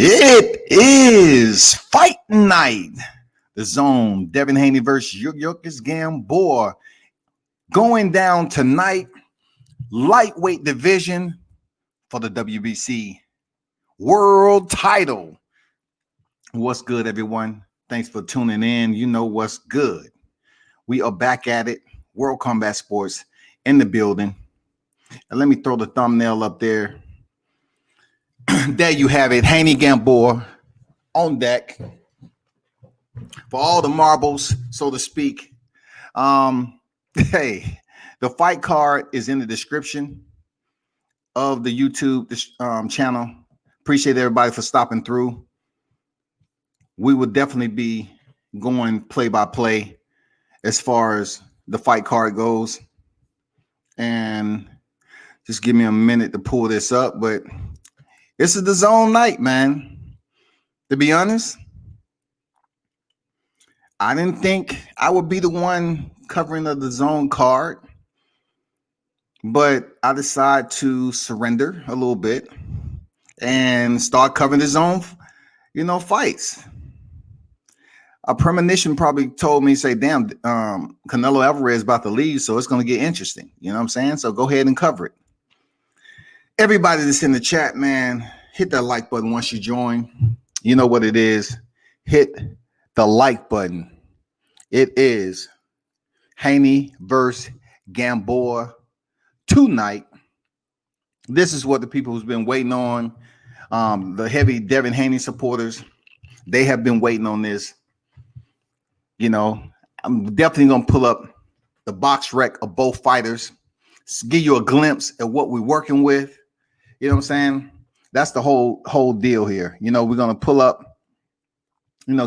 It is fight night. The Zone, Devin Haney versus Yuriorkis Gamboa, going down tonight. Lightweight division for the WBC world title. What's good, everyone? Thanks for tuning in. You know what's good. We are back at it. World Combat Sports in the building. And let me throw the thumbnail up there. There you have it. Haney Gamboa on deck for all the marbles, so to speak. Hey, the fight card is in the description of the YouTube channel. Appreciate everybody for stopping through. We will definitely be going play by play as far as the fight card goes. And just give me a minute to pull this up, but this is the Zone night, man. To be honest, I didn't think I would be the one covering the Zone card, but I decided to surrender a little bit and start covering the Zone, fights. A premonition probably told me, say, damn, Canelo Alvarez is about to leave, so it's going to get interesting. You know what I'm saying? So go ahead and cover it. Everybody that's in the chat, man, hit that like button once you join. You know what it is. Hit the like button. It is Haney versus Gamboa tonight. This is what the people who's been waiting on. The heavy Devin Haney supporters, they have been waiting on this. I'm definitely going to pull up the box rec of both fighters, give you a glimpse at what we're working with. You know what I'm saying? That's the whole deal here. We're going to pull up,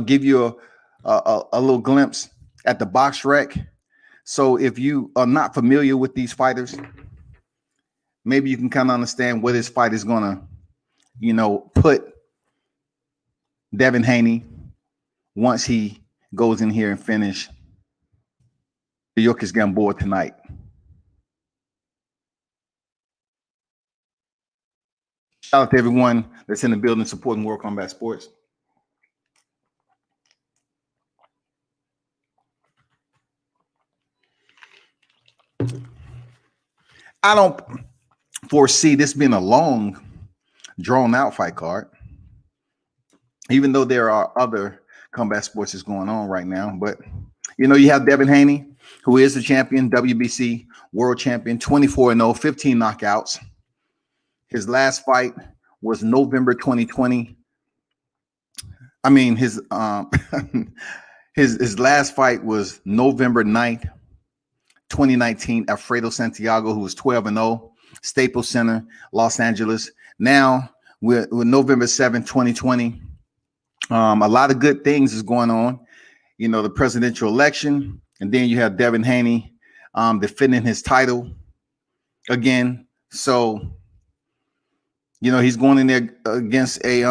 give you a little glimpse at the box rec. So if you are not familiar with these fighters, maybe you can kind of understand where this fight is going to, put Devin Haney once he goes in here and finish the Yuriorkis Gamboa tonight. Shout out to everyone that's in the building supporting World Combat Sports. I don't foresee this being a long, drawn-out fight card, even though there are other combat sports that's going on right now. But, you have Devin Haney, who is the champion, WBC world champion, 24-0, 15 knockouts. His last fight was November 2020. I mean, his his last fight was November 9th, 2019, Alfredo Santiago, who was 12-0, Staples Center, Los Angeles. Now, with November 7th, 2020, a lot of good things is going on. The presidential election, and then you have Devin Haney defending his title again. So, he's going in there against a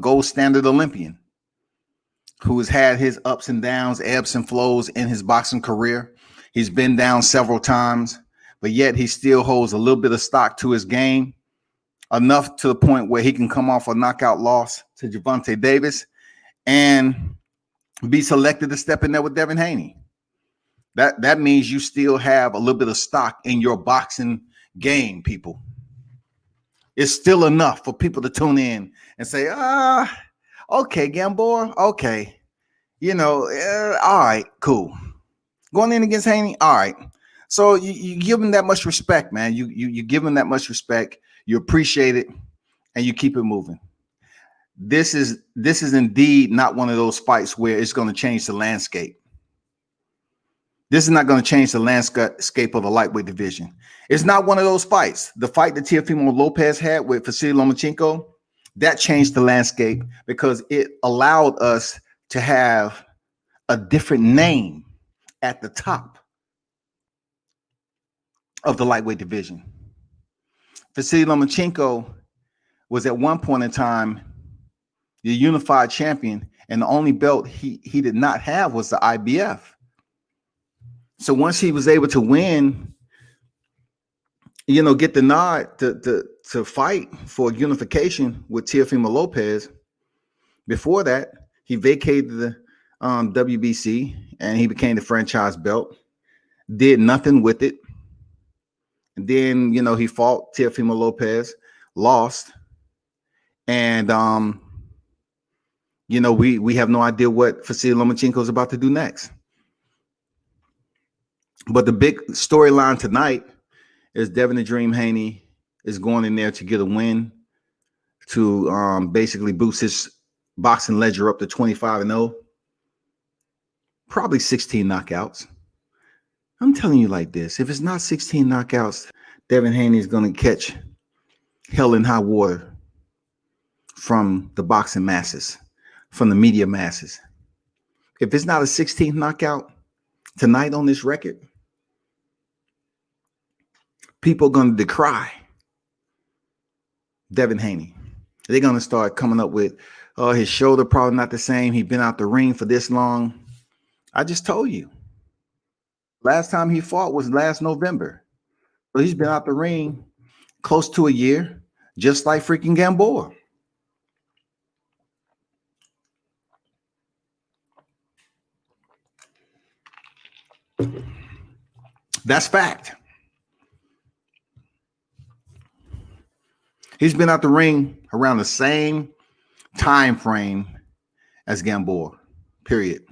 gold standard Olympian who has had his ups and downs, ebbs and flows in his boxing career. He's been down several times, but yet he still holds a little bit of stock to his game, enough to the point where he can come off a knockout loss to Gervonta Davis and be selected to step in there with Devin Haney. That means you still have a little bit of stock in your boxing game, people. It's still enough for people to tune in and say, okay, Gamboa, okay. All right, cool. Going in against Haney, all right. So you give him that much respect, man. You give him that much respect. You appreciate it, and you keep it moving. This is indeed not one of those fights where it's going to change the landscape. This is not going to change the landscape of the lightweight division. It's not one of those fights. The fight that Teofimo Lopez had with Vasily Lomachenko, that changed the landscape because it allowed us to have a different name at the top of the lightweight division. Vasily Lomachenko was at one point in time the unified champion, and the only belt he did not have was the IBF. So once he was able to win, get the nod to to fight for unification with Teofimo Lopez. Before that, he vacated the WBC and he became the franchise belt. Did nothing with it. And then, you know, he fought Teofimo Lopez, lost. And, you know, we have no idea what Vasily Lomachenko is about to do next. But the big storyline tonight is Devin the Dream Haney is going in there to get a win to basically boost his boxing ledger up to 25-0. Probably 16 knockouts. I'm telling you like this. If it's not 16 knockouts, Devin Haney is going to catch hell in high water from the boxing masses, from the media masses. If it's not a 16th knockout tonight on this record, people are going to decry Devin Haney. They're going to start coming up with, oh, his shoulder probably not the same. He's been out the ring for this long. I just told you. Last time he fought was last November. So he's been out the ring close to a year, just like freaking Gamboa. That's fact. He's been out the ring around the same time frame as Gamboa, period.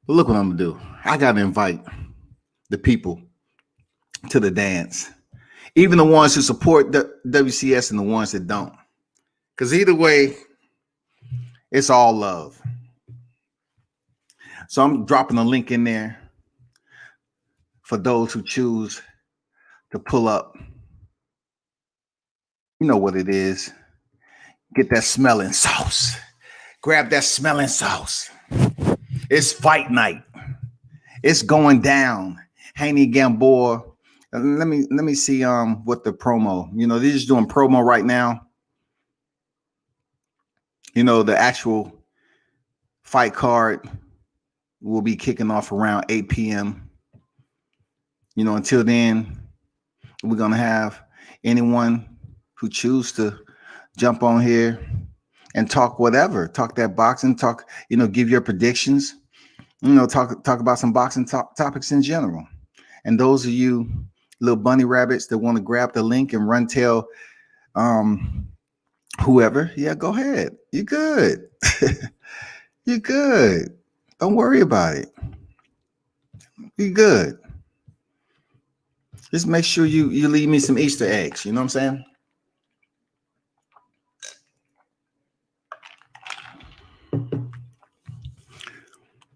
But look what I'm going to do. I got to invite the people to the dance, even the ones who support the WCS and the ones that don't. Because either way, it's all love. So I'm dropping a link in there for those who choose to pull up. You know what it is. Get that smelling sauce. Grab that smelling sauce. It's fight night. It's going down. Haney Gamboa. Let me see what the promo. You know, they're just doing promo right now. You know, the actual fight card will be kicking off around 8 p.m. You know, until then, we're gonna have anyone who choose to jump on here and talk whatever, talk that boxing, talk, you know, give your predictions, you know, talk about some boxing topics in general. And those of you little bunny rabbits that want to grab the link and run tell whoever, yeah, go ahead. You're good. You're good. Don't worry about it. You're good. Just make sure you leave me some Easter eggs. You know what I'm saying?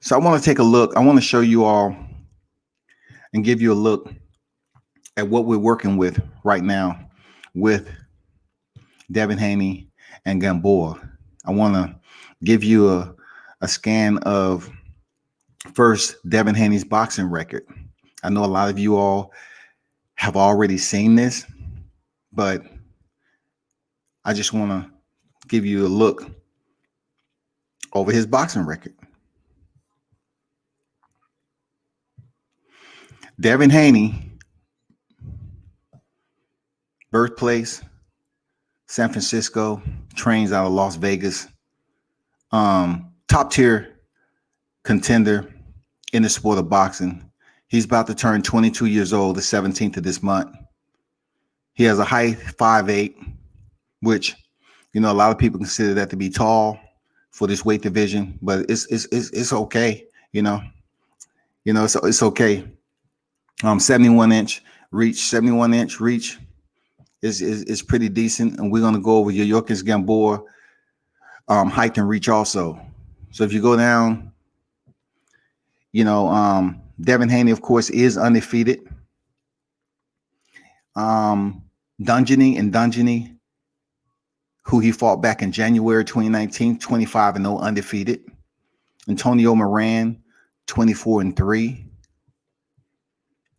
So I want to take a look. I want to show you all and give you a look at what we're working with right now with Devin Haney and Gamboa. I want to give you a scan of first Devin Haney's boxing record. I know a lot of you all have already seen this, but I just want to give you a look over his boxing record. Devin Haney, birthplace, San Francisco, trains out of Las Vegas. Top tier contender in the sport of boxing. He's about to turn 22 years old, the 17th of this month. He has a height 5'8", which, you know, a lot of people consider that to be tall for this weight division, but it's okay, you know. You know, it's okay. 71-inch reach is pretty decent, and we're gonna go over Yuriorkis Gamboa height and reach also. So if you go down, you know, Devin Haney, of course, is undefeated. Dungeony, who he fought back in January 2019, 25-0 undefeated. Antonio Moran, 24-3.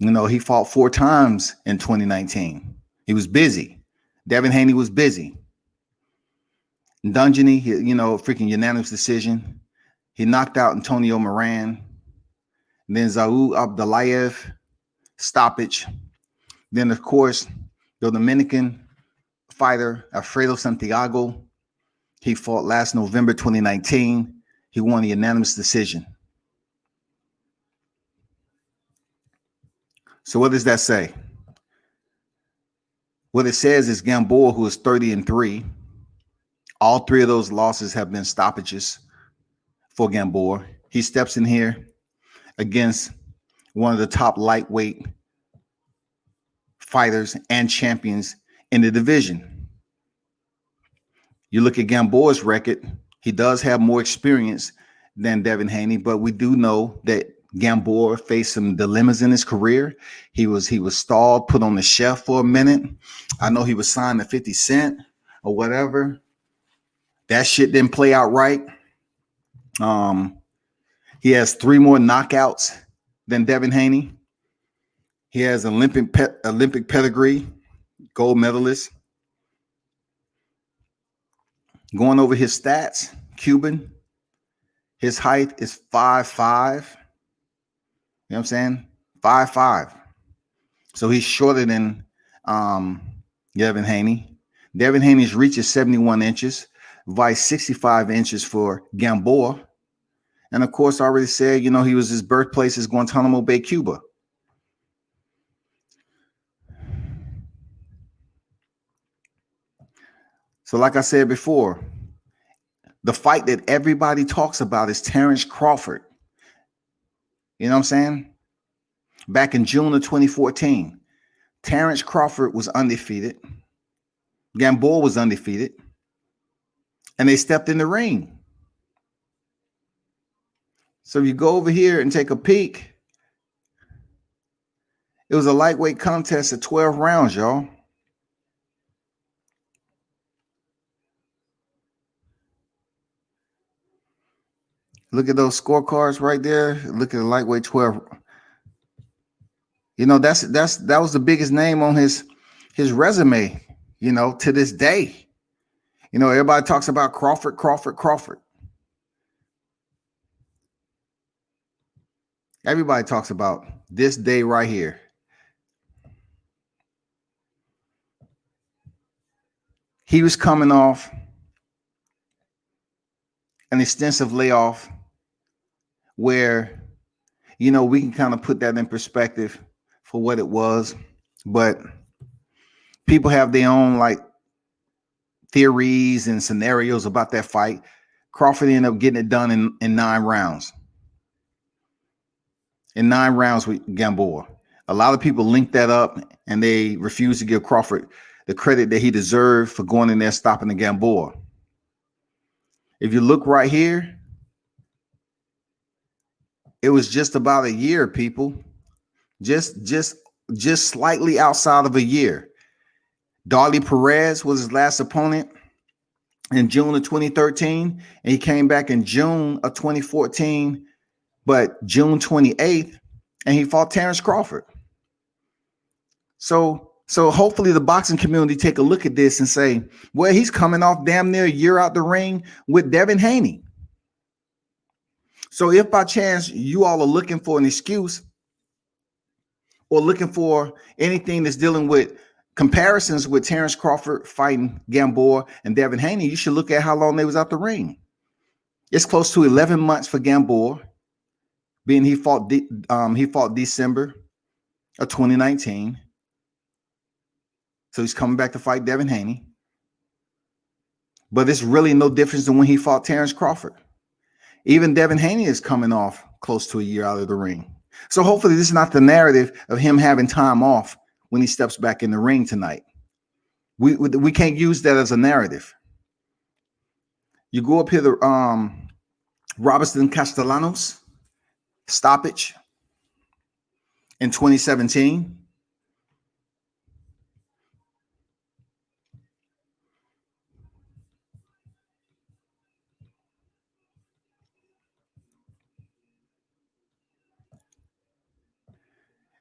You know, he fought 4 times in 2019. He was busy. Devin Haney was busy. Dungeony, you know, freaking unanimous decision. He knocked out Antonio Moran. Then Zaud Abdullayev, stoppage. Then, of course, the Dominican fighter, Alfredo Santiago. He fought last November 2019. He won a unanimous decision. So what does that say? What it says is Gamboa, who is 30-3, all three of those losses have been stoppages for Gamboa. He steps in here against one of the top lightweight fighters and champions in the division. You look at Gamboa's record, he does have more experience than Devin Haney, but we do know that Gamboa faced some dilemmas in his career. He was stalled, put on the shelf for a minute. I know he was signed to 50 Cent or whatever. That shit didn't play out right. He has 3 more knockouts than Devin Haney. He has Olympic pedigree, gold medalist. Going over his stats, Cuban, his height is 5'5". You know what I'm saying? 5'5". So he's shorter than Devin Haney. Devin Haney's reach is 71 inches, vice 65 inches for Gamboa. And of course, I already said, you know, his birthplace is Guantanamo Bay, Cuba. So like I said before, the fight that everybody talks about is Terrence Crawford. You know what I'm saying? Back in June of 2014, Terrence Crawford was undefeated. Gamboa was undefeated. And they stepped in the ring. So if you go over here and take a peek, it was a lightweight contest at 12 rounds, y'all. Look at those scorecards right there. Look at the lightweight 12. You know, that was the biggest name on his resume, you know, to this day. You know, everybody talks about Crawford. Everybody talks about this day right here. He was coming off an extensive layoff where, you know, we can kind of put that in perspective for what it was, but people have their own like theories and scenarios about that fight. Crawford ended up getting it done in 9 rounds. In 9 rounds with Gamboa. A lot of people link that up and they refuse to give Crawford the credit that he deserved for going in there stopping the Gamboa. If you look right here, it was just about a year, people. Just slightly outside of a year. Darley Perez was his last opponent in June of 2013, and he came back in June of 2014, but June 28th, and he fought Terrence Crawford. So hopefully the boxing community take a look at this and say, well, he's coming off damn near a year out the ring with Devin Haney. So if by chance you all are looking for an excuse or looking for anything that's dealing with comparisons with Terrence Crawford fighting Gamboa and Devin Haney, you should look at how long they was out the ring. It's close to 11 months for Gamboa, being he fought December of 2019. So he's coming back to fight Devin Haney. But it's really no difference than when he fought Terrence Crawford. Even Devin Haney is coming off close to a year out of the ring. So hopefully this is not the narrative of him having time off when he steps back in the ring tonight. We can't use that as a narrative. You go up here to Robinson Castellanos stoppage in 2017.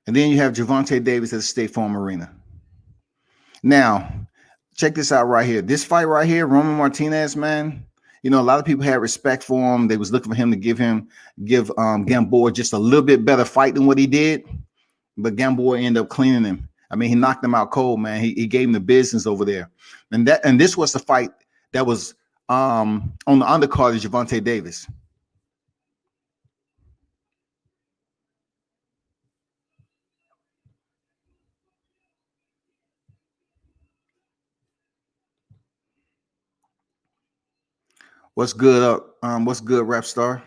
And then you have Gervonta Davis at the State Farm Arena. Now, check this out right here. This fight right here, Roman Martinez, man, you know, a lot of people had respect for him. They was looking for him to give Gamboa just a little bit better fight than what he did. But Gamboa ended up cleaning him. I mean, he knocked him out cold, man. He gave him the business over there. And this was the fight that was on the undercard of Gervonta Davis. What's good up? What's good, Rap Star?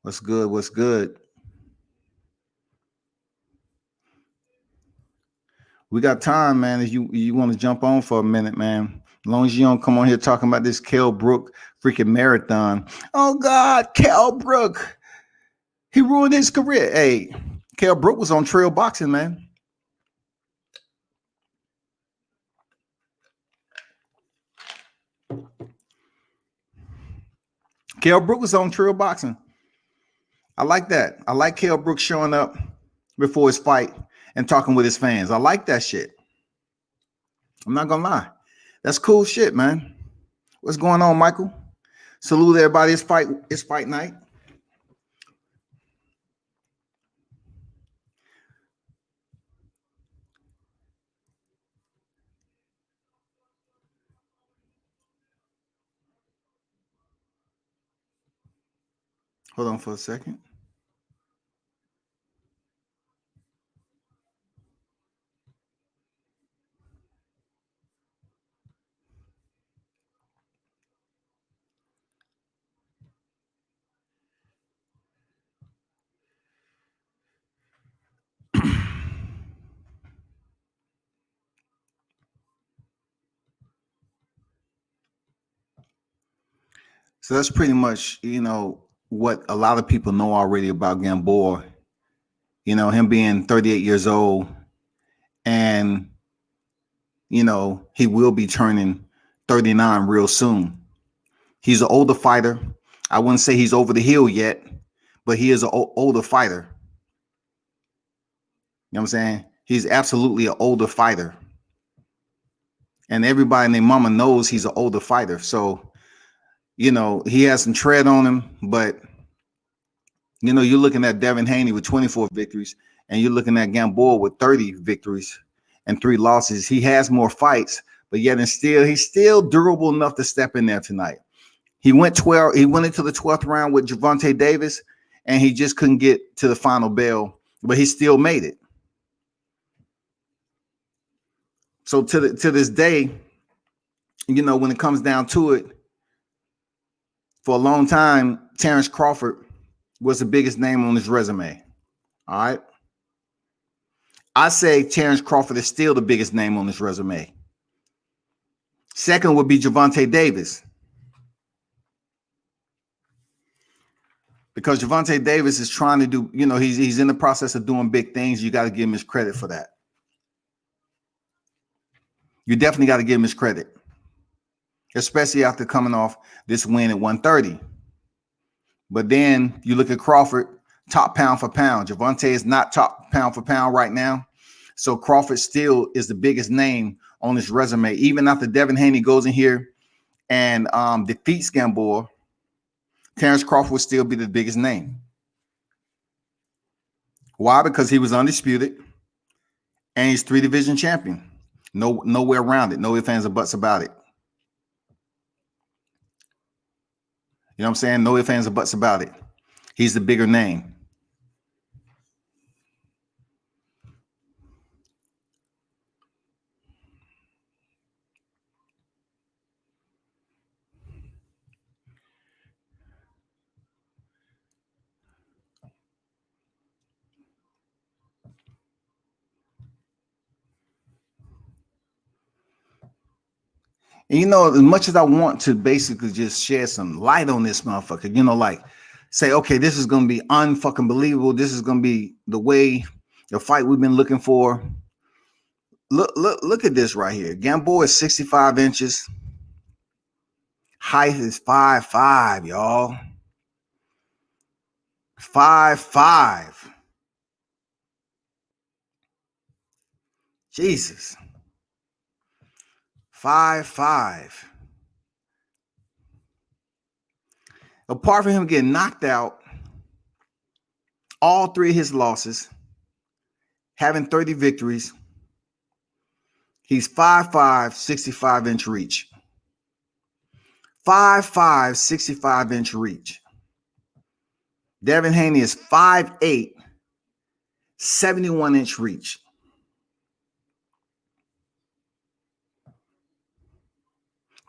What's good? What's good? We got time, man. If you want to jump on for a minute, man. As long as you don't come on here talking about this Kell Brook freaking marathon. Oh God, Kell Brook. He ruined his career. Hey, Kell Brook was on trail boxing, man. Kell Brook was on trail boxing. I like that. I like Kell Brook showing up before his fight and talking with his fans. I like that shit. I'm not gonna lie. That's cool shit, man. What's going on, Michael? Salute everybody. It's fight night. Hold on for a second. So that's pretty much, what a lot of people know already about Gamboa. Him being 38 years old, and he will be turning 39 real soon. He's an older fighter. I wouldn't say he's over the hill yet, but he is an older fighter. You know what I'm saying? He's absolutely an older fighter. And everybody and their mama knows he's an older fighter. So, he has some tread on him, but, you're looking at Devin Haney with 24 victories, and you're looking at Gamboa with 30 victories and 3 losses. He has more fights, but yet and still, he's still durable enough to step in there tonight. He went into the 12th round with Gervonta Davis, and he just couldn't get to the final bell, but he still made it. So to this day, when it comes down to it, for a long time, Terrence Crawford was the biggest name on his resume. All right. I say Terrence Crawford is still the biggest name on his resume. Second would be Gervonta Davis. Because Gervonta Davis is trying to do, he's in the process of doing big things. You got to give him his credit for that. You definitely got to give him his credit, especially after coming off this win at 130. But then you look at Crawford, top pound for pound. Gervonta is not top pound for pound right now. So Crawford still is the biggest name on his resume. Even after Devin Haney goes in here and defeats Gamboa, Terrence Crawford will still be the biggest name. Why? Because he was undisputed and he's 3-division champion. Nowhere around it. No ifs, ands, or buts about it. You know what I'm saying? No ifs, ands, or buts about it. He's the bigger name. And as much as I want to basically just share some light on this motherfucker, like say, okay, this is gonna be unfucking believable. This is gonna be the way the fight we've been looking for. Look at this right here. Gamboa is 65 inches. Height is 5'5", y'all. 5'5". Jesus. 5'5". Apart from him getting knocked out, all 3 of his losses, having 30 victories. He's 5'5", 65-inch reach. 5'5", 65-inch reach. Devin Haney is 5'8", 71-inch reach.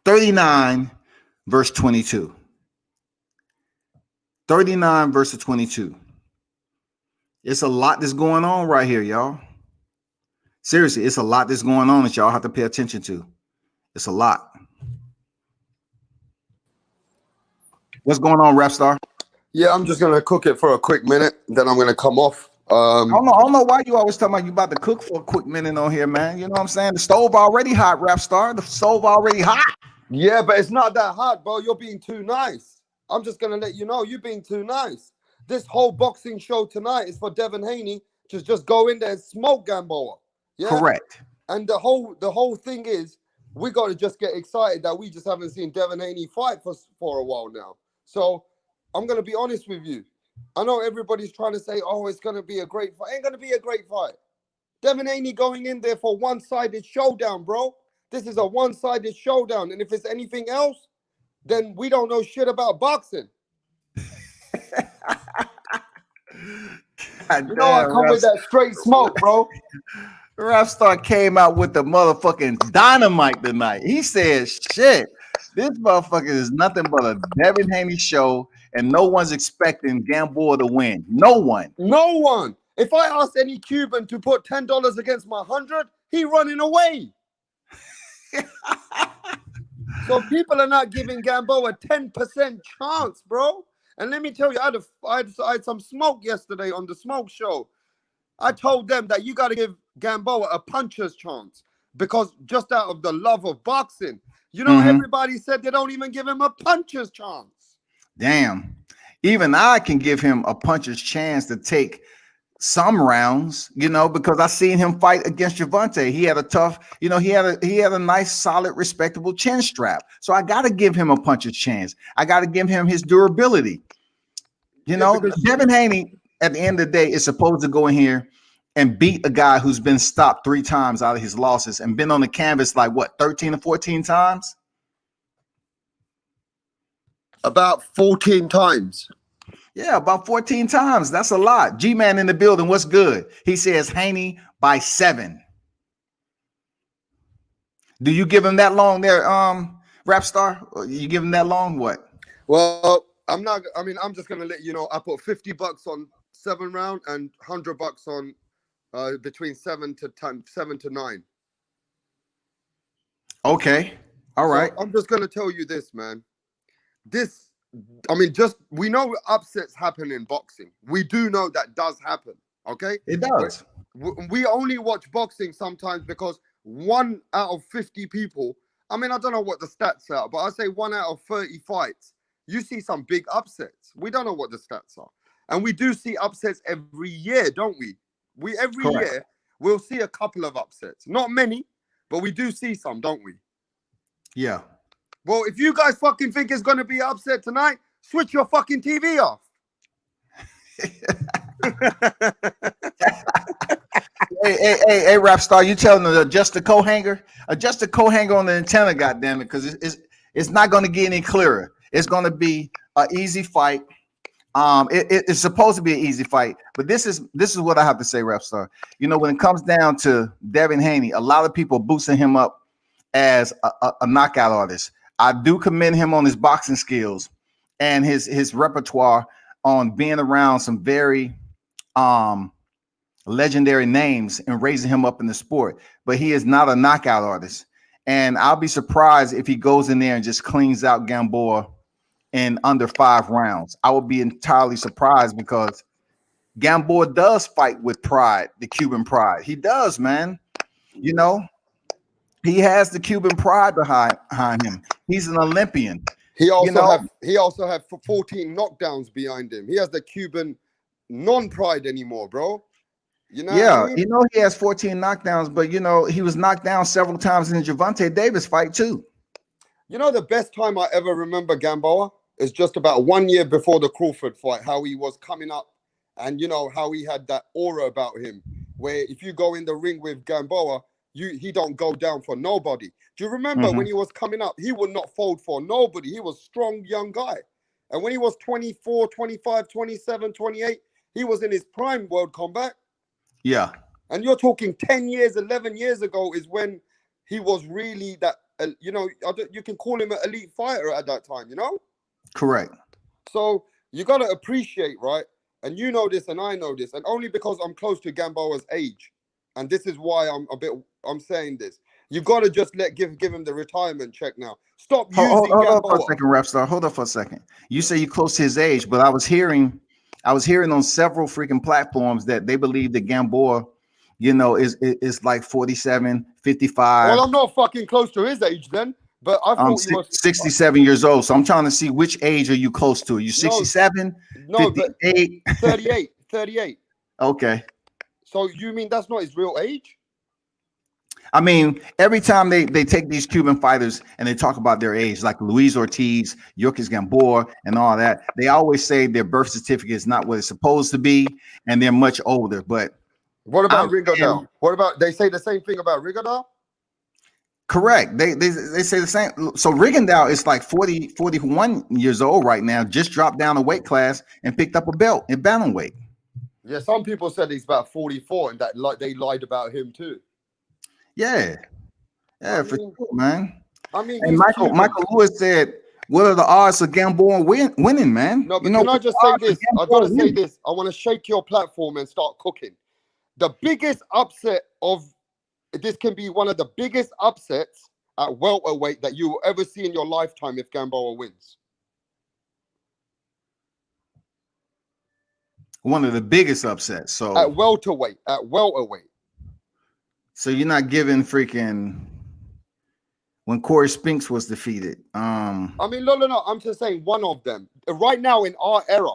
$39 versus 22. 39 versus 22. It's a lot that's going on right here, y'all. Seriously, it's a lot that's going on that y'all have to pay attention to. It's a lot. What's going on, Rapstar? Yeah, I'm just gonna cook it for a quick minute, then I'm gonna come off. I don't know why you always talking about you about to cook for a quick minute on here, man. You know what I'm saying? The stove already hot, Rapstar. The stove already hot. Yeah, but it's not that hot, bro. You're being too nice. I'm just gonna let you know you're being too nice. This whole boxing show tonight is for Devin Haney to just go in there and smoke Gamboa. Yeah, correct. And the whole thing is we got to just get excited that we just haven't seen Devin Haney fight for a while now. So I'm gonna be honest with you. I know everybody's trying to say, "Oh, it's gonna be a great fight." Ain't gonna be a great fight. Devin Haney going in there for one-sided showdown, bro. This is a one-sided showdown, and if it's anything else, then we don't know shit about boxing. I come with that straight smoke, bro. Rapstar came out with the motherfucking dynamite tonight. He said, "Shit, this motherfucker is nothing but a Devin Haney show, and no one's expecting Gamboa to win. No one. No one. If I ask any Cuban to put $10 against my 100, he running away." So people are not giving Gamboa a 10% chance, bro. And let me tell you, I had some smoke yesterday on the smoke show. I told them that you got to give Gamboa a puncher's chance because just out of the love of boxing, you know, everybody said they don't even give him a puncher's chance. Damn. Even I can give him a puncher's chance to take some rounds, you know, because I seen him fight against Gervonta. He had a tough, you know, he had a nice, solid, respectable chin strap. So I got to give him a puncher's chance. I got to give him his durability. You know, Devin Haney, at the end of the day, is supposed to go in here and beat a guy who's been stopped 3 times out of his losses and been on the canvas like what, 13 or 14 times? About 14 times. Yeah, about 14 times. That's a lot. G-Man in the building. What's good? He says Haney by 7. Do you give him that long there, Rapstar? You give him that long? What? Well, I'm just gonna let you know. I put $50 on 7 round and $100 on between 7 to 9. Okay. All right. So I'm just gonna tell you this, man. We know upsets happen in boxing. We do know that does happen. Okay, it does. We only watch boxing sometimes because 1 out of 50 people. I mean, I don't know what the stats are, but I say 1 out of 30 fights, you see some big upsets. We don't know what the stats are, and we do see upsets every year, don't we? Every year we'll see a couple of upsets. Not many, but we do see some, don't we? Yeah. Well, if you guys fucking think it's going to be upset tonight, switch your fucking TV off. Hey, Rapstar, you telling them to adjust the co-hanger? Adjust the co-hanger on the antenna, goddammit, because it's not going to get any clearer. It's going to be an easy fight. It's supposed to be an easy fight, but this is what I have to say, Rapstar. You know, when it comes down to Devin Haney, a lot of people boosting him up as a knockout artist. I do commend him on his boxing skills and his repertoire on being around some very legendary names and raising him up in the sport. But he is not a knockout artist. And I'll be surprised if he goes in there and just cleans out Gamboa in under 5 rounds. I would be entirely surprised because Gamboa does fight with pride, the Cuban pride. He does, man. You know, he has the Cuban pride behind him. He's an Olympian. He also had 14 knockdowns behind him. He has the Cuban non-pride anymore, bro. You know? Yeah, I mean? You know he has 14 knockdowns, but you know he was knocked down several times in the Gervonta Davis fight too. You know the best time I ever remember Gamboa is just about 1 year before the Crawford fight. How he was coming up, and you know how he had that aura about him. where if you go in the ring with Gamboa, he don't go down for nobody. Do you remember when he was coming up, he would not fold for nobody. He was a strong young guy. And when he was 24, 25, 27, 28, he was in his prime World Combat. Yeah. And you're talking 10 years, 11 years ago is when he was really that, you know, you can call him an elite fighter at that time, you know? Correct. So you got to appreciate, right? And you know this and I know this, and only because I'm close to Gamboa's age. And this is why I'm saying this. You got to just give him the retirement check now. Stop using Hold Gamboa. up for a second, Rap Star. Hold up for a second. You say you're close to his age, but I was hearing on several freaking platforms that they believe that Gamboa, you know, is like 47, 55. Well, I'm not fucking close to his age then, but I thought he was 67 years old. So I'm trying to see which age are you close to? Are you 67? No, 58? but 38. Okay. So you mean that's not his real age? I mean, every time they take these Cuban fighters and they talk about their age, like Luis Ortiz, Yuriorkis, Gamboa, and all that, they always say their birth certificate is not what it's supposed to be, and they're much older. But what about Hrgovic? What about, they say the same thing about Hrgovic? Correct. They say the same. So Rydell is like 41 years old right now, just dropped down a weight class and picked up a belt in bantamweight. Yeah, some people said he's about 44 and that they lied about him too. Yeah, for sure, man. I mean, and Michael Lewis said, "What are the odds of Gamboa winning, man?" No, but can I just say this? I gotta say this. I want to shake your platform and start cooking. The biggest upset of this can be one of the biggest upsets at welterweight that you will ever see in your lifetime if Gamboa wins. One of the biggest upsets. So at welterweight. So you're not giving freaking when Corey Spinks was defeated. I mean, no. I'm just saying one of them. Right now in our era,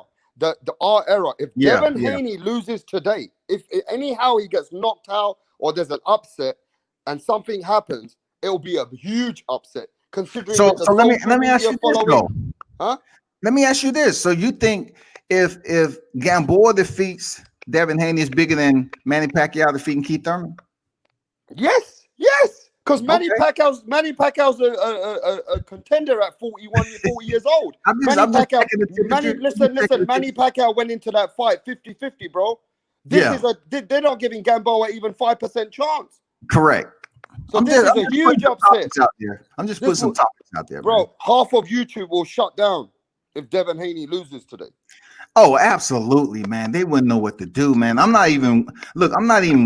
our era, if Devin Haney loses today, if anyhow he gets knocked out or there's an upset and something happens, it'll be a huge upset. Considering so let me ask you this though. Huh? Let me ask you this. So you think if Gamboa defeats Devin Haney is bigger than Manny Pacquiao defeating Keith Thurman? Yes. Because Manny Pacquiao's a contender at 40 years old. Manny Pacquiao went into that fight 50-50, bro. They're not giving Gamboa even 5% chance. Correct. So this is a huge upset out there. I'm just putting some topics out there, bro. Half of YouTube will shut down if Devin Haney loses today. Oh, absolutely, man. They wouldn't know what to do, man. I'm not even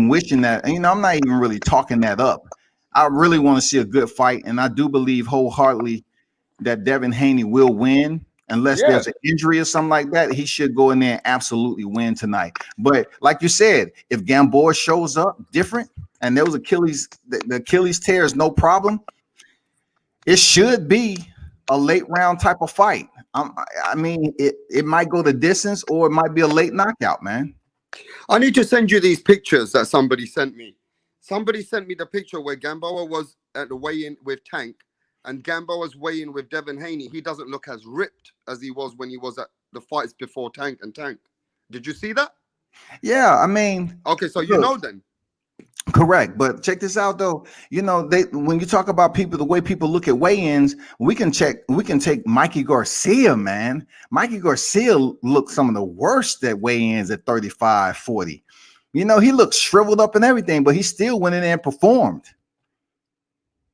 wishing that, you know, I'm not even really talking that up. I really want to see a good fight, and I do believe wholeheartedly that Devin Haney will win. Unless there's an injury or something like that, he should go in there and absolutely win tonight. But like you said, if Gamboa shows up different and there was the Achilles tear is no problem, it should be a late round type of fight. I mean, it might go the distance or it might be a late knockout, man. I need to send you these pictures that somebody sent me. Somebody sent me the picture where Gamboa was at the weigh-in with Tank and Gamboa's weigh-in with Devin Haney. He doesn't look as ripped as he was when he was at the fights before Tank. Did you see that? Yeah, I mean. Okay, so you know then. Correct, but check this out though. You know, when you talk about people, the way people look at weigh-ins, we can take Mikey Garcia, man. Mikey Garcia looked some of the worst at weigh-ins at 35, 40. You know, he looked shriveled up and everything, but he still went in there and performed.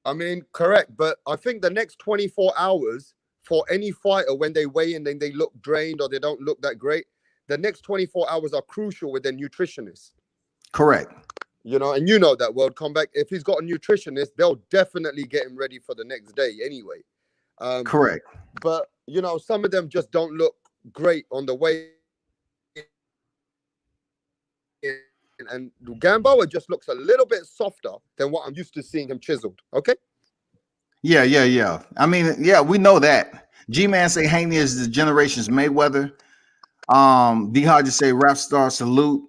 I mean, correct, but I think the next 24 hours for any fighter when they weigh in, then they look drained or they don't look that great. The next 24 hours are crucial with their nutritionist. Correct. You know, and you know that World Comeback, if he's got a nutritionist, they'll definitely get him ready for the next day anyway. Correct. But, you know, some of them just don't look great on the way. And Gamboa just looks a little bit softer than what I'm used to seeing him chiseled. Okay? Yeah. I mean, yeah, we know that. G-Man say Haney is the generation's Mayweather. D Hodges say Rap Star salute.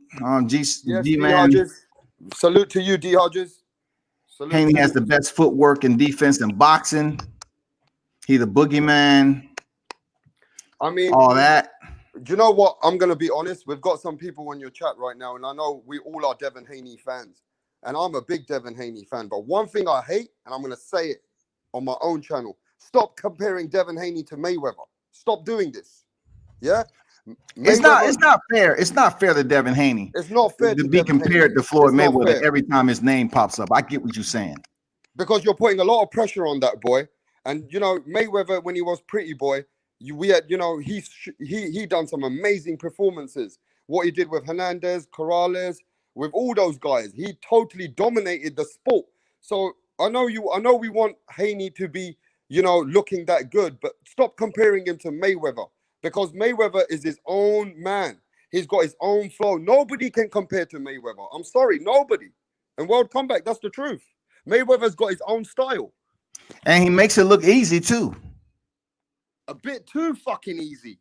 G-Man. Salute to you, D. Hodges. Haney has the best footwork and defense in boxing. He the boogeyman. I mean, all that. Do you know what? I'm going to be honest. We've got some people on your chat right now, and I know we all are Devin Haney fans. And I'm a big Devin Haney fan. But one thing I hate, and I'm going to say it on my own channel, stop comparing Devin Haney to Mayweather. Stop doing this. Yeah? It's not fair. It's not fair to Devin Haney. It's not fair to be Devin compared Haney. to Floyd It's not Mayweather fair. every time his name pops up. I get what you're saying. Because you're putting a lot of pressure on that boy. And, you know, Mayweather, when he was pretty boy, we had, you know, he done some amazing performances. What he did with Hernandez, Corrales, with all those guys, he totally dominated the sport. So I know we want Haney to be, you know, looking that good, but stop comparing him to Mayweather, because Mayweather is his own man. He's got his own flow. Nobody can compare to Mayweather. I'm sorry, nobody. And World Combat, that's the truth. Mayweather's got his own style. And he makes it look easy too. A bit too fucking easy.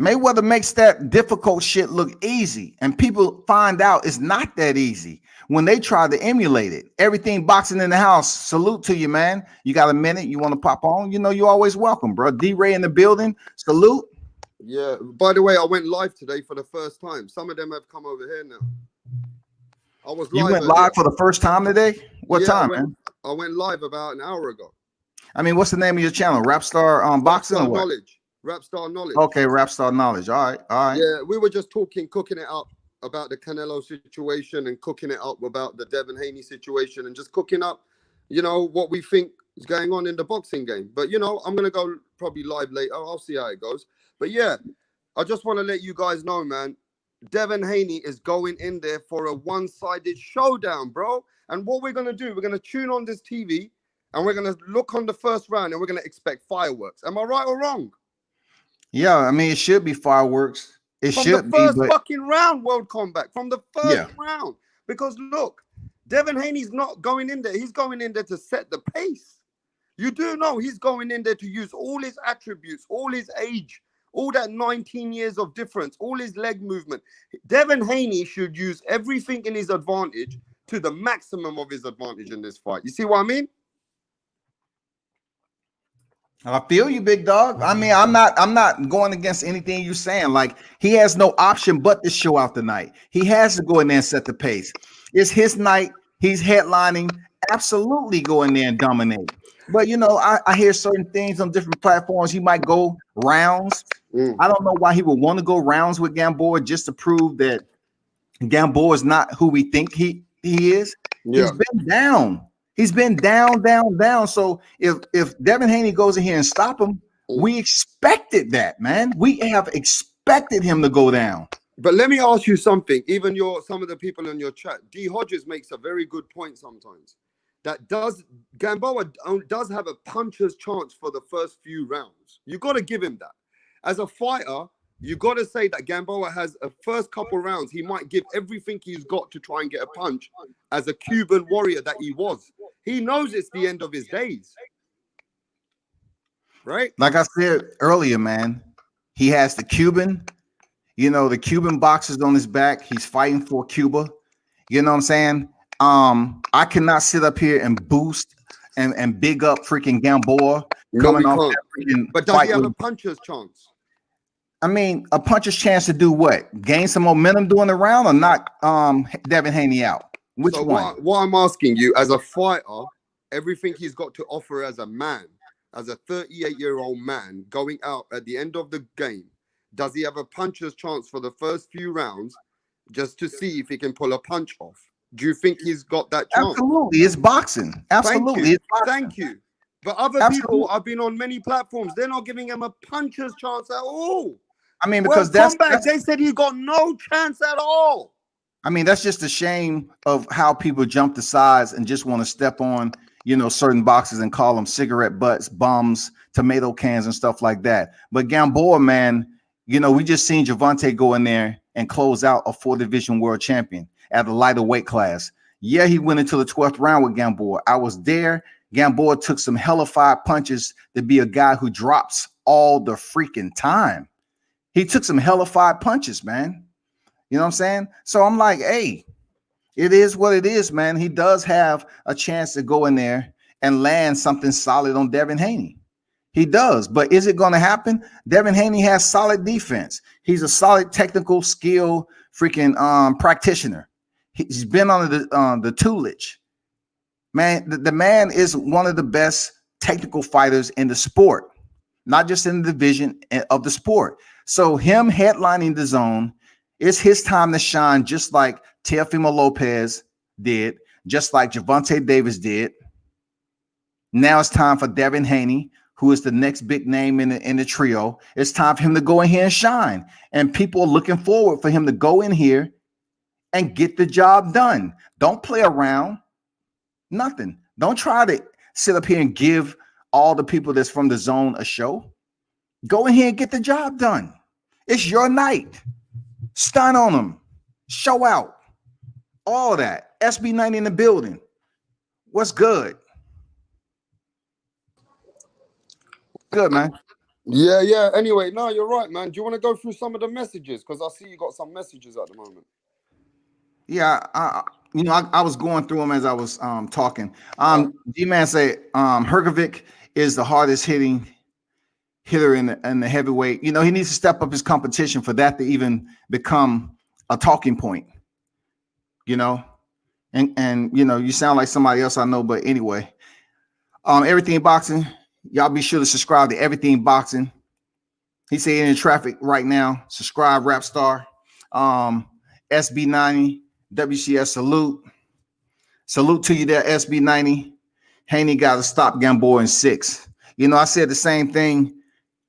Mayweather makes that difficult shit look easy, and people find out it's not that easy when they try to emulate it. Everything boxing in the house. Salute to you, man. You got a minute? You want to pop on? You know, you're always welcome, bro. D-Ray in the building. Salute. Yeah. By the way, I went live today for the first time. Some of them have come over here now. I was live. You went live for the first time today? What time, man? I went live about an hour ago. I mean, what's the name of your channel? Rapstar Boxing or what? Knowledge. Rapstar Knowledge. Okay, Rapstar Knowledge. All right, all right. Yeah, we were just cooking it up about the Canelo situation and cooking it up about the Devin Haney situation and just cooking up, you know, what we think is going on in the boxing game. But, you know, I'm going to go probably live later. I'll see how it goes. But, yeah, I just want to let you guys know, man, Devin Haney is going in there for a one-sided showdown, bro. And what we're going to do, we're going to tune on this TV and we're going to look on the first round and we're going to expect fireworks. Am I right or wrong? Yeah, I mean, it should be fireworks. It should be. From the first fucking round, World Combat. From the first round. Because, look, Devin Haney's not going in there. He's going in there to set the pace. You do know he's going in there to use all his attributes, all his age, all that 19 years of difference, all his leg movement. Devin Haney should use everything in his advantage to the maximum of his advantage in this fight. You see what I mean? I feel you, big dog. I mean, I'm not going against anything you're saying. Like, he has no option but to show out the night. He has to go in there and set the pace. It's his night. He's headlining. Absolutely go in there and dominate. But, you know, I hear certain things on different platforms. He might go rounds. I don't know why he would want to go rounds with Gamboa just to prove that Gamboa is not who we think he is. Yeah. He's been down. He's been down. So if Devin Haney goes in here and stop him, we expected that, man. We have expected him to go down. But let me ask you something. Even some of the people in your chat, D Hodges makes a very good point sometimes. Gamboa does have a puncher's chance for the first few rounds. You got to give him that. As a fighter, you got to say that Gamboa has a first couple rounds. He might give everything he's got to try and get a punch as a Cuban warrior that he was. He knows it's the end of his days. Right? Like I said earlier, man, he has the Cuban, you know, the Cuban boxers on his back. He's fighting for Cuba. You know what I'm saying? I cannot sit up here and boost and big up freaking Gamboa coming off. But does he have a puncher's chance? I mean, a puncher's chance to do what? Gain some momentum during the round or knock Devin Haney out? Which one? What I'm asking you, as a fighter, everything he's got to offer as a man, as a 38-year-old man going out at the end of the game, does he have a puncher's chance for the first few rounds just to see if he can pull a punch off? Do you think he's got that chance? Absolutely. It's boxing. Absolutely. Thank you. But other people, I've been on many platforms, they're not giving him a puncher's chance at all. I mean, because they said he got no chance at all. I mean, that's just a shame of how people jump the sides and just want to step on, you know, certain boxes and call them cigarette butts, bums, tomato cans and stuff like that. But Gamboa, man, you know, we just seen Gervonta go in there and close out a 4-division world champion at a lighter weight class. Yeah, he went into the 12th round with Gamboa. I was there. Gamboa took some hellified punches to be a guy who drops all the freaking time. He took some hellified punches, man. You know what I'm saying? So I'm like, hey, it is what it is, man. He does have a chance to go in there and land something solid on Devin Haney. He does, but is it going to happen? Devin Haney has solid defense. He's a solid technical skill freaking practitioner. He's been on the Tulich. Man, the man is one of the best technical fighters in the sport, not just in the division of the sport. So him headlining the zone, it's his time to shine, just like Teofimo Lopez did, just like Gervonta Davis did. Now it's time for Devin Haney, who is the next big name in the trio. It's time for him to go in here and shine. And people are looking forward for him to go in here and get the job done. Don't play around. Nothing. Don't try to sit up here and give all the people that's from the zone a show. Go in here and get the job done. It's your night. Stun on them. Show out. All that. SB90 in the building. What's good? Good, man. Yeah. Anyway, no, you're right, man. Do you want to go through some of the messages? Because I see you got some messages at the moment. Yeah, I was going through them as I was talking. G-Man say Hrgovic is the hardest hitting hitter in the heavyweight. He needs to step up his competition for that to even become a talking point. And you sound like somebody else I know, but anyway, Everything Boxing. Y'all be sure to subscribe to Everything Boxing. He said in traffic right now. Subscribe, Rap Star. SB90, WCS, salute. Salute to you there, SB90. Haney got to stop Gamboa in 6. I said the same thing.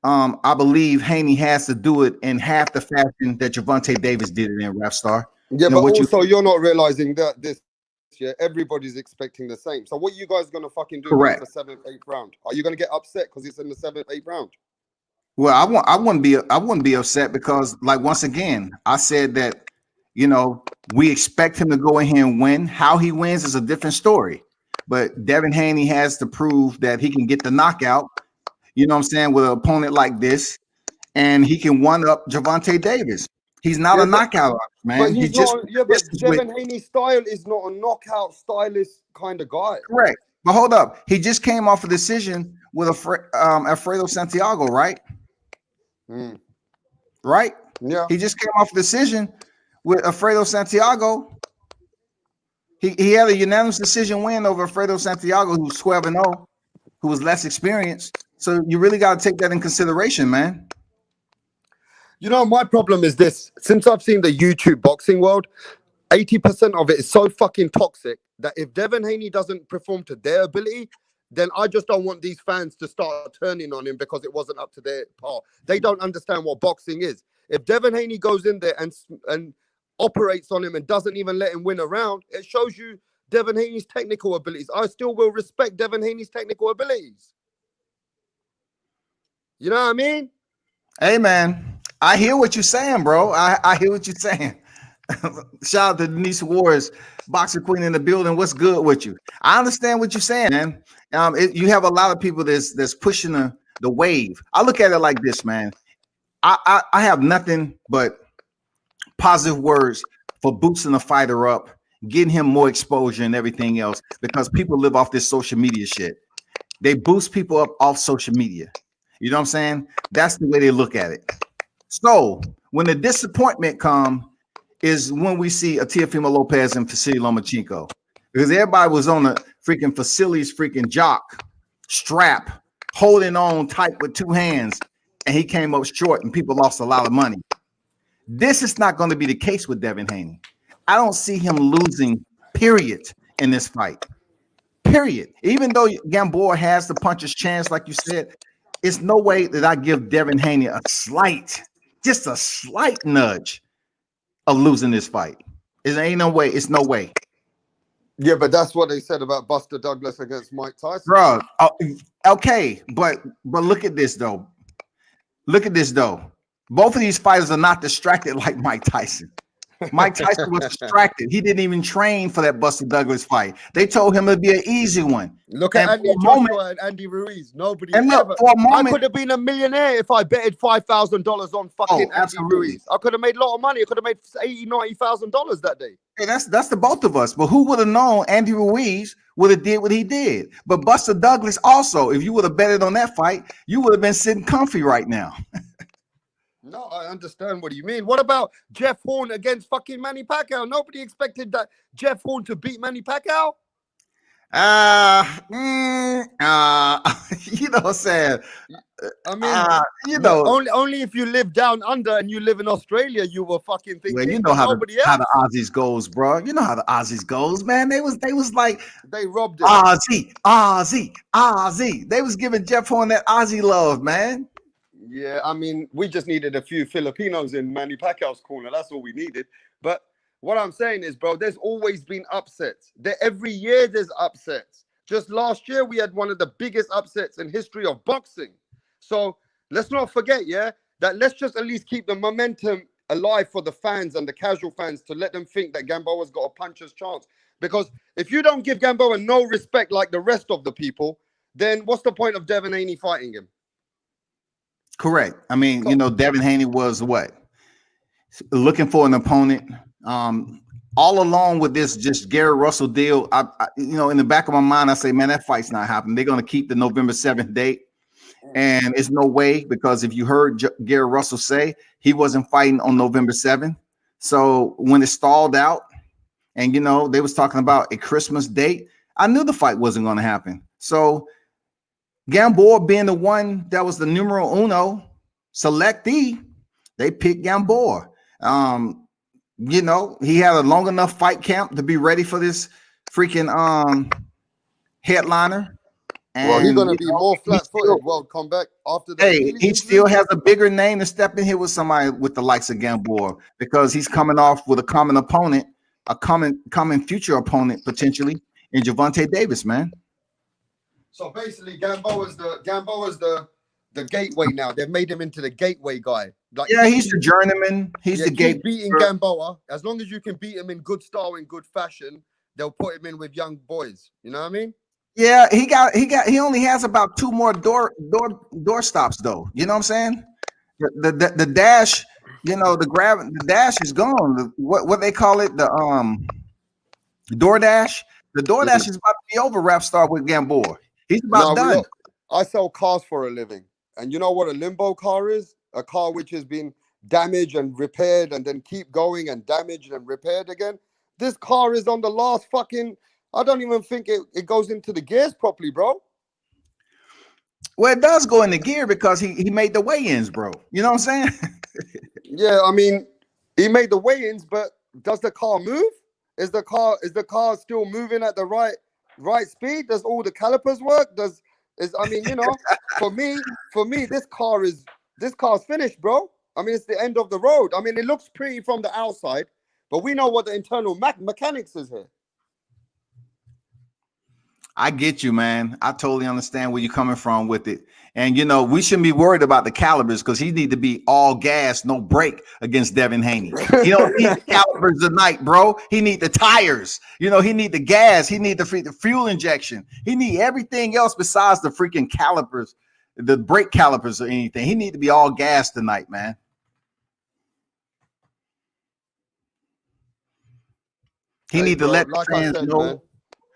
I believe Haney has to do it in half the fashion that Gervonta Davis did it in, Rap Star. Yeah, but also you're not realizing that this year everybody's expecting the same. So what are you guys going to fucking do in the 7th, 8th round? Are you going to get upset because it's in the 7th, 8th round? Well, I wouldn't be upset because, like, once again, I said that we expect him to go in here and win. How he wins is a different story. But Devin Haney has to prove that he can get the knockout, with an opponent like this, and he can one-up Gervonta Davis. He's not a knockout, man. But he's not. But Devin Haney's style is not a knockout stylist kind of guy. Correct. But hold up. He just came off a decision with Alfredo Santiago, right? Right? Yeah. He just came off a decision with Alfredo Santiago. He had a unanimous decision win over Alfredo Santiago, who's 12-0, who was less experienced. So you really got to take that in consideration, man. My problem is this. Since I've seen the YouTube boxing world, 80% of it is so fucking toxic that if Devin Haney doesn't perform to their ability, then I just don't want these fans to start turning on him because it wasn't up to their par. They don't understand what boxing is. If Devin Haney goes in there and operates on him and doesn't even let him win a round, it shows you Devin Haney's technical abilities. I still will respect Devin Haney's technical abilities. You know what I mean? Hey, man, I hear what you're saying, bro. I hear what you're saying. Shout out to Denise Wars, Boxer Queen in the building. What's good with you? I understand what you're saying, man. You have a lot of people that's pushing the wave. I look at it like this, man. I have nothing but positive words for boosting the fighter up, getting him more exposure and everything else, because people live off this social media shit. They boost people up off social media. You know what I'm saying? That's the way they look at it. So when the disappointment comes is when we see a Teofimo Lopez and Vasily Lomachenko, because everybody was on the freaking Vasily's freaking jock strap, holding on tight with 2 hands, and he came up short and people lost a lot of money. This is not going to be the case with Devin Haney. I don't see him losing, period, in this fight. Period. Even though Gamboa has the puncher's chance, like you said, it's no way that I give Devin Haney just a slight nudge of losing this fight. It ain't no way. It's no way. Yeah, but that's what they said about Buster Douglas against Mike Tyson. Bro, okay, but look at this, though. Look at this, though. Both of these fighters are not distracted like Mike Tyson. Mike Tyson was distracted. He didn't even train for that Buster Douglas fight. They told him it'd be an easy one. Look at And Andy for a moment, Joshua and Andy Ruiz. Nobody and look, ever. for a I moment, could have been a millionaire if I betted $5,000 on fucking Andy absolutely. Ruiz. I could have made a lot of money. I could have made $80,000-$90,000 that day. Hey, that's the both of us. But who would have known Andy Ruiz would have did what he did? But Buster Douglas also, if you would have betted on that fight, you would have been sitting comfy right now. No, I understand what you mean. What about Jeff Horn against fucking Manny Pacquiao? Nobody expected that Jeff Horn to beat Manny Pacquiao. You know what I'm saying? I mean, you know, only if you live down under and you live in Australia, you were fucking thinking. well, you know how nobody how the else. Aussies goes, bro. You know how the Aussies goes, man. They was like They robbed it. Aussie. They was giving Jeff Horn that Aussie love, man. Yeah, I mean, we just needed a few Filipinos in Manny Pacquiao's corner. That's all we needed. But what I'm saying is, bro, there's always been upsets. Every year there's upsets. Just last year, we had one of the biggest upsets in history of boxing. So let's not forget, yeah, that let's just at least keep the momentum alive for the fans and the casual fans to let them think that Gamboa's got a puncher's chance. Because if you don't give Gamboa no respect like the rest of the people, then what's the point of Devin Haney fighting him? Correct. I mean, you know, Devin Haney was what? Looking for an opponent. All along with this just Gary Russell deal, I you know, in the back of my mind, I say, man, that fight's not happening. They're going to keep the November 7th date. And it's no way, because if you heard Gary Russell say he wasn't fighting on November 7th. So when it stalled out and, you know, they was talking about a Christmas date, I knew the fight wasn't going to happen. So Gamboa being the one that was the numero uno selectee, they picked Gamboa. You know, he had a long enough fight camp to be ready for this freaking headliner. And well, he's gonna be more flat-footed world comeback after that. Hey, he still has a bigger name to step in here with somebody with the likes of Gamboa, because he's coming off with a common opponent, a common future opponent potentially in Gervonta Davis, man. So basically, Gamboa's the gateway now. They've made him into the gateway guy. Like, yeah, he's the journeyman. He's the gateway. Beating Gamboa, as long as you can beat him in good style, in good fashion, they'll put him in with young boys. You know what I mean? Yeah, he only has about 2 more door stops though. You know what I'm saying? The dash, you know, the dash is gone. What they call it, the DoorDash. The DoorDash is about to be over. Rap star with Gamboa. He's about done. Look, I sell cars for a living, and you know what a limbo car is? A car which has been damaged and repaired, and then keep going and damaged and repaired again. This car is on the last fucking. I don't even think it goes into the gears properly, bro. Well, it does go into gear because he made the weigh-ins, bro. You know what I'm saying? Yeah, I mean, he made the weigh-ins, but does the car move? Is the car still moving at the right speed? Does all the calipers work? I mean, you know, for me, this car's finished, bro. I mean, it's the end of the road. I mean, it looks pretty from the outside, but we know what the internal mechanics is here. I get you, man. I totally understand where you're coming from with it. And, you know, we shouldn't be worried about the calibers because he need to be all gas, no brake against Devin Haney. He don't need the calibers tonight, bro. He need the tires. You know, he need the gas. He need the fuel injection. He need everything else besides the freaking calipers, the brake calipers or anything. He need to be all gas tonight, man. He need to let the fans know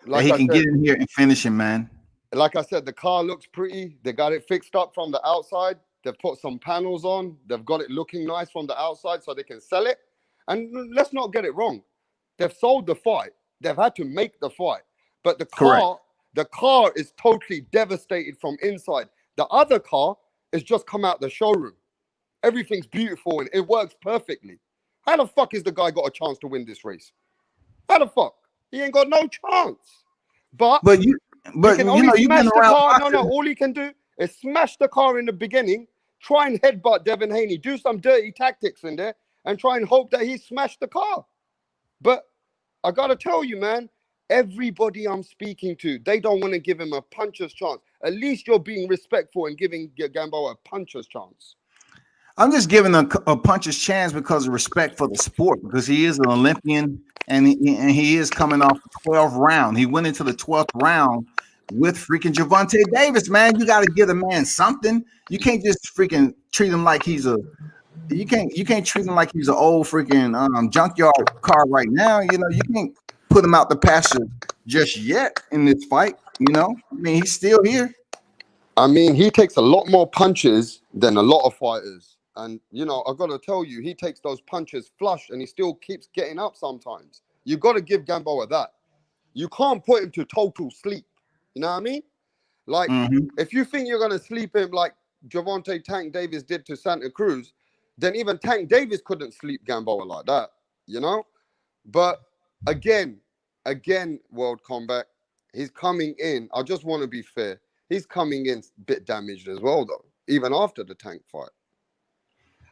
that he can get in here and finish him, man. Like I said, the car looks pretty. They got it fixed up from the outside. They've put some panels on. They've got it looking nice from the outside so they can sell it. And let's not get it wrong. They've sold the fight. They've had to make the fight. But the car is totally devastated from inside. The other car has just come out the showroom. Everything's beautiful and it works perfectly. How the fuck is the guy got a chance to win this race? How the fuck? He ain't got no chance. But you know, you've been around. No, all he can do is smash the car in the beginning, try and headbutt Devin Haney, do some dirty tactics in there, and try and hope that he smashed the car. But I gotta tell you, man, everybody I'm speaking to, they don't want to give him a puncher's chance. At least you're being respectful and giving Gamboa a puncher's chance. I'm just giving a puncher's chance because of respect for the sport, because he is an Olympian and he is coming off the 12th round. He went into the 12th round with freaking Gervonta Davis, man. You got to give the man something. You can't just freaking treat him like he's you can't treat him like he's an old freaking junkyard car right now. You know, you can't put him out the pasture just yet in this fight. You know, I mean, he's still here. I mean, he takes a lot more punches than a lot of fighters. And, you know, I've got to tell you, he takes those punches flush and he still keeps getting up sometimes. You've got to give Gamboa that. You can't put him to total sleep. You know what I mean? Like, if you think you're going to sleep him like Gervonta Tank Davis did to Santa Cruz, then even Tank Davis couldn't sleep Gamboa like that, you know? But again, World Combat, he's coming in. I just want to be fair. He's coming in a bit damaged as well, though, even after the Tank fight.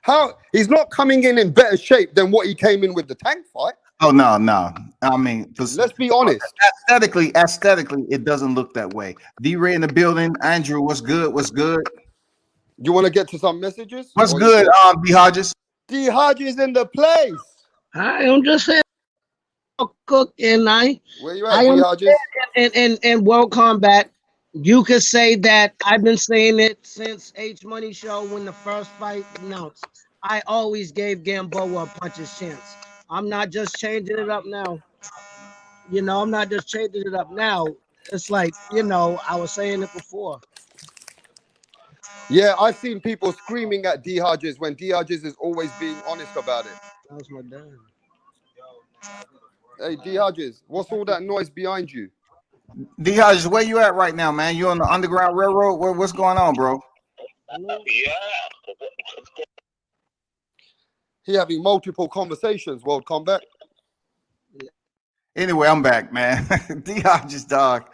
How he's not coming in better shape than what he came in with the Tank fight. Oh no. I mean, let's be honest. Aesthetically, it doesn't look that way. D-Ray in the building. Andrew, what's good? What's good? You want to get to some messages? What's good, D Hodges? D Hodges in the place. I am just saying, Cook and where you at, D Hodges? And World Combat. You could say that I've been saying it since H Money Show when the first fight announced. I always gave Gamboa a puncher's chance. I'm not just changing it up now. You know, I'm not just changing it up now. It's like, you know, I was saying it before. Yeah, I've seen people screaming at D Hodges when D Hodges is always being honest about it. That was my dad. Hey, D Hodges, what's all that noise behind you? D Hodges, where you at right now, man? You on the Underground Railroad? What's going on, bro? Yeah. He having multiple conversations, World Combat. Anyway, I'm back, man. D Hodges, dog.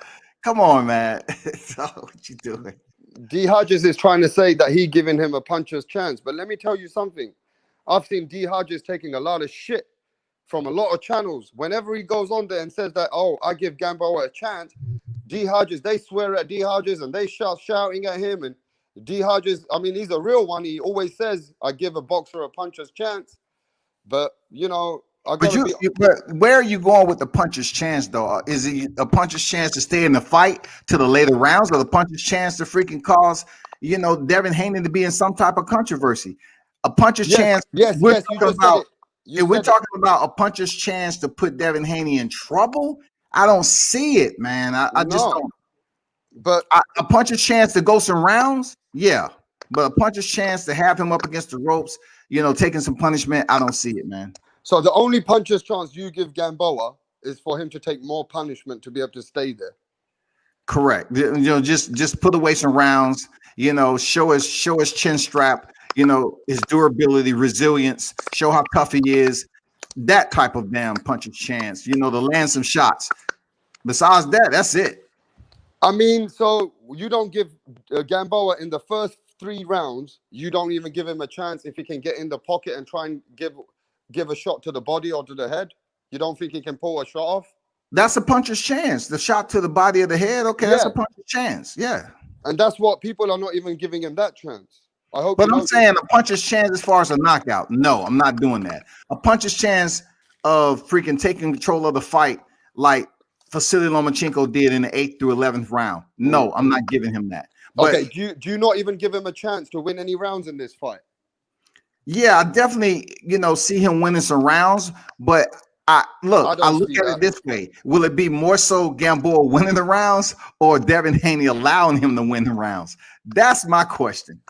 Come on, man. So, what you doing? D Hodges is trying to say that he giving him a puncher's chance. But let me tell you something. I've seen D Hodges taking a lot of shit from a lot of channels. Whenever he goes on there and says that, oh, I give Gamboa a chance, D Hodges, they swear at D Hodges and they shouting at him. And D Hodges, I mean, he's a real one. He always says, I give a boxer a puncher's chance. But, you know, but where are you going with the puncher's chance, though? Is it a puncher's chance to stay in the fight to the later rounds, or the puncher's chance to freaking cause, you know, Devin Haney to be in some type of controversy? A puncher's chance. Yes, we're yes. talking about. If we're talking about a puncher's chance to put Devin Haney in trouble, I don't see it, man. I just don't. But a puncher's chance to go some rounds, yeah. But a puncher's chance to have him up against the ropes, you know, taking some punishment, I don't see it, man. So the only puncher's chance you give Gamboa is for him to take more punishment to be able to stay there. Correct. You know, just put away some rounds. You know, show his chin strap. You know, his durability, resilience. Show how tough he is. That type of damn puncher's chance. You know, to land some shots. Besides that, that's it. I mean, so you don't give Gamboa in the first 3 rounds. You don't even give him a chance if he can get in the pocket and try and give a shot to the body or to the head. You don't think he can pull a shot off? That's a puncher's chance. The shot to the body of the head. Okay, that's a puncher's chance. Yeah. And that's what people are not even giving him that chance. I hope. But I'm saying a puncher's chance as far as a knockout. No, I'm not doing that. A puncher's chance of freaking taking control of the fight like Vasily Lomachenko did in the 8th through 11th round. No, I'm not giving him that. But, okay, do you not even give him a chance to win any rounds in this fight? Yeah, I definitely, you know, see him winning some rounds, but I look at it this way. Will it be more so Gamboa winning the rounds or Devin Haney allowing him to win the rounds? That's my question.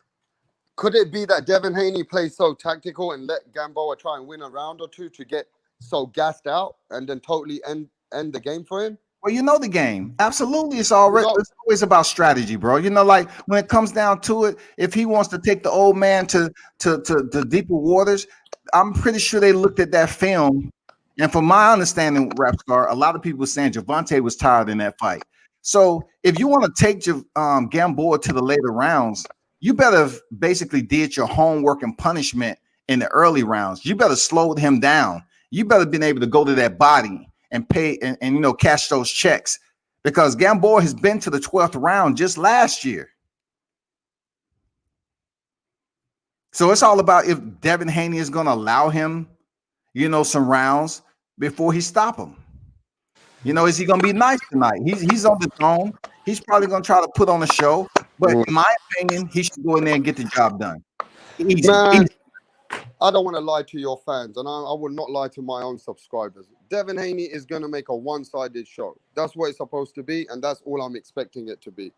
Could it be that Devin Haney plays so tactical and let Gamboa try and win a round or two to get so gassed out and then totally end the game for him? Well, you know the game. Absolutely. It's always about strategy, bro. You know, like when it comes down to it, if he wants to take the old man to deeper waters, I'm pretty sure they looked at that film. And from my understanding, Rapscar, a lot of people were saying Gervonta was tired in that fight. So if you want to take Gamboa to the later rounds, you better basically did your homework and punishment in the early rounds. You better slow him down. You better been able to go to that body and pay and you know, cash those checks, because Gamboa has been to the 12th round just last year. So it's all about if Devin Haney is going to allow him, some rounds before he stop him. Is he going to be nice tonight? He's on the throne. He's probably going to try to put on a show. But in my opinion, he should go in there and get the job done. Easy. Man, I don't want to lie to your fans, and I would not lie to my own subscribers. Devin Haney is going to make a one-sided show. That's what it's supposed to be, and that's all I'm expecting it to be,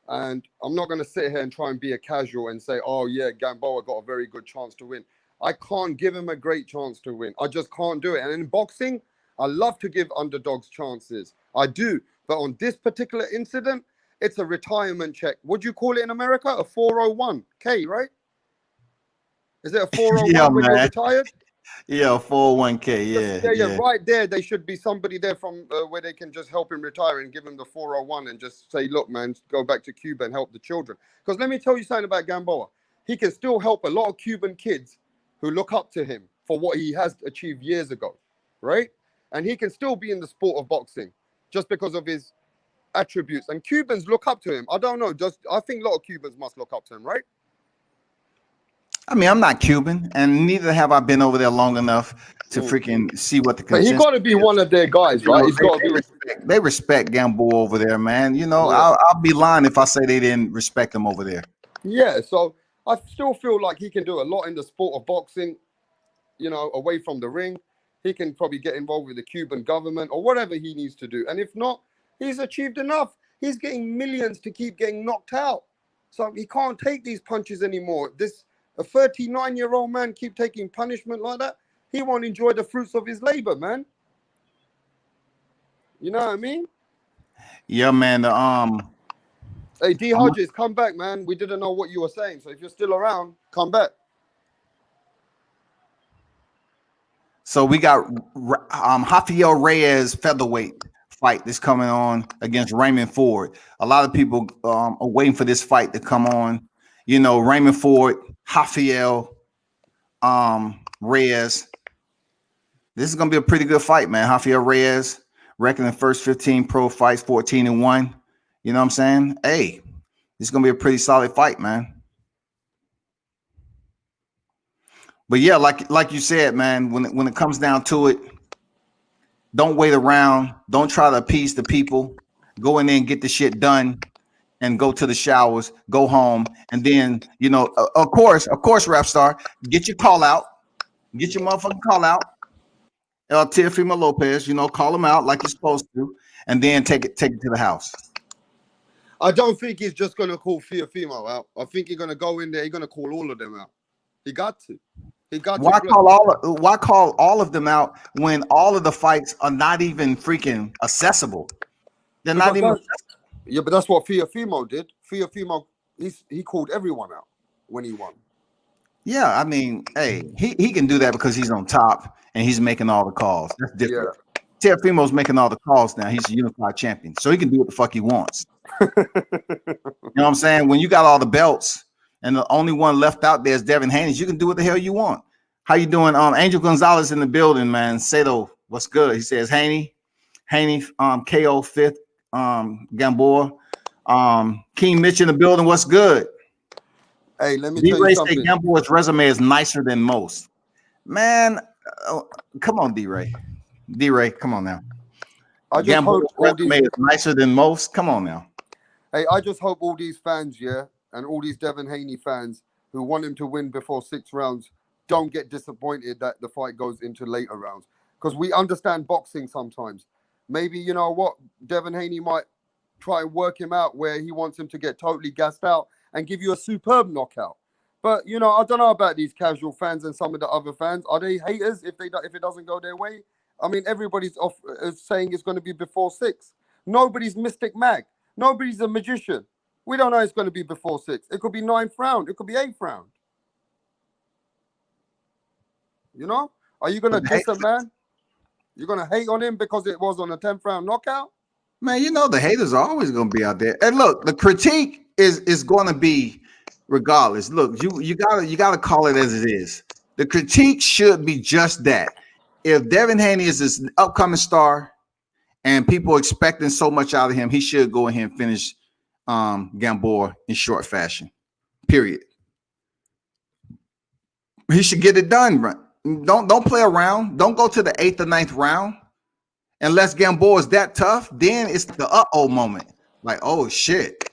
And I'm not going to sit here and try and be a casual and say, oh, yeah, Gamboa got a very good chance to win. I can't give him a great chance to win. I just can't do it. And in boxing, I love to give underdogs chances. I do. But on this particular incident, it's a retirement check. What do you call it in America? A 401k, right? Is it a 401 when you're retired? Yeah, 401k, yeah. Right there, there should be somebody there from where they can just help him retire and give him the 401 and just say, look, man, go back to Cuba and help the children. Because let me tell you something about Gamboa. He can still help a lot of Cuban kids who look up to him for what he has achieved years ago, right? And he can still be in the sport of boxing just because of his attributes. And Cubans look up to him. I don't know. I think a lot of Cubans must look up to him, right? I mean, I'm not Cuban, and neither have I been over there long enough to freaking see what the consensus. But he got to be one of their guys, right? He's got to be. They respect Gamboa over there, man. I'll be lying if I say they didn't respect him over there. Yeah, so I still feel like he can do a lot in the sport of boxing, away from the ring. He can probably get involved with the Cuban government or whatever he needs to do. And if not, he's achieved enough. He's getting millions to keep getting knocked out. So he can't take these punches anymore. A 39-year-old man keep taking punishment like that, he won't enjoy the fruits of his labor, man. You know what I mean? Yeah, man. Hey, D. Hodges, come back, man. We didn't know what you were saying. So if you're still around, come back. So we got Rafael Reyes featherweight fight that's coming on against Raymond Ford. A lot of people are waiting for this fight to come on. Raymond Ford, Rafael Reyes. This is gonna be a pretty good fight, man. Rafael Reyes, reckoning the first 15 pro fights, 14-1. You know what I'm saying? Hey, this is gonna be a pretty solid fight, man. But yeah, like you said, man, when it comes down to it, don't wait around. Don't try to appease the people. Go in there and get the shit done. And go to the showers, go home, and then, of course, Rap Star, get your call out, get your motherfucking call out. Teofimo Lopez, call him out like you're supposed to, and then take it to the house. I don't think he's just gonna call Teofimo out. I think he's gonna go in there. He's gonna call all of them out. He got to. Why call all of them out when all of the fights are not even freaking accessible? They're not even. Yeah, but that's what Teofimo did. Teofimo, he called everyone out when he won. Yeah, I mean, hey, he can do that because he's on top and he's making all the calls. That's different. Yeah. Teofimo's making all the calls now. He's a unified champion, so he can do what the fuck he wants. You know what I'm saying? When you got all the belts and the only one left out there is Devin Haney, you can do what the hell you want. How you doing? Angel Gonzalez in the building, man. Sato, what's good? He says Haney, KO 5th. Gamboa, King Mitch in the building. What's good? Hey, let me tell you something. Gamboa's resume is nicer than most. Man, come on, D-Ray. D-Ray, come on now. Gamboa's resume is nicer than most. Come on now. Hey, I just hope all these fans, and all these Devin Haney fans who want him to win before 6 rounds don't get disappointed that the fight goes into later rounds. Because we understand boxing sometimes. Maybe, you know what, Devin Haney might try and work him out where he wants him to get totally gassed out and give you a superb knockout. But, I don't know about these casual fans and some of the other fans. Are they haters if it doesn't go their way? I mean, everybody's saying it's going to be before 6. Nobody's Mystic Mag. Nobody's a magician. We don't know it's going to be before 6. It could be 9th round. It could be 8th round. Are you going to diss him, man? You're going to hate on him because it was on a 10th round knockout? Man, the haters are always going to be out there. And look, the critique is going to be regardless. Look, you gotta call it as it is. The critique should be just that. If Devin Haney is this upcoming star and people are expecting so much out of him, he should go ahead and finish Gamboa in short fashion. Period. He should get it done, bro. Don't play around. Don't go to the 8th or 9th round. Unless Gamboa is that tough, then it's the uh-oh moment. Like, oh shit.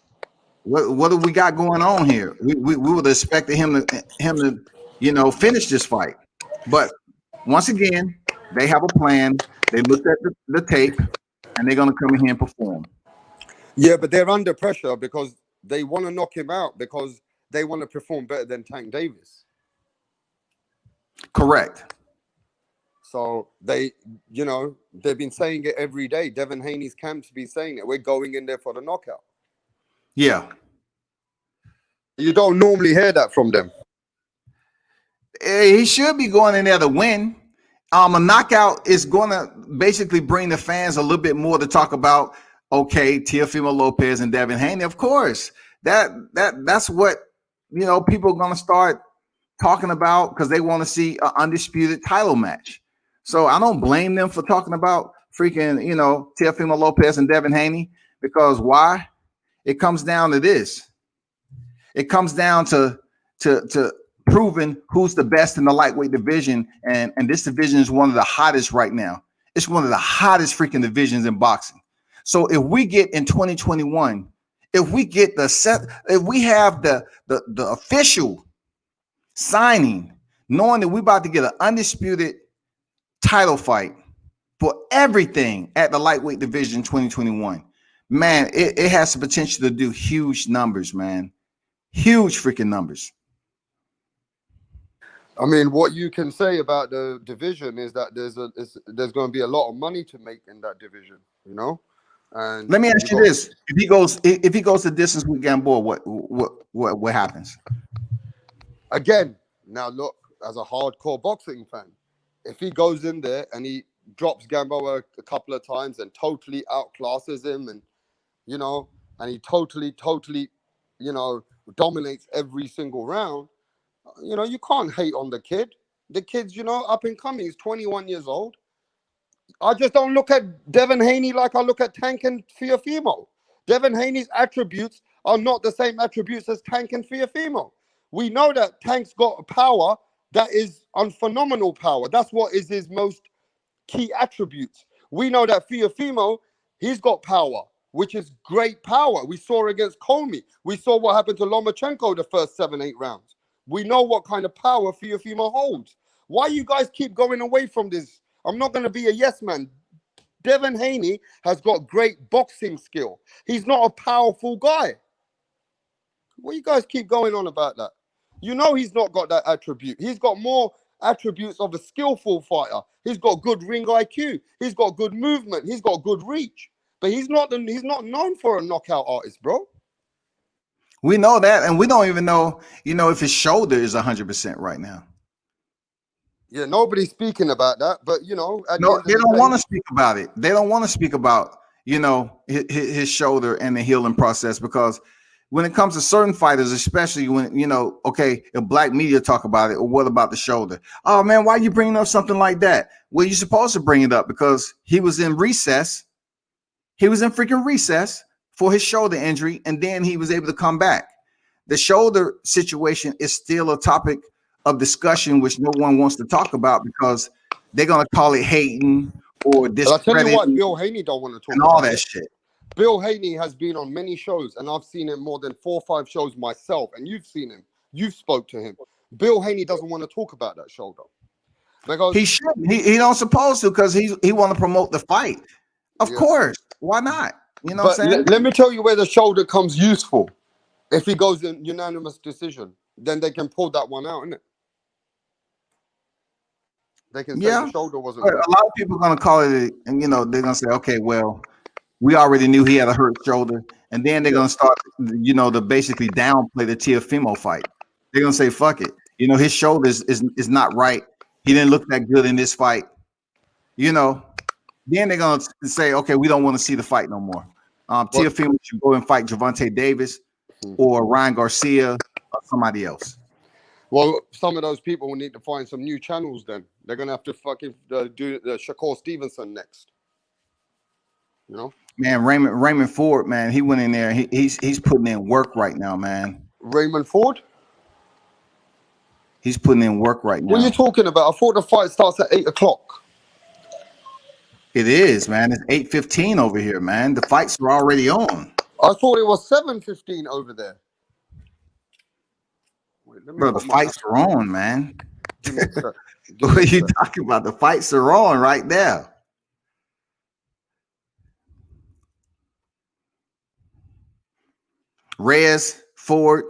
What do we got going on here? We would have expected him to finish this fight. But once again, they have a plan. They looked at the tape and they're gonna come in here and perform. Yeah, but they're under pressure because they want to knock him out because they want to perform better than Tank Davis. Correct. So they've been saying it every day. Devin Haney's camp's been saying it. We're going in there for the knockout. Yeah. You don't normally hear that from them. He should be going in there to win. A knockout is going to basically bring the fans a little bit more to talk about. Okay, Teofimo Lopez and Devin Haney, of course. That's what people are going to start talking about because they want to see an undisputed title match. So I don't blame them for talking about freaking Teofimo Lopez and Devin Haney, because why? It comes down to this. It comes down to proving who's the best in the lightweight division, and this division is one of the hottest right now. It's one of the hottest freaking divisions in boxing. So if we get in 2021, if we get if we have the official signing, knowing that we're about to get an undisputed title fight for everything at the lightweight division 2021, man, it has the potential to do huge numbers, man. Huge freaking numbers. I mean, what you can say about the division is that there's going to be a lot of money to make in that division, And let me ask you this: if he goes the distance with Gamboa, what happens? Again, now look, as a hardcore boxing fan, if he goes in there and he drops Gamboa a couple of times and totally outclasses him, and and he totally dominates every single round, you can't hate on the kid. The kid's up and coming. He's 21 years old. I just don't look at Devin Haney like I look at Tank and Teofimo. Devin Haney's attributes are not the same attributes as Tank and Teofimo. We know that Tank's got power that is phenomenal power. That's what is his most key attributes. We know that Teofimo, he's got power, which is great power. We saw against Comey. We saw what happened to Lomachenko the first 7-8 rounds. We know what kind of power Teofimo holds. Why you guys keep going away from this? I'm not going to be a yes man. Devin Haney has got great boxing skill. He's not a powerful guy. What you guys keep going on about that? He's not got that attribute. He's got more attributes of a skillful fighter. He's got good ring IQ. He's got good movement. He's got good reach. But he's not known for a knockout artist, bro. We know that, and we don't even know, if his shoulder is 100% right now. Yeah, nobody's speaking about that, but they don't want to speak about it. They don't want to speak about his shoulder and the healing process, because when it comes to certain fighters, especially when if black media talk about it, or what about the shoulder? Oh man, why are you bringing up something like that? Well, you're supposed to bring it up because he was in recess. He was in freaking recess for his shoulder injury, and then he was able to come back. The shoulder situation is still a topic of discussion, which no one wants to talk about because they're gonna call it hating or discrediting. I'll tell you what, Bill Haney don't want to talk and about all that it. shit. Bill Haney has been on many shows, and I've seen him more than 4 or 5 shows myself, and you've seen him. You've spoke to him. Bill Haney doesn't want to talk about that shoulder. Because he shouldn't. He don't supposed to, because he want to promote the fight. Of course. Why not? You know what I'm saying? Let me tell you where the shoulder comes useful. If he goes in unanimous decision, then they can pull that one out, innit? They can say the shoulder wasn't. A lot of people are gonna call it, and they're gonna say, okay, well, we already knew he had a hurt shoulder, and then they're gonna start, to basically downplay the Teofimo fight. They're gonna say, fuck it, his shoulder is not right. He didn't look that good in this fight. Then they're gonna say, okay, we don't want to see the fight no more. Teofimo should go and fight Gervonta Davis or Ryan Garcia or somebody else. Well, some of those people will need to find some new channels then. They're going to have to fucking do the Shakur Stevenson next. Man, Raymond Ford, man, he went in there. He's putting in work right now, man. Raymond Ford? He's putting in work right now. What are you talking about? I thought the fight starts at 8 o'clock. It is, man. It's 8:15 over here, man. The fights are already on. I thought it was 7:15 over there. Wait, let me Bro, the put my- fights are on, man. Give me a sec. Give What me are a you sec. talking about? The fights are on right there. Reyes, Ford.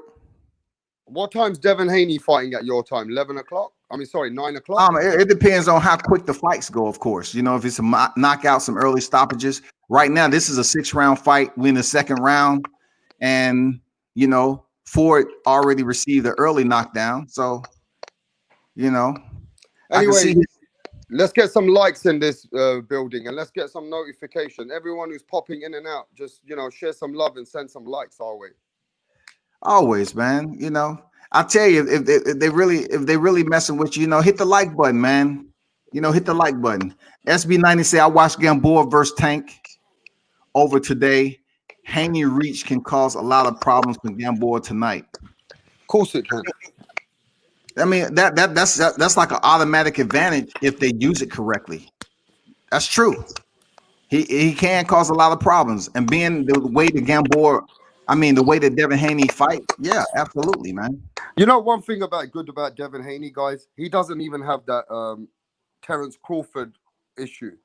What time's Devin Haney fighting at your time? 11 o'clock? I mean, sorry, 9 o'clock? It depends on how quick the fights go, of course. You know, if it's a knockout, some early stoppages. Right now, this is a 6-round fight. We're in the second round. And, you know, Ford already received the early knockdown. So, you know, I can Anyway, see let's get some likes in this building and let's get some notification. Everyone who's popping in and out, just, you know, share some love and send some likes our way. always, man. You know, I'll tell you, if they really messing with you, you know, hit the like button, man. You know, hit the like button. SB90 say I watched Gamboa versus Tank over today. Haney reach can cause a lot of problems for Gamboa tonight. Of course it can. I mean, that's like an automatic advantage if they use it correctly. That's true. He can cause a lot of problems, and being the way the Gamboa, I mean, the way that Devin Haney fight, yeah, absolutely, man. You know, one thing good about Devin Haney, guys, he doesn't even have that Terence Crawford issue.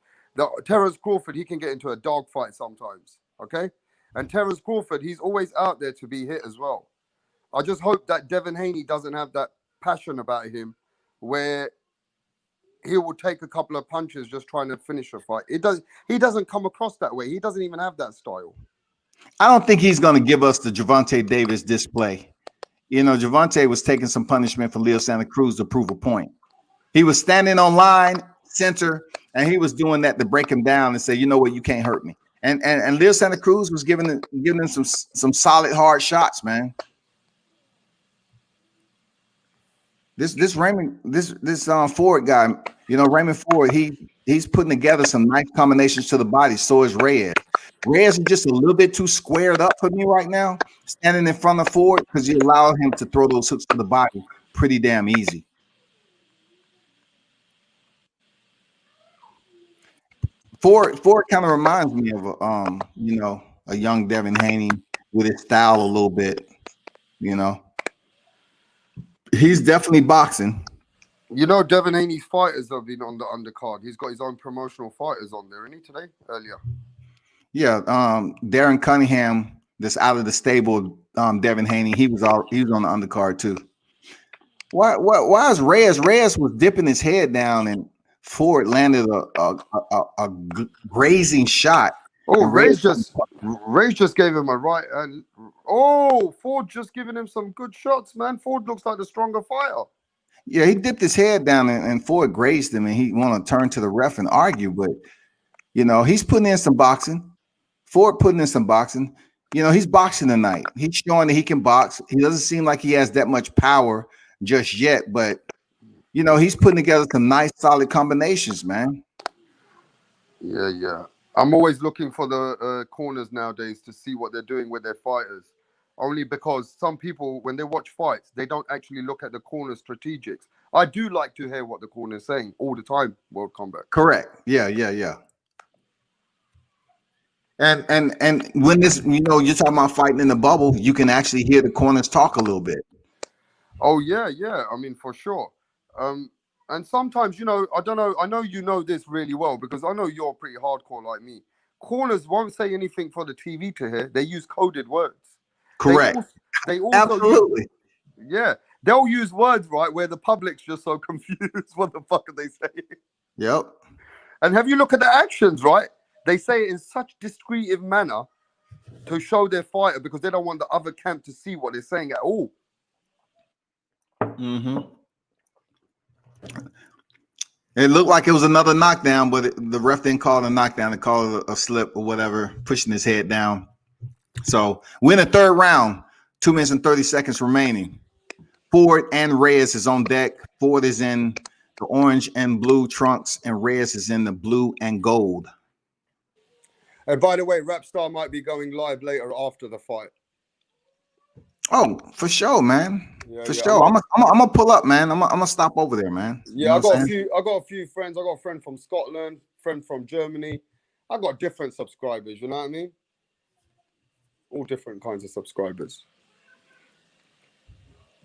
Terence Crawford, he can get into a dogfight sometimes, okay? And Terence Crawford, he's always out there to be hit as well. I just hope that Devin Haney doesn't have that passion about him where he will take a couple of punches just trying to finish a fight. He doesn't come across that way. He doesn't even have that style. I don't think he's going to give us the Gervonta Davis display. You know, Gervonta was taking some punishment for Leo Santa Cruz to prove a point. He was standing on line, center, and he was doing that to break him down and say, you know what, you can't hurt me. And Leo Santa Cruz was giving him some solid hard shots, man. This Raymond, this Ford guy, you know, Raymond Ford, he's putting together some nice combinations to the body. So is Reyes. Reyes is just a little bit too squared up for me right now, standing in front of Ford, because you allow him to throw those hooks to the body pretty damn easy. Ford kind of reminds me of you know, a young Devin Haney with his style a little bit. You know, he's definitely boxing. You know, Devin Haney's fighters have been on the undercard. He's got his own promotional fighters on there, isn't he, today? Earlier. Yeah, Darren Cunningham, that's out of the stable. Devin Haney, he was on the undercard too. Why is Reyes? Reyes was dipping his head down, and Ford landed a grazing shot. Oh, And Reyes just gave him a right, and Ford just giving him some good shots, man. Ford looks like the stronger fighter. Yeah, he dipped his head down, and Ford grazed him, and he want to turn to the ref and argue, but you know, he's putting in some boxing. Ford putting in some boxing. You know, he's boxing tonight. He's showing that he can box. He doesn't seem like he has that much power just yet, but you know, he's putting together some nice, solid combinations, man. Yeah. I'm always looking for the corners nowadays to see what they're doing with their fighters. Only because some people, when they watch fights, they don't actually look at the corner strategics. I do like to hear what the corner is saying all the time, World Combat. Correct. Yeah. And when this, you know, you're talking about fighting in the bubble, you can actually hear the corners talk a little bit. Oh, yeah. I mean, for sure. And sometimes, you know, I don't know. I know you know this really well because I know you're pretty hardcore like me. Corners won't say anything for the TV to hear. They use coded words. Correct. They also Absolutely. They'll use words, right, where the public's just so confused. What the fuck are they saying? Yep. And have you look at the actions, right? They say it in such discretive manner to show their fighter because they don't want the other camp to see what they're saying at all. Mm-hmm. It looked like it was another knockdown, but the ref didn't call it a knockdown. They called it a slip or whatever, pushing his head down. So we're in the third round, 2 minutes and 30 seconds remaining. Ford and Reyes is on deck. Ford is in the orange and blue trunks, and Reyes is in the blue and gold. And by the way, Rapstar might be going live later after the fight. Oh, for sure, man. Yeah, For yeah. sure. I'm gonna pull up, man. I'm gonna stop over there, man. You Yeah, know I what I'm got a saying? few. I got a few friends. I got a friend from Scotland, friend from Germany. I got different subscribers. You know what I mean? All different kinds of subscribers.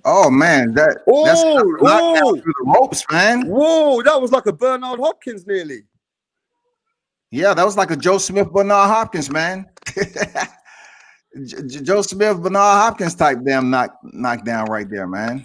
Oh man, that's Oh, knockdown oh, through the ropes, man. whoa! That was like a Bernard Hopkins nearly. Yeah, that was like a Joe Smith, Bernard Hopkins, man. Joe Smith, Bernard Hopkins type damn knockdown right there, man.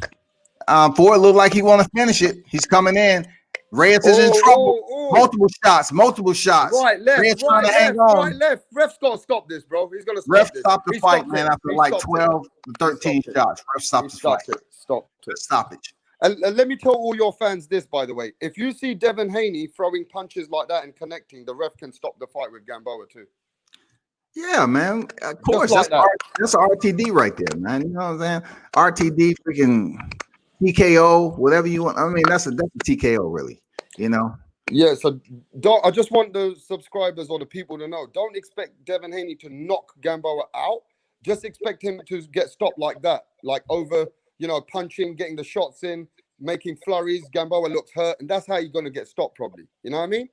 Ford looked like he want to finish it. He's coming in. Reyes is in Oh, trouble. oh, oh! Multiple shots, multiple shots. Right, left, Reyes trying right, to hang left, right, on. left. Ref's got to stop this, bro. He's gonna Ref stop this. stopped the He fight, stopped man, it. after He like stopped 12 to it. 13 He shots. Ref He stopped the fight. stopped it. Stopped it. Stoppage. And let me tell all your fans this, by the way. If you see Devin Haney throwing punches like that and connecting, the ref can stop the fight with Gamboa too. Yeah, man. Of course. like that. That's RTD right there, man. You know what I'm saying? RTD freaking TKO, whatever you want. I mean, that's a TKO, really. You know? Yeah, so I just want the subscribers or the people to know. Don't expect Devin Haney to knock Gamboa out. Just expect him to get stopped like that. Like over, punching, getting the shots in, making flurries. Gamboa looks hurt, and that's how you're going to get stopped probably. You know what I mean?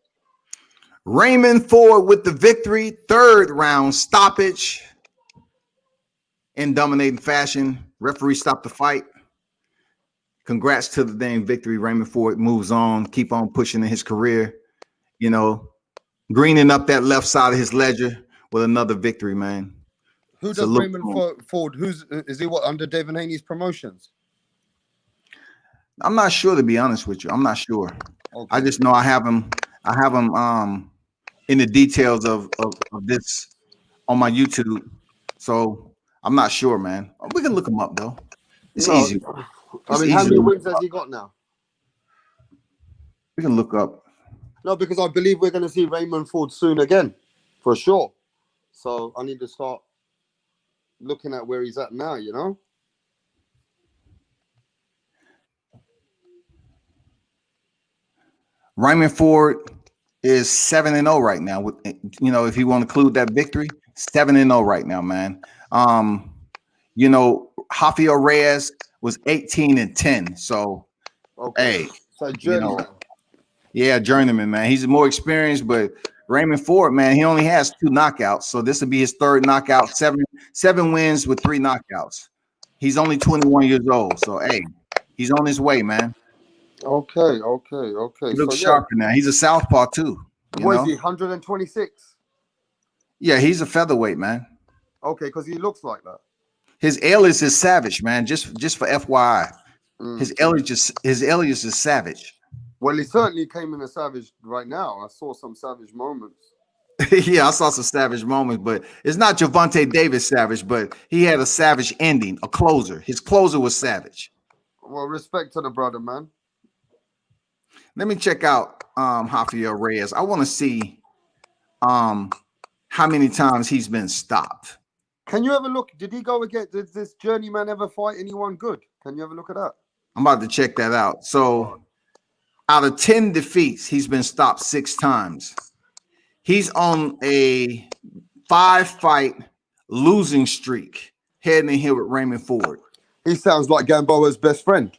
Raymond Ford with the victory. Third round stoppage in dominating fashion. Referee stopped the fight. Congrats to the dang victory. Raymond Ford moves on, keep on pushing in his career, greening up that left side of his ledger with another victory, man. Who does Raymond Ford? Is he under Devin Haney's promotions? I'm not sure, to be honest with you. I'm not sure. Okay. I just know I have him in the details of this on my YouTube. So I'm not sure, man. We can look him up though. It's easy. How many wins has he got now? We can look up. No, because I believe we're going to see Raymond Ford soon again, for sure. So I need to start looking at where he's at now, Raymond Ford is 7-0 right now. With if you want to include that victory, 7-0 right now, man. Rafael Reyes was 18-10. So, okay. Hey, so journeyman. Journeyman, man. He's more experienced, but Raymond Ford, man, he only has 2 knockouts. So this will be his third knockout. Seven wins with 3 knockouts. He's only 21 years old. So, hey, he's on his way, man. Okay. He looks sharper now. He's a southpaw too. What is he? 126. Yeah, he's a featherweight, man. Okay, because he looks like that. His alias is Savage, man. Just for FYI, his alias is Savage. Well, he certainly came in a savage right now. I saw some savage moments. Yeah, I saw some savage moments, but it's not Gervonta Davis savage, but he had a savage ending, a closer. His closer was savage. Well, respect to the brother, man. Let me check out Rafael Reyes. I want to see how many times he's been stopped. Can you ever look? Did he go against? Did this journeyman ever fight anyone good? Can you ever look at that? I'm about to check that out. So, out of 10 defeats, he's been stopped 6 times. He's on a 5-fight losing streak, heading in here with Raymond Ford. He sounds like Gamboa's best friend.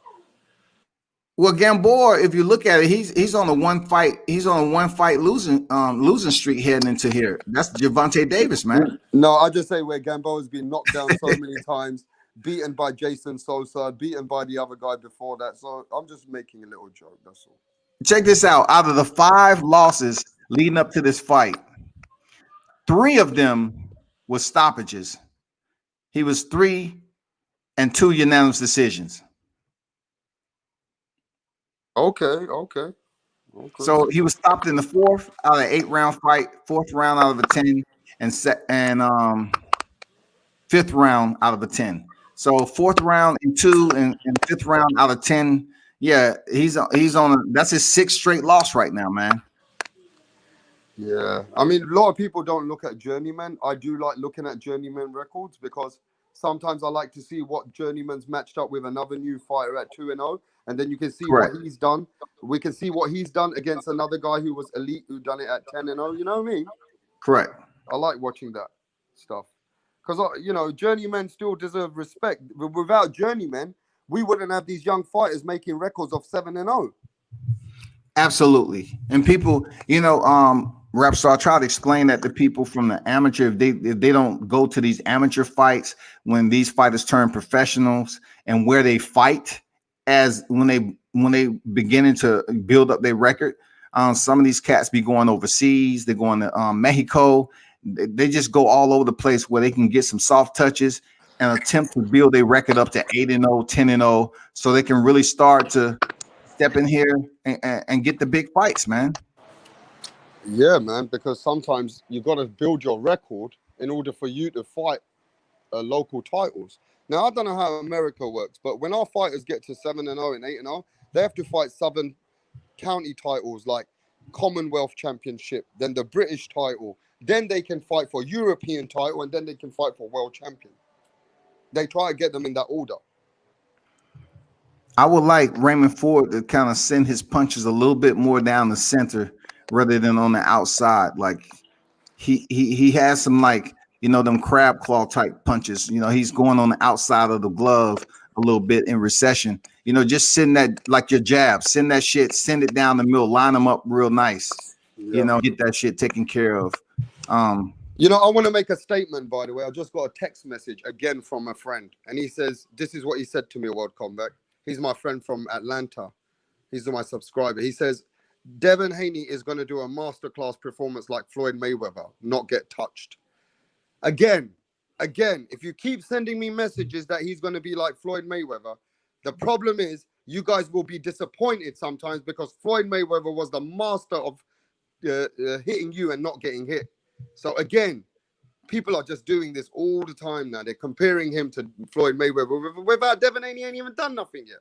Well, Gamboa, if you look at it, he's on a 1-fight. He's on a 1-fight losing streak heading into here. That's Gervonta Davis, man. No, I just say where Gamboa's been knocked down so many times, beaten by Jason Sosa, beaten by the other guy before that. So I'm just making a little joke. That's all. Check this out. Out of the 5 losses leading up to this fight, 3 of them were stoppages. He was 3 and 2 unanimous decisions. Okay. So he was stopped in the 4th out of an 8-round fight, 4th round out of a 10, and 5th round out of a 10. So 4th round and 2 and 5th round out of 10. Yeah, he's on. That's his 6th straight loss right now, man. Yeah, I mean, a lot of people don't look at journeyman. I do like looking at journeyman records because sometimes I like to see what journeyman's matched up with another new fighter at 2-0, and then you can see what he's done. We can see what he's done against another guy who was elite, who done it at 10-0. You know what I mean? Correct. I like watching that stuff. because journeymen still deserve respect. Without journeymen, we wouldn't have these young fighters making records of 7-0. Absolutely. And people, Rep, so I try to explain that to people from the amateur. If they don't go to these amateur fights, when these fighters turn professionals, and where they fight as when they beginning to build up their record, some of these cats be going overseas. They're going to Mexico. They just go all over the place where they can get some soft touches and attempt to build their record up to 8-0, 10-0, so they can really start to step in here and get the big fights, man. Yeah, man, because sometimes you got to build your record in order for you to fight local titles. Now, I don't know how America works, but when our fighters get to 7-0 and 8-0, they have to fight Southern County titles like Commonwealth Championship, then the British title, then they can fight for European title, and then they can fight for World Champion. They try to get them in that order. I would like Raymond Ford to kind of send his punches a little bit more down the center rather than on the outside. Like he has some them crab claw type punches. He's going on the outside of the glove a little bit in recession. Just send that like your jab, send that shit, send it down the middle, line them up real nice. Yeah. Get that shit taken care of. I want to make a statement, by the way. I just got a text message again from a friend, and he says, this is what he said to me, World Combat. He's my friend from Atlanta. He's my subscriber. He says, Devin Haney is going to do a masterclass performance like Floyd Mayweather, not get touched. Again, if you keep sending me messages that he's going to be like Floyd Mayweather, the problem is you guys will be disappointed sometimes, because Floyd Mayweather was the master of hitting you and not getting hit. So again, people are just doing this all the time now. They're comparing him to Floyd Mayweather without Devin Haney ain't even done nothing yet.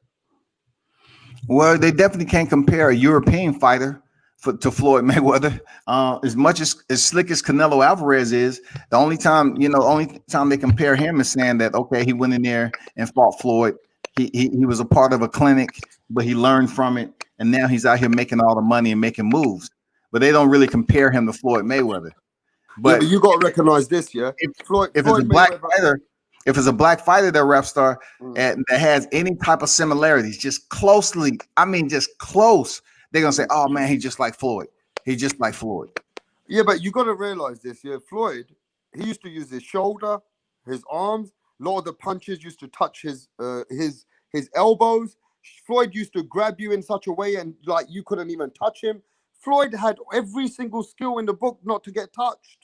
Well, they definitely can't compare a European fighter to Floyd Mayweather. As much as slick as Canelo Alvarez is, the only time they compare him is saying that, okay, he went in there and fought Floyd. He was a part of a clinic, but he learned from it, and now he's out here making all the money and making moves. But they don't really compare him to Floyd Mayweather. But you got to recognize this, yeah. If it's a black fighter that rep star and that has any type of similarities, just close, they're gonna say, "Oh man, he's just like Floyd. He's just like Floyd." Yeah, but you got to realize this, yeah. Floyd, he used to use his shoulder, his arms. A lot of the punches used to touch his elbows. Floyd used to grab you in such a way and like you couldn't even touch him. Floyd had every single skill in the book not to get touched.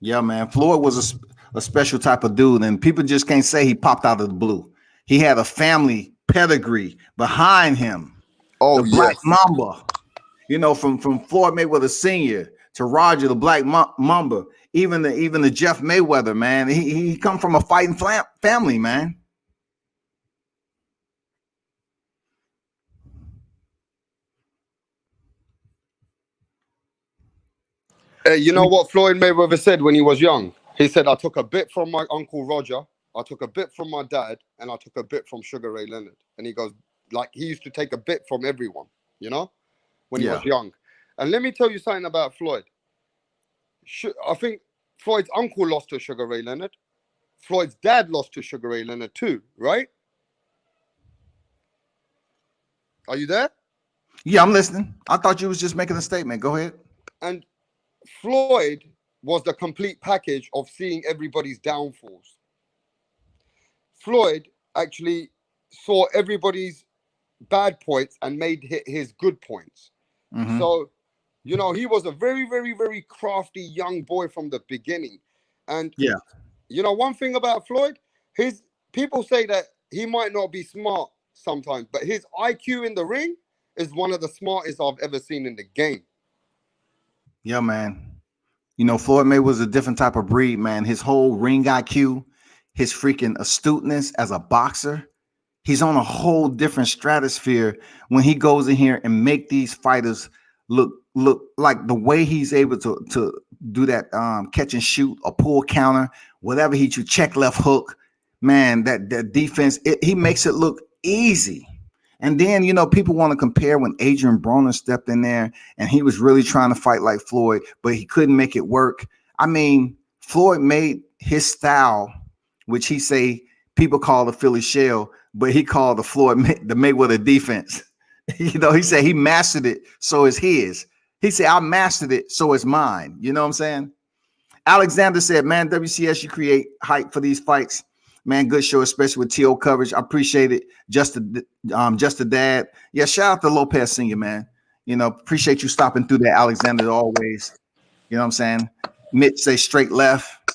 Yeah, man. Floyd was a special type of dude, and people just can't say he popped out of the blue. He had a family pedigree behind him. Oh, the Black Mamba. From Floyd Mayweather Sr. to Roger the Black Mamba, even the Jeff Mayweather, man. He come from a fighting family, man. You know what Floyd Mayweather said when he was young? He said, I took a bit from my uncle Roger, I took a bit from my dad, and I took a bit from Sugar Ray Leonard. And he goes, like, he used to take a bit from everyone, when he was young. And let me tell you something about Floyd. I think Floyd's uncle lost to Sugar Ray Leonard. Floyd's dad lost to Sugar Ray Leonard too, right? Are you there? Yeah, I'm listening. I thought you was just making a statement. Go ahead. And Floyd was the complete package of seeing everybody's downfalls. Floyd actually saw everybody's bad points and made his good points. Mm-hmm. So, he was a very, very, very crafty young boy from the beginning. And, one thing about Floyd, people say that he might not be smart sometimes, but his IQ in the ring is one of the smartest I've ever seen in the game. Yeah, man. Floyd Mayweather was a different type of breed, man. His whole ring IQ, his freaking astuteness as a boxer, he's on a whole different stratosphere when he goes in here and make these fighters look like the way he's able to do that catch and shoot, a pull counter, whatever he shoot, check left hook, man, that defense, he makes it look easy. And then, people want to compare when Adrian Broner stepped in there and he was really trying to fight like Floyd, but he couldn't make it work. I mean, Floyd made his style, which he say people call the Philly shell, but he called the Mayweather defense. You know, he said he mastered it, so it's his. He said, I mastered it, so it's mine. You know what I'm saying? Alexander said, man, WCS, you create hype for these fights. Man, good show, especially with TO coverage. I appreciate it. Just a dad. Yeah, shout out to Lopez Senior, man. You know, appreciate you stopping through there, Alexander, always. You know what I'm saying? Mitch say straight left.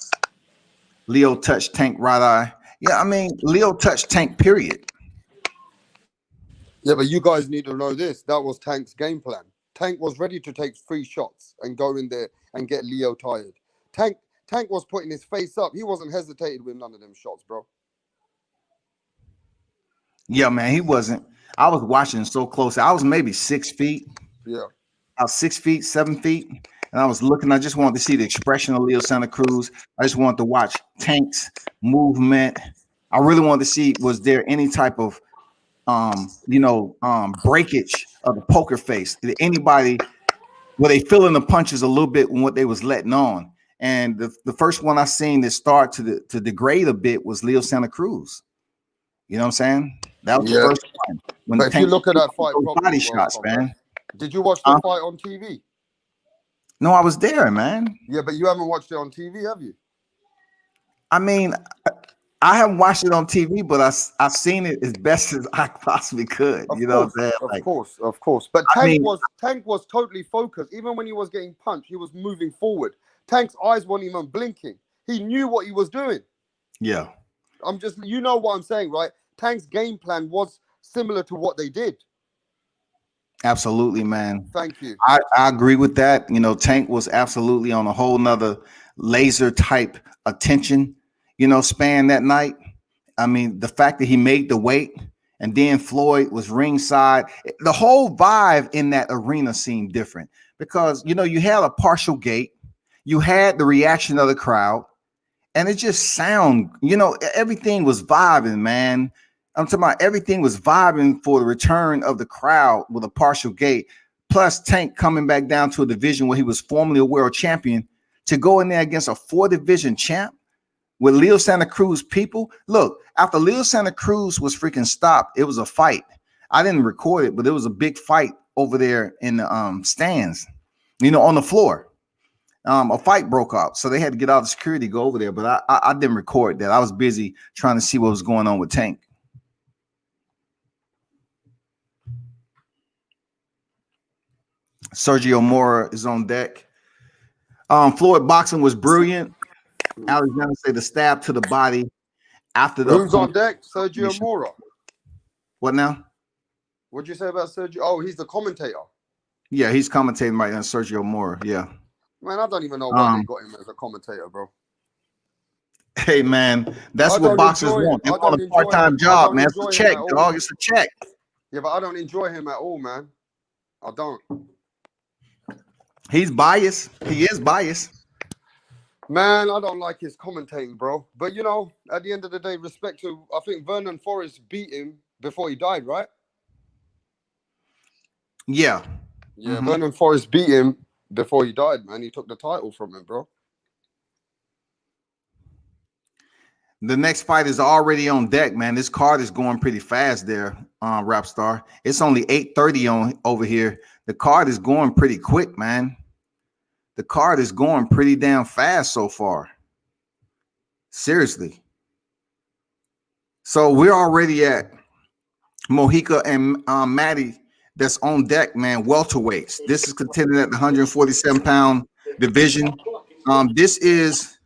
Leo touched Tank right eye. Yeah, I mean, Leo touched Tank, period. Yeah, but you guys need to know this. That was Tank's game plan. Tank was ready to take 3 shots and go in there and get Leo tired. Tank was putting his face up. He wasn't hesitating with none of them shots, bro. Yeah, man, he wasn't. I was watching so close. I was maybe 6 feet. Yeah. I was 6 feet, 7 feet. And I was looking. I just wanted to see the expression of Leo Santa Cruz. I just wanted to watch Tank's movement. I really wanted to see, was there any type of breakage of the poker face? Did anybody, were they feeling the punches a little bit when what they was letting on? And the first one I seen that start to degrade a bit was Leo Santa Cruz. You know what I'm saying? That was the first one. But if you look at that fight, body shots, man. Did you watch the fight on TV? No, I was there, man. Yeah, but you haven't watched it on TV, have you? I mean, I haven't watched it on TV, but I've seen it as best as I possibly could. Of course. But Tank was totally focused. Even when he was getting punched, he was moving forward. Tank's eyes weren't even blinking. He knew what he was doing. Yeah. You know what I'm saying, right? Tank's game plan was similar to what they did. Absolutely, man. Thank you. I agree with that. You know, Tank was absolutely on a whole nother laser type attention, span that night. I mean, the fact that he made the weight and then Floyd was ringside, the whole vibe in that arena seemed different because, you had a partial gate, you had the reaction of the crowd, and it just everything was vibing, man. I'm talking about everything was vibing for the return of the crowd with a partial gate, plus Tank coming back down to a division where he was formerly a world champion to go in there against a 4-division champ with Leo Santa Cruz people. Look, after Leo Santa Cruz was freaking stopped, it was a fight. I didn't record it, but it was a big fight over there in the stands, on the floor. A fight broke out, so they had to get out of security, go over there. But I didn't record that. I was busy trying to see what was going on with Tank. Sergio Mora is on deck. Floyd boxing was brilliant. Alexander said the stab to the body after the. Who's on deck? Sergio Mora. What now? What'd you say about Sergio? Oh, he's the commentator. Yeah, he's commentating right now. Sergio Mora. Yeah. Man, I don't even know why they got him as a commentator, bro. Hey, man, that's what boxers want. They want a part-time job, man. It's a check, dog. It's a check. Yeah, but I don't enjoy him at all, man. I don't. He's biased. He is biased. Man, I don't like his commentating, bro. But, at the end of the day, respect to, I think Vernon Forrest beat him before he died, right? Yeah. Yeah, Vernon Forrest beat him before he died, man. He took the title from him, bro. The next fight is already on deck, man. This card is going pretty fast there, Rapstar. It's only 8:30 on over here. The card is going pretty quick, man. The card is going pretty damn fast so far. Seriously. So we're already at Mojica and Maddie that's on deck, man. Welterweights. This is contending at the 147-pound division. This is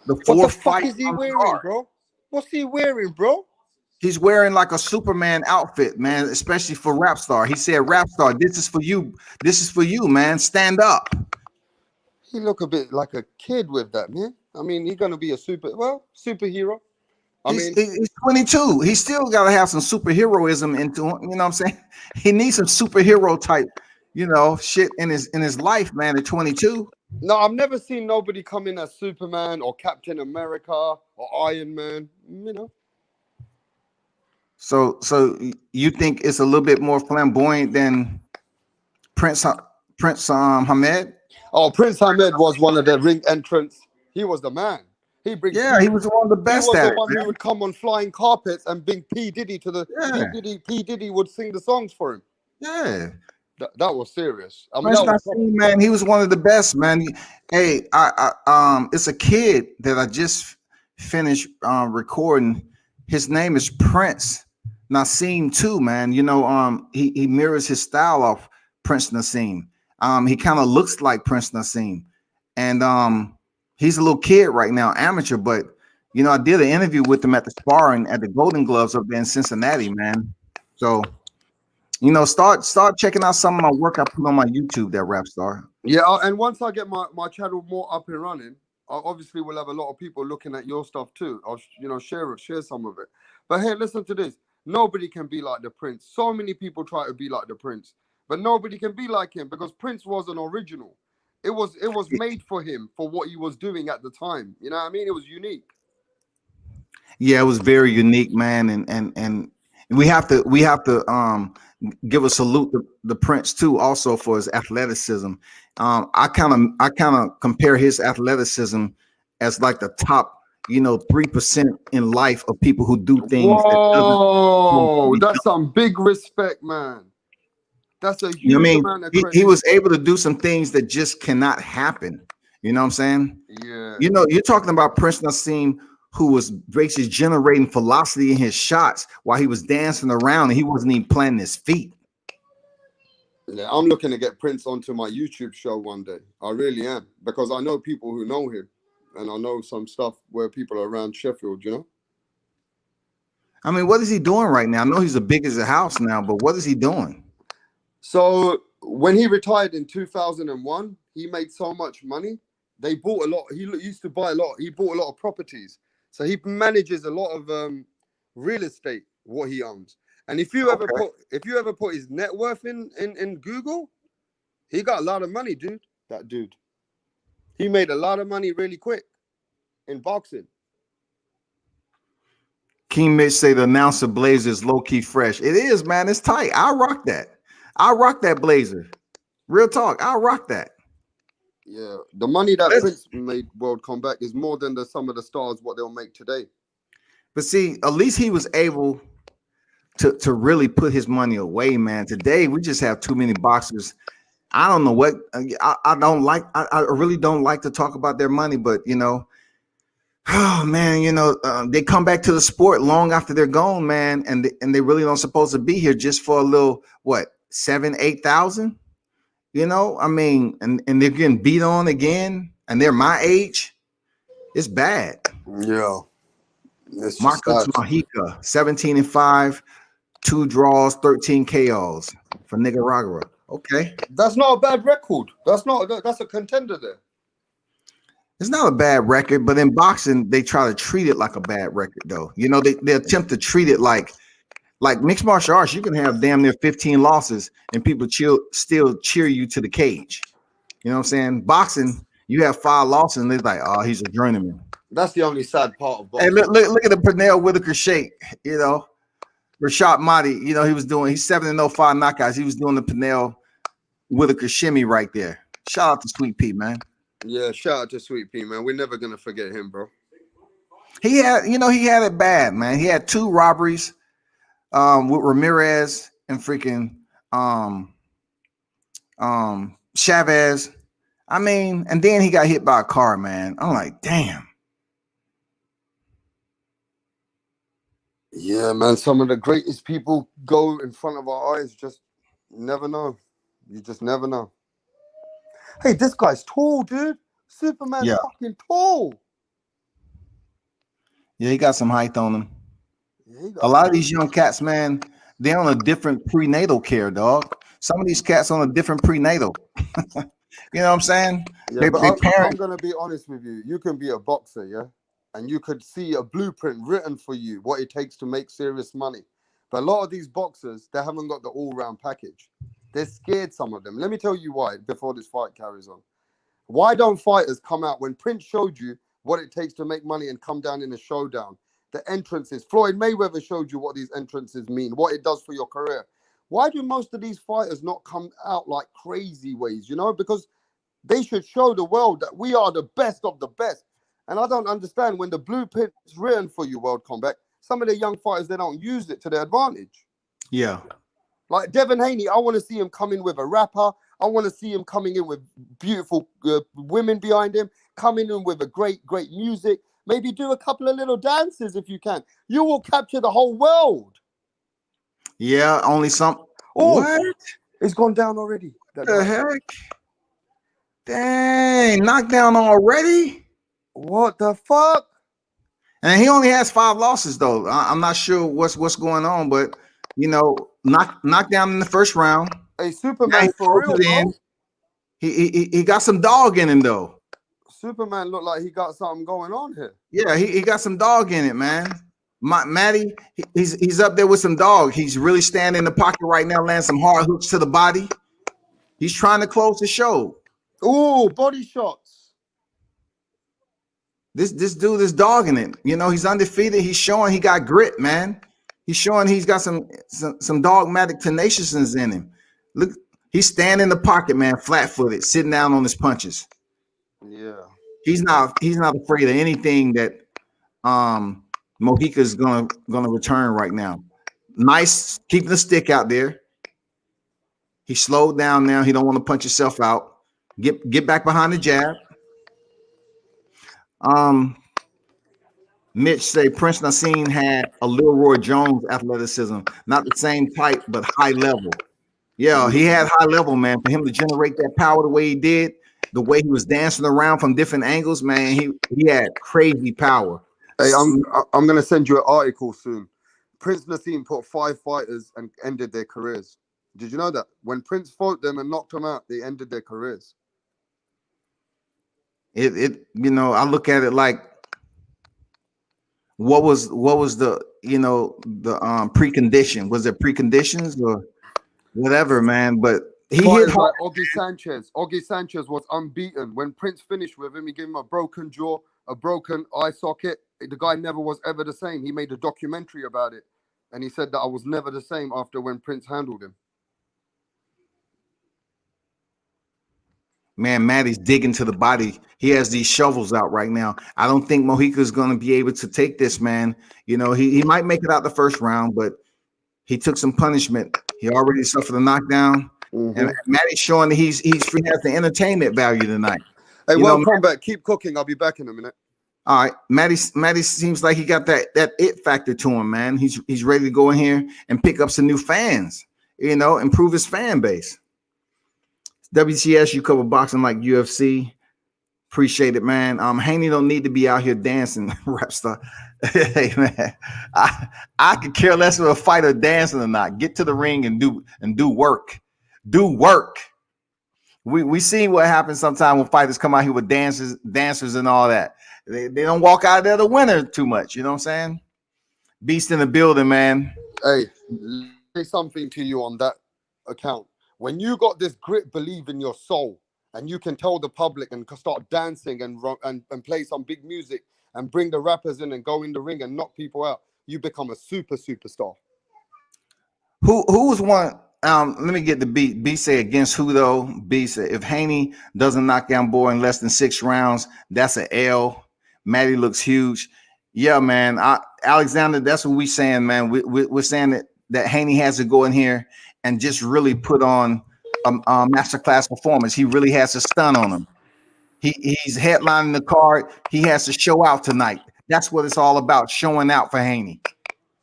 the fourth fight. What the fuck is he wearing, bro? What's he wearing, bro? He's wearing like a Superman outfit, man, especially for Rapstar. He said, Rapstar, this is for you. This is for you, man. Stand up. He look a bit like a kid with that, man. I mean, he's going to be a superhero. He's 22. He still got to have some superheroism into him. You know what I'm saying? He needs some superhero type, shit in his life, man, at 22. No, I've never seen nobody come in as Superman or Captain America or Iron Man, So you think it's a little bit more flamboyant than Prince Hamed? Oh, Prince Ahmed was one of the ring entrants. He was the man. Yeah, he was one of the He best was at the it, one who man. would come on flying carpets and bring P Diddy to the Yeah, P Diddy would sing the songs for him. yeah. That was serious. I mean, Prince that was proper. Nassim, man, he was one of the best, man. Hey, it's a kid that I just finished recording. His name is Prince Nassim too, man. You know, he mirrors his style off Prince Nassim. He kind of looks like Prince Nassim, and he's a little kid right now, amateur. But you know, I did an interview with him at the sparring at the Golden Gloves up there in Cincinnati, man. So you know, start checking out some of my work I put on my YouTube. That Rap Star. Yeah, and once I get my channel more up and running, I obviously will have a lot of people looking at your stuff too. I'll share some of it. But hey, listen to this. Nobody can be like the Prince. So many people try to be like the Prince, but nobody can be like him because Prince was an original. It was made for him for what he was doing at the time. You know what I mean? It was unique. Yeah, it was very unique, man, and we have to give a salute to the Prince too, also for his athleticism. I kind of compare his athleticism as like the top, 3% in life of people who do things that doesn't. Whoa, that's some big respect, man. That's a You know what I huge mean? amount of He credit. was able to do some things that just cannot happen. You know what I'm saying? Yeah. You know, you're talking about Prince Nassim, who was basically generating velocity in his shots while he was dancing around and he wasn't even planting his feet. Yeah, I'm looking to get Prince onto my YouTube show one day. I really am, because I know people who know him, and I know some stuff where people are around Sheffield, you know? I mean, what is he doing right now? I know he's the biggest a house now, but what is he doing? So when he retired in 2001, he made so much money. They bought a lot. He used to buy a lot. He bought a lot of properties. So he manages a lot of real estate, what he owns. And if you ever put his net worth in Google, he got a lot of money, dude. That dude. He made a lot of money really quick in boxing. King Mitch say the announcer blazer is low-key fresh. It is, man. It's tight. I'll rock that. I'll rock that blazer. Real talk. I'll rock that. Yeah. The money that Prince made World Combat is more than some of the stars what they'll make today. But see, at least he was able to really put his money away, man. Today, we just have too many boxers. I don't know what I don't like. I really don't like to talk about their money, but oh man, they come back to the sport long after they're gone, man, and they really don't supposed to be here just for a little 7,000-8,000. I mean, and they're getting beat on again, and they're my age. It's bad. Yeah. It's Marcus Mojica, 17-5, 2 draws, 13 KOs for Nicaragua. Okay. That's not a bad record. That's a contender there. It's not a bad record, but in boxing, they try to treat it like a bad record, though. They attempt to treat it like mixed martial arts. You can have damn near 15 losses and people still cheer you to the cage. You know what I'm saying? Boxing, you have 5 losses and they're like, oh, he's a journeyman. That's the only sad part of boxing. Hey, look at the Pernell Whitaker shake, Reshat Mahdi, he's 7-0, 5 knockouts. He was doing the Pernell Whitaker shimmy right there. Shout out to Sweet Pea, man. Yeah, shout out to Sweet Pea, man. We're never gonna forget him, bro. He had it bad, man. He had 2 robberies with Ramirez and freaking Chavez. I mean, and then he got hit by a car, man. I'm like, damn. Yeah, man. Some of the greatest people go in front of our eyes. Just never know. You just never know. Hey, this guy's tall, dude. Superman's fucking tall. Yeah, he got some height on him. Yeah, a lot of these young cats, man, they're on a different prenatal care, dog. Some of these cats on a different prenatal. You know what I'm saying? Yeah, I'm going to be honest with you. You can be a boxer, yeah? And you could see a blueprint written for you, what it takes to make serious money. But a lot of these boxers, they haven't got the all-round package. They're scared, some of them. Let me tell you why, before this fight carries on. Why don't fighters come out when Prince showed you what it takes to make money and come down in a showdown? The entrances. Floyd Mayweather showed you what these entrances mean, what it does for your career. Why do most of these fighters not come out like crazy ways, Because They should show the world that we are the best of the best. And I don't understand when the blueprint's written for you, World Combat, some of the young fighters, they don't use it to their advantage. Yeah. Like Devin Haney, I want to see him come in with a rapper. I want to see him coming in with beautiful women behind him, coming in with a great music. Maybe do a couple of little dances if you can. You will capture the whole world. Yeah, only some. Oh, What? It's gone down already. What the heck? Dang, knocked down already? What the fuck? And he only has 5 losses, though. I'm not sure what's going on, but, you know, knocked down in the first round. Hey, Superman for real, bro. He got some dog in him, though. Superman looked like he got something going on here. Yeah, he got some dog in it, man. Matty, he's up there with some dog. He's really standing in the pocket right now, landing some hard hooks to the body. He's trying to close the show. Ooh, body shots. This dude is dogging it. You know, he's undefeated. He's showing he got grit, man. He's showing he's got some dogmatic tenaciousness in him. Look, he's standing in the pocket, man, flat-footed, sitting down on his punches. Yeah. He's not afraid of anything that Mojica's gonna return right now. Nice, keeping the stick out there. He slowed down now. He don't want to punch himself out. Get back behind the jab. Mitch say Prince Nassim had a Leroy Jones athleticism, not the same type, but high level. Yeah, he had high level, man. For him to generate that power the way he did, the way he was dancing around from different angles, man, he had crazy power. Hey, I'm gonna send you an article soon. Prince Nassim put 5 fighters and ended their careers. Did you know that? When Prince fought them and knocked them out, they ended their careers. It you know, I look at it like what was the, you know, the precondition? Was there preconditions or whatever, man? But he hit hard. Like Augie Sanchez. Augie Sanchez was unbeaten. When Prince finished with him, he gave him a broken jaw, a broken eye socket. The guy never was ever the same. He made a documentary about it. And he said that I was never the same after when Prince handled him. Man, Matty's digging to the body. He has these shovels out right now. I don't think Mojica is going to be able to take this, man. You know, he might make it out the first round, but he took some punishment. He already suffered a knockdown. Mm-hmm. And Matty's showing that he has the entertainment value tonight. Hey, welcome back. Keep cooking. I'll be back in a minute. All right. Matty seems like he got that it factor to him, man. He's ready to go in here and pick up some new fans, you know, improve his fan base. WTS, you cover boxing like UFC. Appreciate it, man. Haney don't need to be out here dancing, rap star. Hey, man, I could care less if a fighter dancing or not. Get to the ring and do work. Do work. We see what happens sometimes when fighters come out here with dancers and all that. They don't walk out there the winner too much. You know what I'm saying? Beast in the building, man. Hey, say something to you on that account. When you got this grit, believe in your soul, and you can tell the public and start dancing and play some big music and bring the rappers in and go in the ring and knock people out, you become a superstar. Who's one? Let me get the beat. B say against who though? B say if Haney doesn't knock down Gamboa in less than 6 rounds, that's an L. Matty looks huge. Yeah, man. Alexander, that's what we saying, man. We're saying that Haney has to go in here and just really put on a masterclass performance. He really has to stun on him. He's headlining the card. He has to show out tonight. That's what it's all about, showing out for Haney.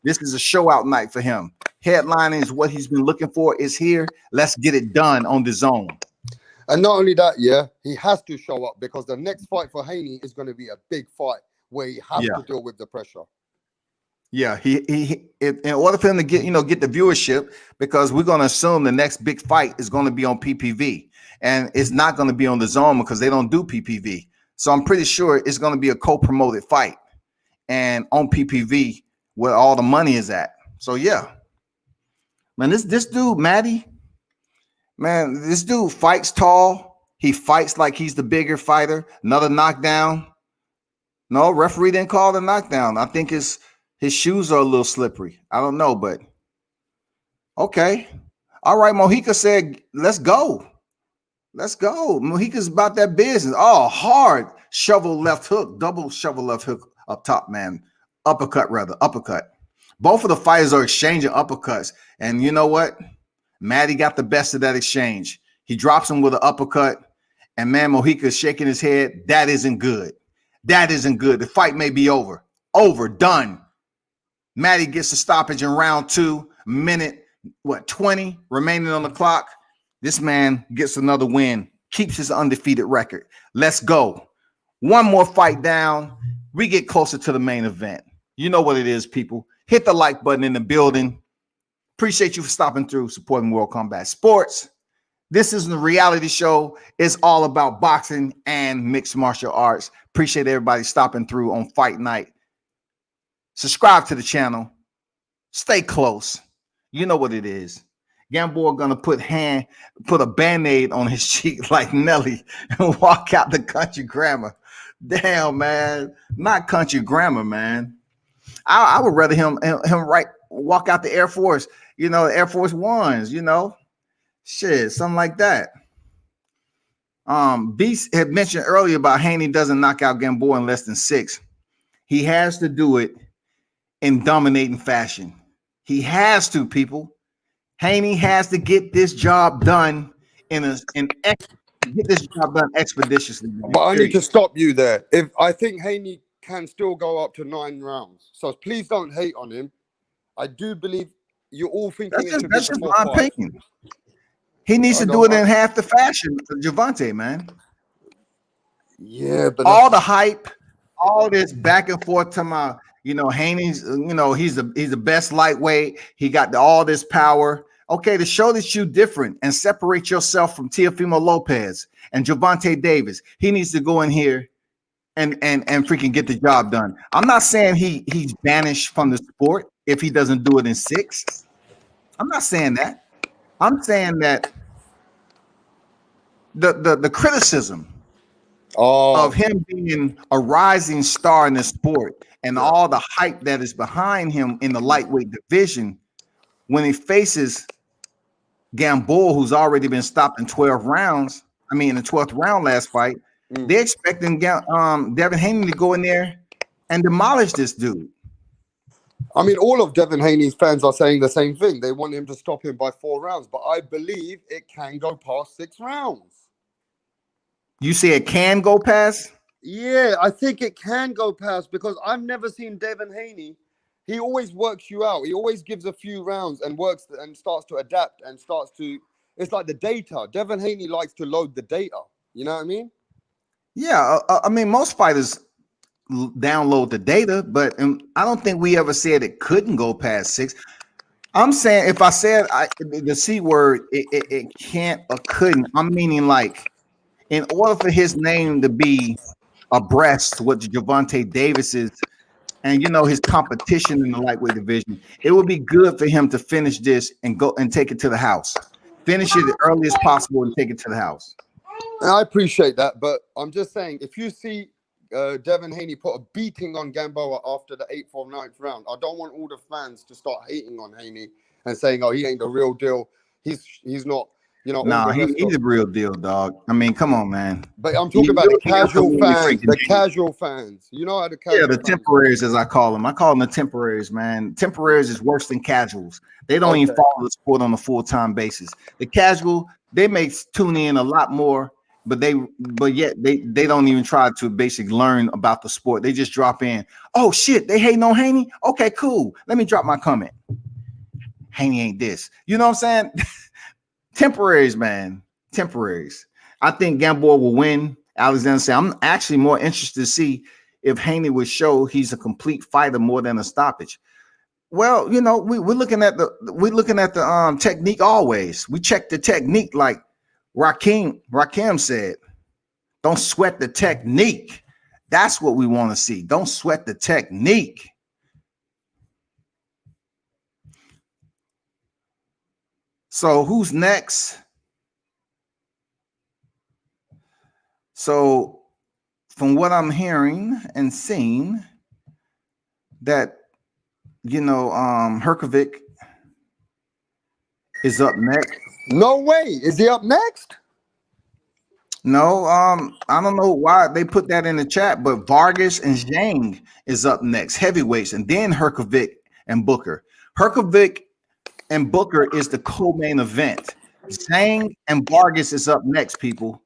This is a show out night for him. Headlining is what he's been looking for. Is here. Let's get it done on the zone. And not only that, yeah, he has to show up because the next fight for Haney is going to be a big fight where he has to deal with the pressure. Yeah, he in order for him to get the viewership, because we're going to assume the next big fight is going to be on PPV, and it's not going to be on the zone because they don't do PPV. So I'm pretty sure it's going to be a co-promoted fight and on PPV where all the money is at. So yeah, man, this dude Matty, man, this dude fights tall. He fights like he's the bigger fighter. Another knockdown. No, referee didn't call the knockdown. I think his shoes are a little slippery. I don't know, but okay. All right, Mojica said, let's go. Let's go. Mojica's about that business. Oh, hard shovel left hook, double shovel left hook up top, man. Uppercut, rather, uppercut. Both of the fighters are exchanging uppercuts. And you know what? Maddie got the best of that exchange. He drops him with an uppercut. And man, Mojica is shaking his head. That isn't good. That isn't good. The fight may be over. Over, done. Maddie gets a stoppage in round 2. Minute, 20 remaining on the clock. This man gets another win, keeps his undefeated record. Let's go. One more fight down. We get closer to the main event. You know what it is, people. Hit the like button in the building. Appreciate you for stopping through, supporting World Combat Sports. This is the reality show. It's all about boxing and mixed martial arts. Appreciate everybody stopping through on fight night. Subscribe to the channel. Stay close. You know what it is. Gamboa gonna put a band-aid on his cheek like Nelly and walk out the country grammar. Damn, man. Not country grammar, man. I would rather him walk out the Air Force, Air Force Ones, shit, something like that. Beast had mentioned earlier about Haney doesn't knock out Gamboa in less than 6. He has to do it in dominating fashion. He has to, people. Haney has to get this job done expeditiously. Man. But I need to stop you there. If I think Haney can still go up to 9 rounds, so please don't hate on him. I do believe you're all thinking that's just my opinion. He needs to do it in half the fashion, Gervonta, man. Yeah, but all the hype, all this back and forth to my, Haney's, he's the best lightweight. He got all this power. Okay, to show that you different and separate yourself from Teofimo Lopez and Gervonta Davis, he needs to go in here and freaking get the job done. I'm not saying he's banished from the sport if he doesn't do it in 6. I'm not saying that. I'm saying that the criticism of him being a rising star in the sport and all the hype that is behind him in the lightweight division, when he faces Gamboa, who's already been stopped in 12 rounds, in the 12th round last fight, they're expecting Devin Haney to go in there and demolish this dude. All of Devin Haney's fans are saying the same thing. They want him to stop him by 4 rounds, but I believe it can go past 6 rounds. You say it can go past? Yeah, I think it can go past because I've never seen Devin Haney. He always works you out. He always gives a few rounds and works and starts to adapt and it's like the data. Devin Haney likes to load the data. You know what I mean? Yeah, most fighters download the data, but I don't think we ever said it couldn't go past 6. I'm saying if I said the C word, it can't or couldn't. I'm meaning like in order for his name to be abreast with Gervonta Davis's and his competition in the lightweight division, it would be good for him to finish this and go and take it to the house. Finish it the earliest possible and take it to the house. And I appreciate that, but I'm just saying if you see Devin Haney put a beating on Gamboa after the 8th or 9th round, I don't want all the fans to start hating on Haney and saying, "Oh, he ain't the real deal. He's not." Nah, he's a real deal, dog. Come on, man. But I'm talking about the casual fans. The casual fans. You know how the casual the temporaries, as I call them. I call them the temporaries, man. Temporaries is worse than casuals. They don't even follow the sport on a full-time basis. The casual, they may tune in a lot more, but yet they don't even try to basically learn about the sport. They just drop in. Oh shit, they hating on Haney? Okay, cool. Let me drop my comment. Haney ain't this. You know what I'm saying? Temporaries, man. Temporaries. I think Gamboa will win. Alexander said, I'm actually more interested to see if Haney would show he's a complete fighter more than a stoppage. Well, we're looking at the technique always. We check the technique like Rakim said. Don't sweat the technique. That's what we want to see. Don't sweat the technique. So who's next? So from what I'm hearing and seeing, that Hrgovic is up next. No way. Is he up next? No, I don't know why they put that in the chat, but Vargas and Zhang is up next, heavyweights, and then Hrgovic and Booker. Hrgovic and Booker is the co-main event. Zhang and Vargas is up next, people.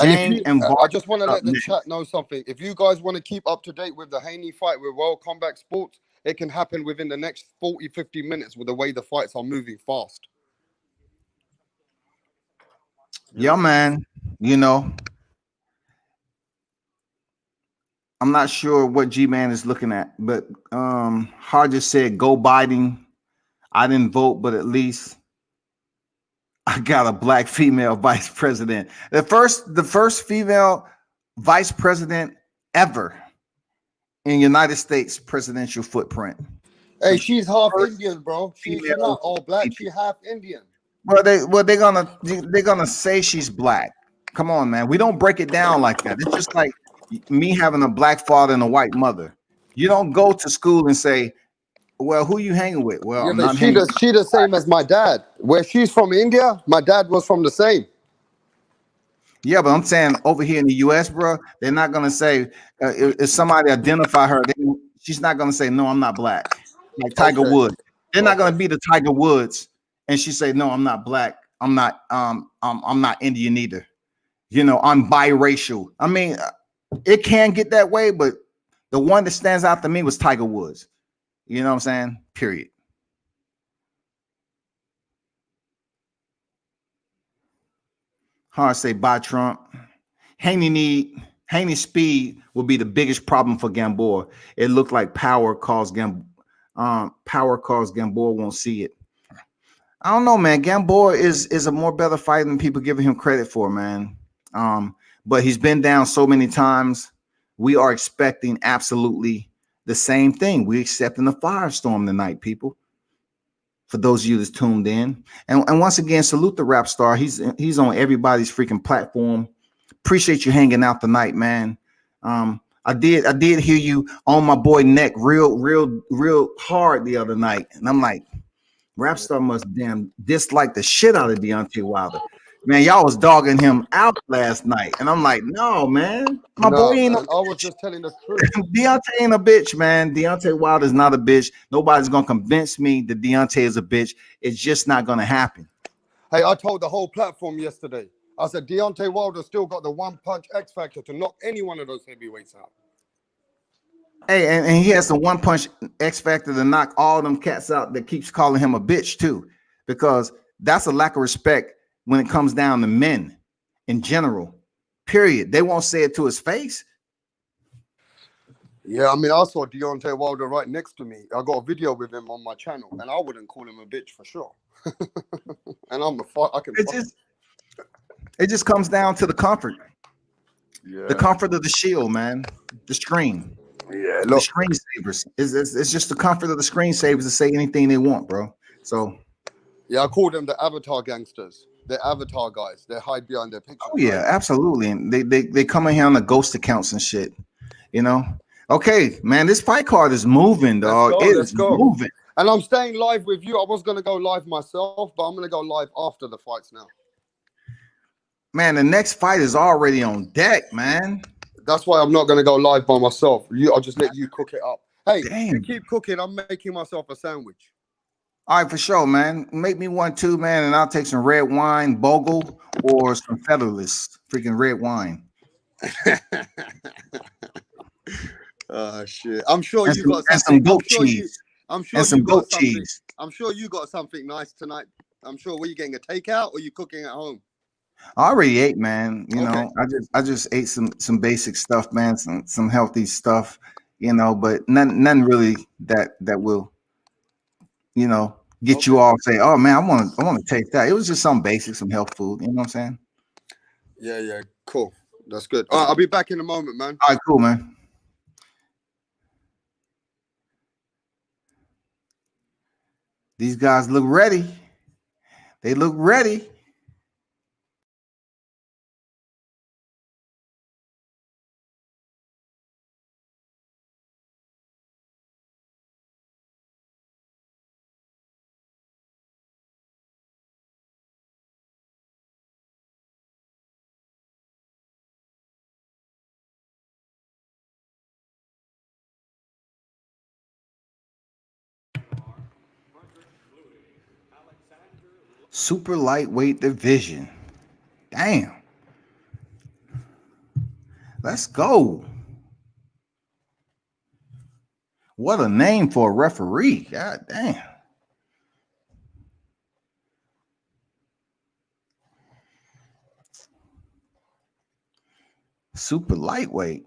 And if Zhang you, and I Vargas just want to up let the next. chat know something. If you guys want to keep up to date with the Haney fight with World Combat Sports, it can happen within the next 40, 50 minutes with the way the fights are moving fast. You Yeah, know? man. You know, I'm not sure what G-Man is looking at, but Hard just said go Biden. I didn't vote, but at least I got a black female vice president. The first female vice president ever in United States presidential footprint. Hey, The she's half first Indian, bro. She's female not all black. VP. She's half Indian. They're gonna say she's black. Come on, man. We don't break it down like that. It's just like me having a black father and a white mother. You don't go to school and say, "Well, who you hanging with?" Well, Yeah, I'm but not hanging. she the same as my dad. Where she's from India, my dad was from the same. Yeah, but I'm saying over here in the U.S., bro, they're not gonna say if somebody identify her, she's not gonna say no, I'm not black, like Tiger Okay. Woods. They're not Okay. gonna be the Tiger Woods, and she say no, I'm not black, I'm not Indian either. You know, I'm biracial. I mean, it can get that way, but the one that stands out to me was Tiger Woods. You know what I'm saying? Period. Hard to say bye, Trump. Haney speed will be the biggest problem for Gamboa. It looked like power caused Gamboa won't see it. I don't know, man. Gamboa is a more better fighter than people giving him credit for, man. But he's been down so many times. We are expecting absolutely the same thing. We're accepting a firestorm tonight, people. For those of you that's tuned in, and once again, salute the rap star. He's on everybody's freaking platform. Appreciate you hanging out tonight, man. I did hear you on my boy neck real hard the other night, and I'm like, Rapstar must damn dislike the shit out of Deontay Wilder. Man, y'all was dogging him out last night, and I'm like, no, man, my boy No, ain't no man. I was bitch. just telling the truth. Deontay ain't a bitch, man. Deontay Wilder is not a bitch. Nobody's gonna convince me that Deontay is a bitch. It's just not gonna happen. Hey, I told the whole platform yesterday. I said Deontay Wilder still got the one punch X factor to knock any one of those heavyweights out. Hey, and he has the one punch X factor to knock all them cats out that keeps calling him a bitch too, because that's a lack of respect when it comes down to men in general. Period. They won't say it to his face. Yeah, I mean, I saw Deontay Wilder right next to me. I got a video with him on my channel, and I wouldn't call him a bitch for sure. And I'm a fight. I can. It just comes down to the comfort, Yeah. the comfort of the shield, man. The screen, Yeah. the Look. screensavers. It's just the comfort of the screensavers to say anything they want, bro. So, Yeah, I call them the avatar gangsters. They're avatar guys. They hide behind their pictures. oh yeah, Right? absolutely. And they come in here on the ghost accounts and shit. You know. Okay, man, this fight card is moving, Let's dog. go. It Let's is go. moving. And I'm staying live with you. I was gonna go live myself, but I'm gonna go live after the fights now. Man, the next fight is already on deck, man. That's why I'm not gonna go live by myself. I'll just let you cook it up. Hey, you Damn. keep cooking. I'm making myself a sandwich. All right, for sure, man. Make me one too, man, and I'll take some red wine, Bogle, or some featherless freaking red wine. Oh shit! I'm sure And you some, got and something. some goat cheese. I'm sure And you some got goat something. cheese. I'm sure you got something nice tonight. I'm sure. Were you getting a takeout or you cooking at home? I already ate, man. You Okay. know, I just ate some basic stuff, man, some healthy stuff, you know, but none really that will, you know, get you Okay. all say, oh man, I want to take that. It was just some basic, some health food, you know what I'm saying? Yeah. Yeah. Cool. That's good. All right, I'll be back in a moment, man. All right, cool, man. These guys look ready. They look ready. Super lightweight division. Damn. Let's go. What a name for a referee. God damn. Super lightweight.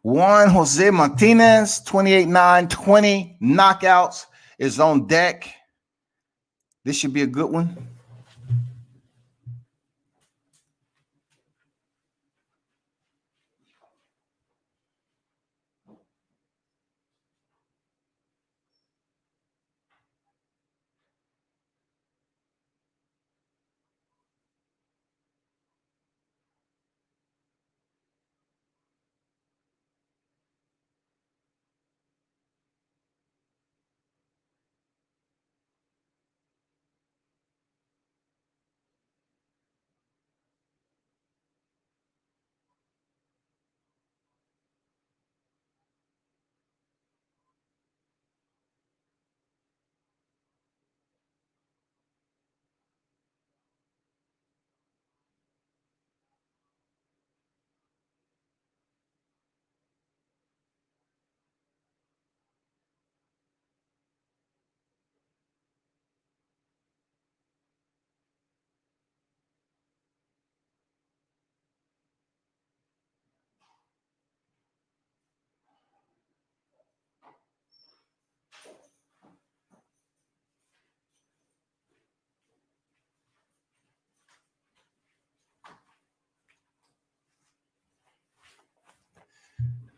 Juan Jose Martinez, 28-9, 20 knockouts is on deck. This should be a good one.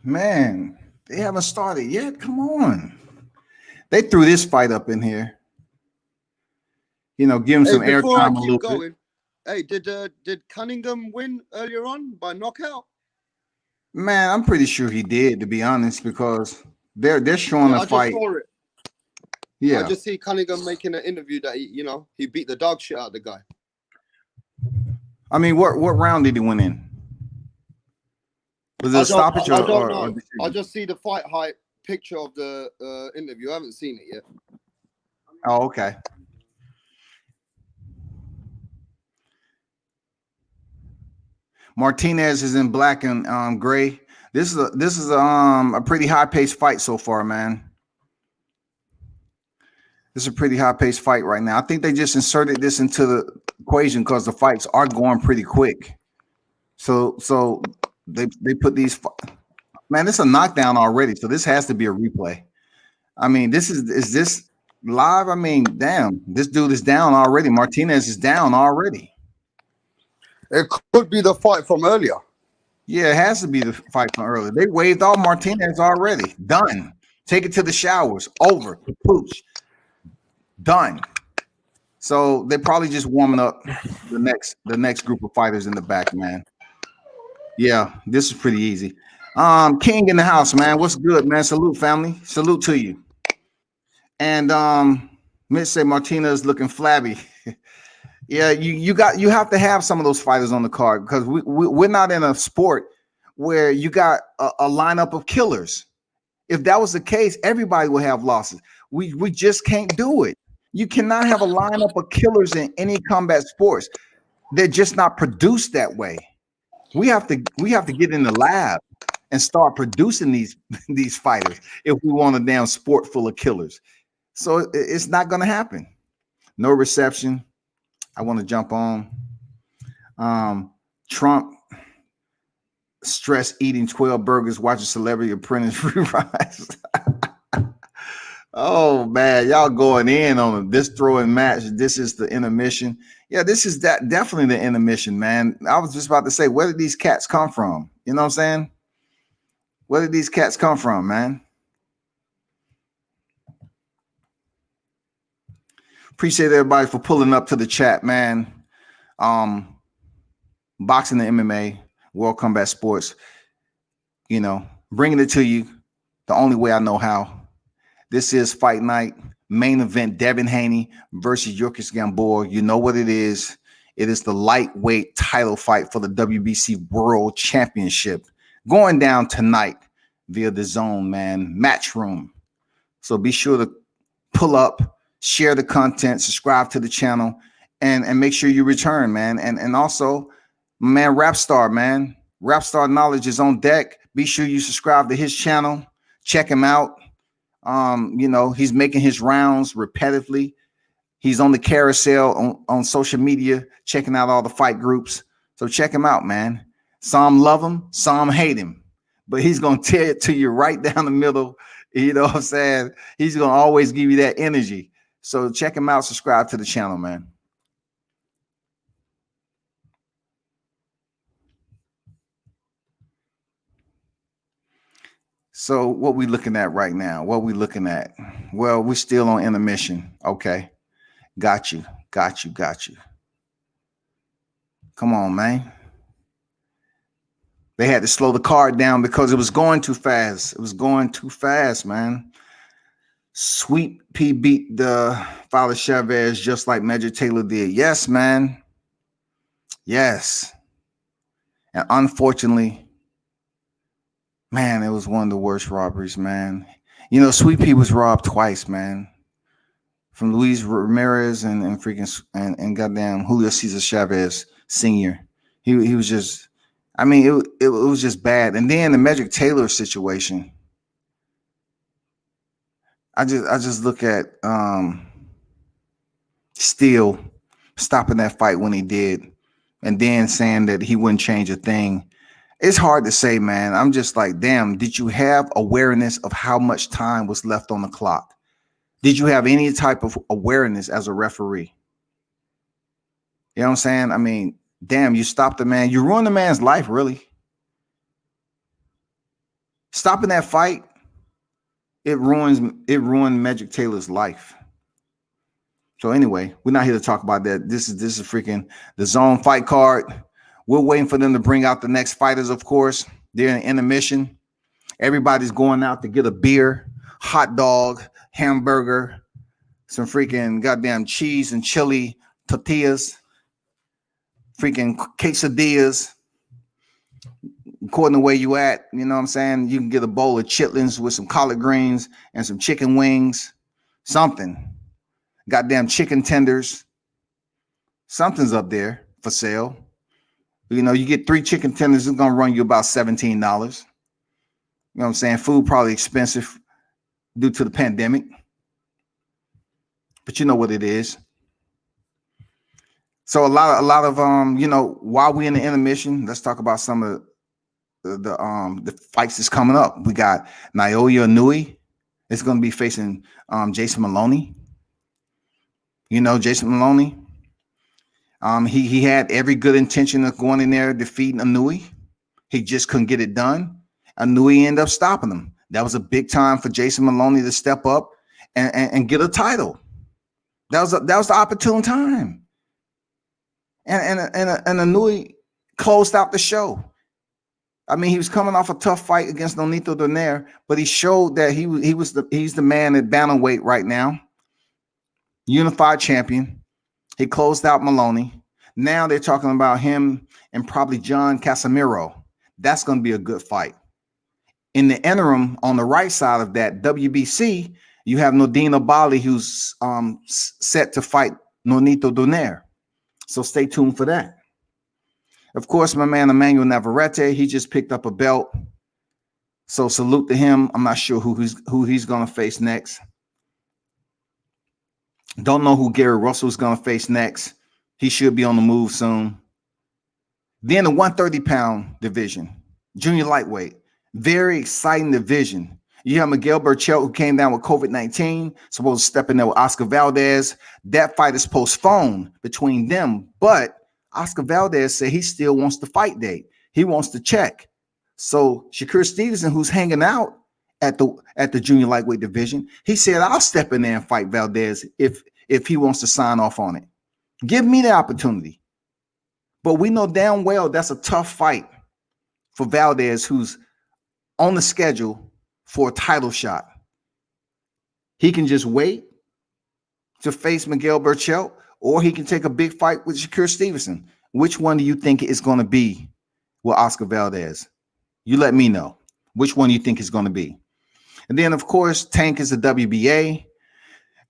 Man, they haven't started yet. Come on. They threw this fight up in here. You know, give him some Before I airtime a little keep going, hey, did Cunningham win earlier on by knockout? Man, I'm pretty sure he did, to be honest, because they're showing Yeah, a I fight. just saw it. Yeah. I just see Cunningham making an interview that he beat the dog shit out of the guy. I mean, what round did he win in? Was it a stoppage I don't know. or I just see the fight hype picture of the interview. I haven't seen it yet. Oh, okay. Martinez is in black and gray. This is a pretty high-paced fight so far, man. This is a pretty high-paced fight right now. I think they just inserted this into the equation because the fights are going pretty quick. So they put these. Man, this is a knockdown already. So this has to be a replay. I mean, is this live? I mean, damn, this dude is down already. Martinez is down already. It could be the fight from earlier. Yeah, it has to be the fight from earlier. They waved off Martinez already. Done. Take it to the showers. Over. Pooch. Done. So they're probably just warming up the next group of fighters in the back, man. Yeah, this is pretty easy. King in the house, man. What's good, man? Salute, family. Salute to you. And Mitch say Martinez looking flabby. Yeah, you have to have some of those fighters on the card because we're not in a sport where you got a lineup of killers. If that was the case, everybody would have losses. We just can't do it. You cannot have a lineup of killers in any combat sports. They're just not produced that way. We have to get in the lab and start producing these fighters if we want a damn sport full of killers. So it's not going to happen. No reception. I want to jump on. Trump stress eating 12 burgers, watching Celebrity Apprentice re-rise. Oh man, y'all going in on this throwing match. This is the intermission. Yeah, this is definitely the intermission, man. I was just about to say, where did these cats come from? You know what I'm saying? Where did these cats come from, man? Appreciate everybody for pulling up to the chat, man. Boxing and MMA, World Combat Sports, you know, bringing it to you the only way I know how. This is Fight Night, main event, Devin Haney versus Yuriorkis Gamboa. You know what it is. It is the lightweight title fight for the WBC World Championship going down tonight via DAZN, man, Matchroom. So be sure to pull up share the content, subscribe to the channel, and make sure you return, man. And also, man, Rapstar, man. Rapstar Knowledge is on deck. Be sure you subscribe to his channel. Check him out. He's making his rounds repetitively. He's on the carousel on social media, checking out all the fight groups. So check him out, man. Some love him, some hate him. But he's going to tear it to you right down the middle. You know what I'm saying? He's going to always give you that energy. So check him out. Subscribe to the channel, man. So what we looking at right now? What we looking at? Well, we're still on intermission. Okay. Got you. Come on, man. They had to slow the card down because it was going too fast. It was going too fast, man. Sweet P beat the Fowler Chavez just like Major Taylor did. Yes, man. Yes. And unfortunately, man, it was one of the worst robberies, man. You know, Sweet P was robbed twice, man. From Luis Ramirez and goddamn Julio Cesar Chavez Sr. He was just, I mean, it was just bad. And then the Magic Taylor situation. I just look at Steele stopping that fight when he did, and then saying that he wouldn't change a thing. It's hard to say, man. I'm just like, damn, did you have awareness of how much time was left on the clock? Did you have any type of awareness as a referee? You know what I'm saying? I mean, damn, you stopped the man. You ruined the man's life, really. Stopping that fight, it ruined Magic Taylor's life. So anyway, we're not here to talk about that. This is freaking the DAZN fight card. We're waiting for them to bring out the next fighters, of course. They're in intermission. Everybody's going out to get a beer, hot dog, hamburger, some freaking goddamn cheese and chili tortillas, freaking quesadillas. According to where you at, you know what I'm saying? You can get a bowl of chitlins with some collard greens and some chicken wings, something. Goddamn chicken tenders. Something's up there for sale. You know, you get 3 chicken tenders, it's going to run you about $17. You know what I'm saying? Food probably expensive due to the pandemic. But you know what it is. So a lot of while we're in the intermission, let's talk about some of the fights that's coming up. We got Naoya Inoue. It's going to be facing Jason Maloney. You know, Jason Maloney. He had every good intention of going in there defeating Inoue. He just couldn't get it done. Inoue ended up stopping him. That was a big time for Jason Maloney to step up and get a title. That was the opportune time. And Inoue closed out the show. I mean, he was coming off a tough fight against Nonito Donaire, but he showed that he's the man at bantamweight right now. Unified champion. He closed out Maloney. Now they're talking about him and probably John Casimiro. That's going to be a good fight. In the interim, on the right side of that, WBC, you have Nordine Bali, who's set to fight Nonito Donaire. So stay tuned for that. Of course, my man Emmanuel Navarrete, he just picked up a belt. So salute to him. I'm not sure who he's going to face next. Don't know who Gary Russell's going to face next. He should be on the move soon. Then the 130-pound division, junior lightweight. Very exciting division. You have Miguel Berchelt, who came down with COVID-19, supposed to step in there with Oscar Valdez. That fight is postponed between them, but Oscar Valdez said he still wants the fight date. He wants to check. So Shakur Stevenson, who's hanging out at the junior lightweight division, he said, I'll step in there and fight Valdez if he wants to sign off on it. Give me the opportunity. But we know damn well that's a tough fight for Valdez, who's on the schedule for a title shot. He can just wait to face Miguel Berchelt, or he can take a big fight with Shakur Stevenson. Which one do you think is going to be with Oscar Valdez? You let me know. Which one you think is going to be? And then, of course, Tank is the WBA.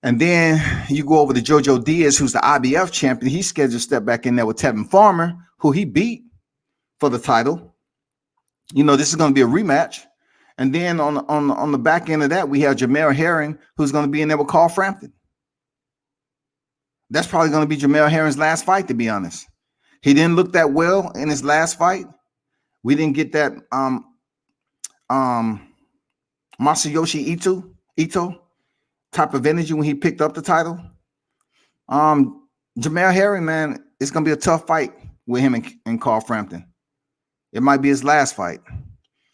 And then you go over to Jojo Diaz, who's the IBF champion. He's scheduled to step back in there with Tevin Farmer, who he beat for the title. You know, this is going to be a rematch. And then on the back end of that, we have Jamel Herring, who's going to be in there with Carl Frampton. That's probably going to be Jamel Herring's last fight, to be honest. He didn't look that well in his last fight. We didn't get that Masayoshi Ito type of energy when he picked up the title. Jamel Herring, man, it's going to be a tough fight with him and Carl Frampton. It might be his last fight.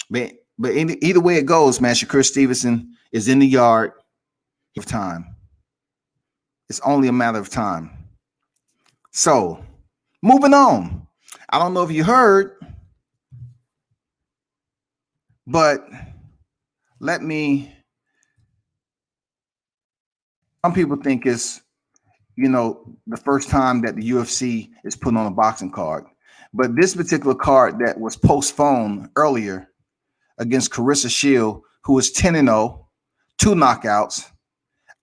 But either way it goes, man, Shakur Stevenson is in the yard of time. It's only a matter of time. So, moving on. I don't know if you heard, but some people think it's, you know, the first time that the UFC is putting on a boxing card. But this particular card that was postponed earlier against Carissa Shield, who is 10-0, 2 knockouts.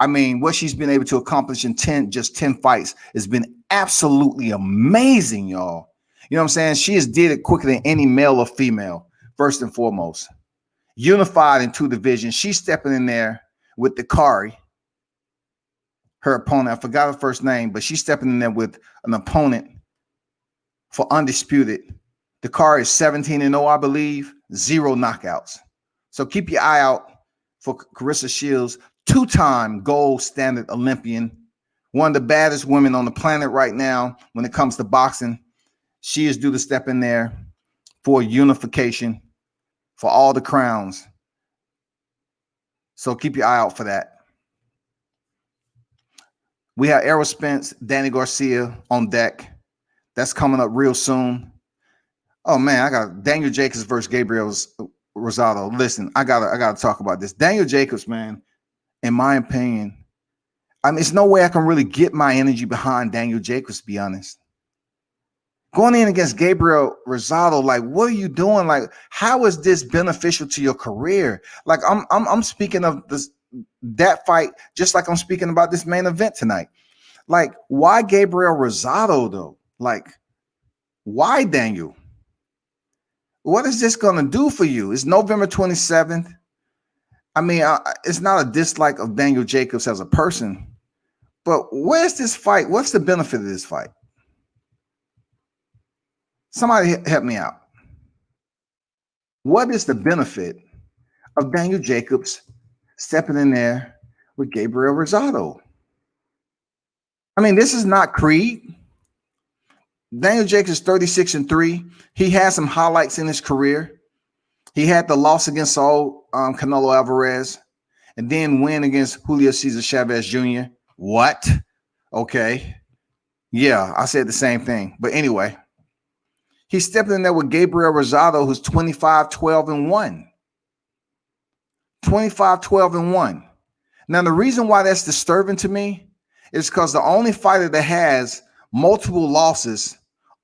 I mean, what she's been able to accomplish in 10 fights has been absolutely amazing, y'all. You know what I'm saying? She has did it quicker than any male or female, first and foremost. Unified in 2 divisions. She's stepping in there with Dakari, her opponent. I forgot her first name, but she's stepping in there with an opponent for undisputed. Dakari is 17-0, I believe, 0 knockouts. So keep your eye out for Carissa Shields, 2-time gold standard Olympian, one of the baddest women on the planet right now when it comes to boxing. She is due to step in there for unification for all the crowns. So keep your eye out for that. We have Errol Spence, Danny Garcia on deck. That's coming up real soon. Oh man, I got Daniel Jacobs versus Gabriel Rosado. Listen, I gotta talk about this. Daniel Jacobs, man, in my opinion, I mean, there's no way I can really get my energy behind Daniel Jacobs, to be honest. Going in against Gabriel Rosado, like, what are you doing? Like, how is this beneficial to your career? Like, I'm speaking of that fight just like I'm speaking about this main event tonight. Like, why Gabriel Rosado though? Like, why Daniel? What is this going to do for you? It's November 27th. I mean, it's not a dislike of Daniel Jacobs as a person, but where's this fight? What's the benefit of this fight? Somebody help me out. What is the benefit of Daniel Jacobs stepping in there with Gabriel Rosado? I mean, this is not Creed. Daniel Jacobs is 36-3. He has some highlights in his career. He had the loss against Canelo Alvarez and then win against Julio Cesar Chavez Jr. What? Okay. Yeah, I said the same thing. But anyway, he's stepping in there with Gabriel Rosado, who's 25-12-1. 25-12-1. Now, the reason why that's disturbing to me is because the only fighter that has multiple losses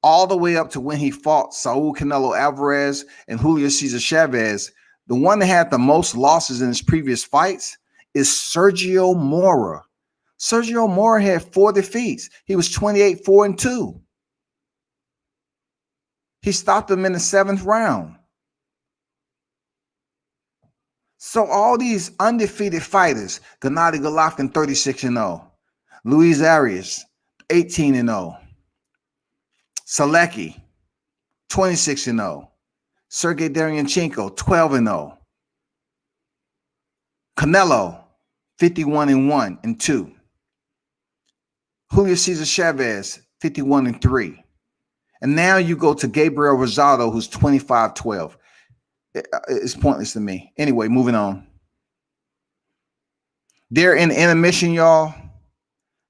all the way up to when he fought Saul Canelo Alvarez and Julio Cesar Chavez, the one that had the most losses in his previous fights is Sergio Mora. Sergio Mora had 4 defeats. He was 28-4-2. He stopped him in the 7th round. So all these undefeated fighters, Gennady Golovkin 36-0, Luis Arias 18-0, Selecki 26-0, Sergey Deryanchenko 12-0, Canelo 51-1 and 2, Julio Cesar Chavez 51-3, and now you go to Gabriel Rosado, who's 25-12. It's pointless to me. Anyway, moving on. They're in intermission, y'all.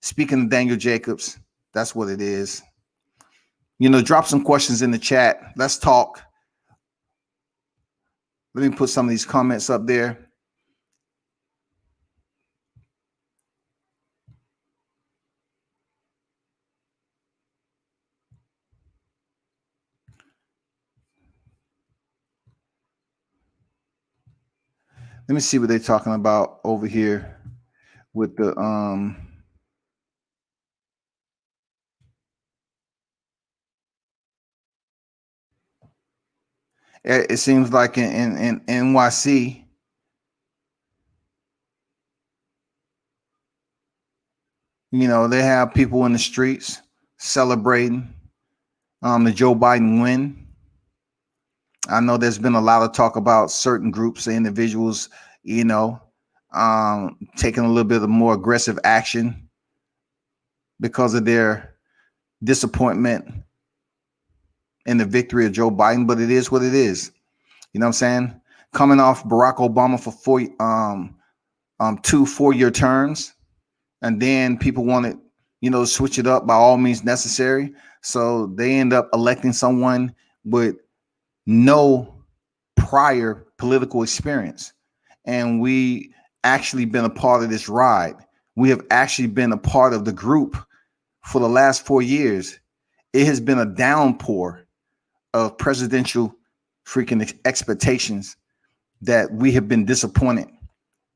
Speaking of Daniel Jacobs, that's what it is. You know, drop some questions in the chat. Let's talk. Let me put some of these comments up there. Let me see what they're talking about over here with the it seems like in NYC, they have people in the streets celebrating the Joe Biden win. I know there's been a lot of talk about certain groups and individuals, taking a little bit of more aggressive action because of their disappointment in the victory of Joe Biden, but it is what it is. You know what I'm saying? Coming off Barack Obama for 2 4-year terms, and then people wanted, to switch it up by all means necessary. So they end up electing someone with no prior political experience. And we actually been a part of this ride. We have actually been a part of the group for the last 4 years. It has been a downpour of presidential freaking expectations that we have been disappointed.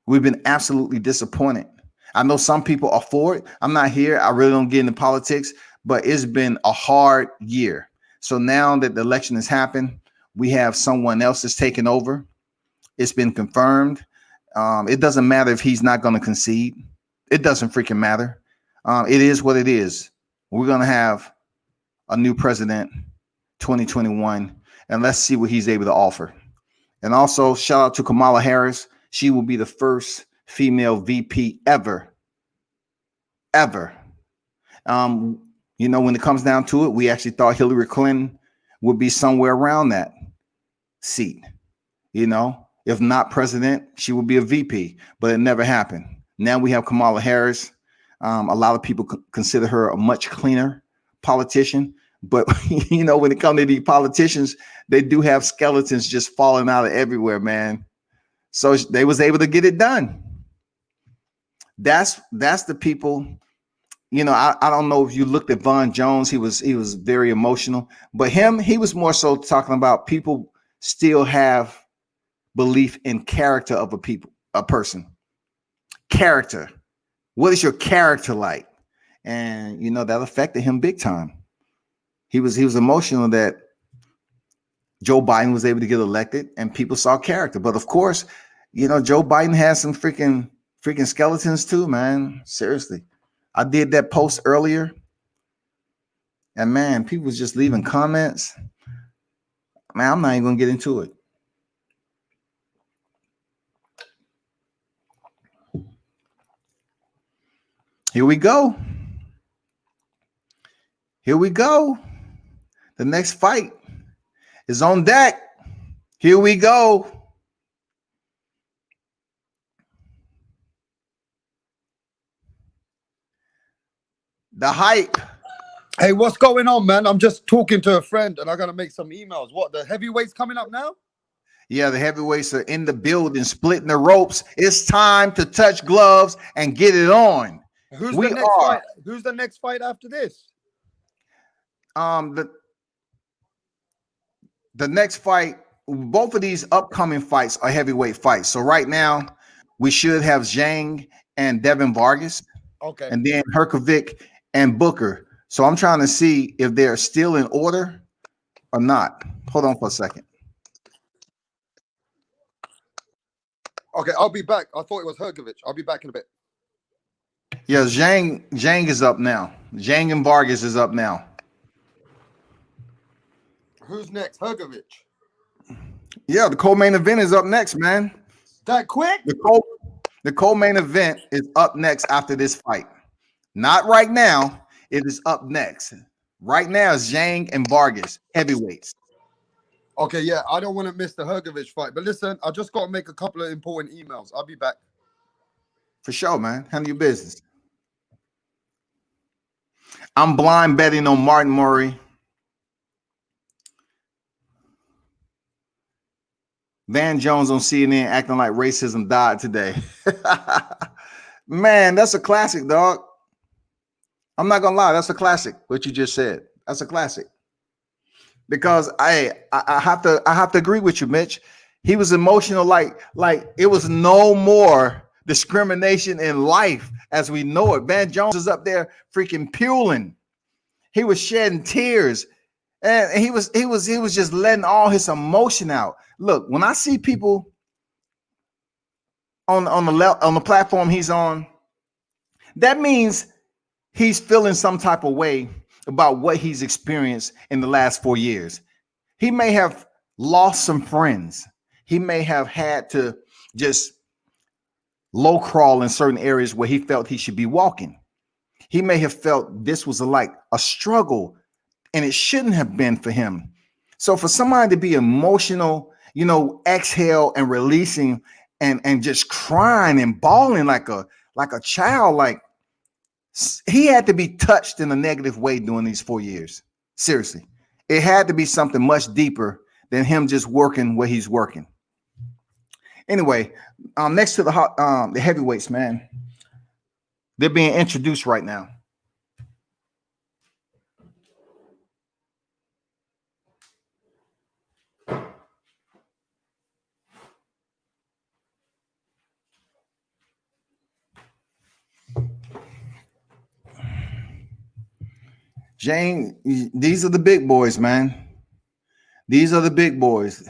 We've been absolutely disappointed. I know some people are for it. I'm not here. I really don't get into politics, but it's been a hard year. So now that the election has happened, we have someone else that's taken over. It's been confirmed. It doesn't matter if he's not going to concede. It doesn't freaking matter. It is what it is. We're going to have a new president, 2021, and let's see what he's able to offer. And also, shout out to Kamala Harris. She will be the first female VP ever. When it comes down to it, we actually thought Hillary Clinton would be somewhere around that seat. If not president, she would be a VP, but it never happened. Now we have Kamala Harris. A lot of people consider her a much cleaner politician, but when it comes to these politicians, they do have skeletons just falling out of everywhere, man. So they was able to get it done. That's the people. I don't know if you looked at Von Jones. He was very emotional, but he was more so talking about people still have belief in character of a person. Character. What is your character like? And that affected him big time. He was emotional that Joe Biden was able to get elected and people saw character. But of course, Joe Biden has some freaking skeletons too, man. Seriously. I did that post earlier. And man, people was just leaving comments. Man, I'm not even gonna get into it. Here we go. The next fight is on deck. Here we go. The hype. Hey, what's going on, man? I'm just talking to a friend and I gotta make some emails. What, the heavyweights coming up now? Yeah, the heavyweights are in the building, splitting the ropes. It's time to touch gloves and get it on. Who's the next fight? Who's the next fight after this? The next fight, both of these upcoming fights are heavyweight fights. So right now, we should have Zhang and Devin Vargas. Okay. And then Hrgovic and Booker. So I'm trying to see if they're still in order or not. Hold on for a second. Okay, I'll be back. I thought it was Hrgovic. I'll be back in a bit. Yeah, Zhang is up now. Zhang and Vargas is up now. Who's next? Hrgovic. Yeah, the co-main event is up next, man. That quick? The co-main event is up next after this fight. Not right now. It is up next. Right now is Zhang and Vargas, heavyweights. Okay, yeah, I don't want to miss the Hrgovic fight. But listen, I just got to make a couple of important emails. I'll be back. For sure, man. Handle your business. I'm blind betting on Martin Murray. Van Jones on CNN acting like racism died today. Man, that's a classic, dog. I'm not gonna lie, that's a classic. What you just said, that's a classic. Because I have to agree with you, Mitch. He was emotional, like it was no more discrimination in life as we know it. Van Jones is up there freaking puling. He was shedding tears, and he was just letting all his emotion out. Look, when I see people on the platform he's on, that means he's feeling some type of way about what he's experienced in the last 4 years. He may have lost some friends. He may have had to just low crawl in certain areas where he felt he should be walking. He may have felt this was like a struggle, and it shouldn't have been for him. So for somebody to be emotional, exhale and releasing and just crying and bawling like a child, like he had to be touched in a negative way during these 4 years. Seriously, it had to be something much deeper than him just working where he's working. Anyway, next to the heavyweights, man, they're being introduced right now. Zhang, these are the big boys, man. These are the big boys.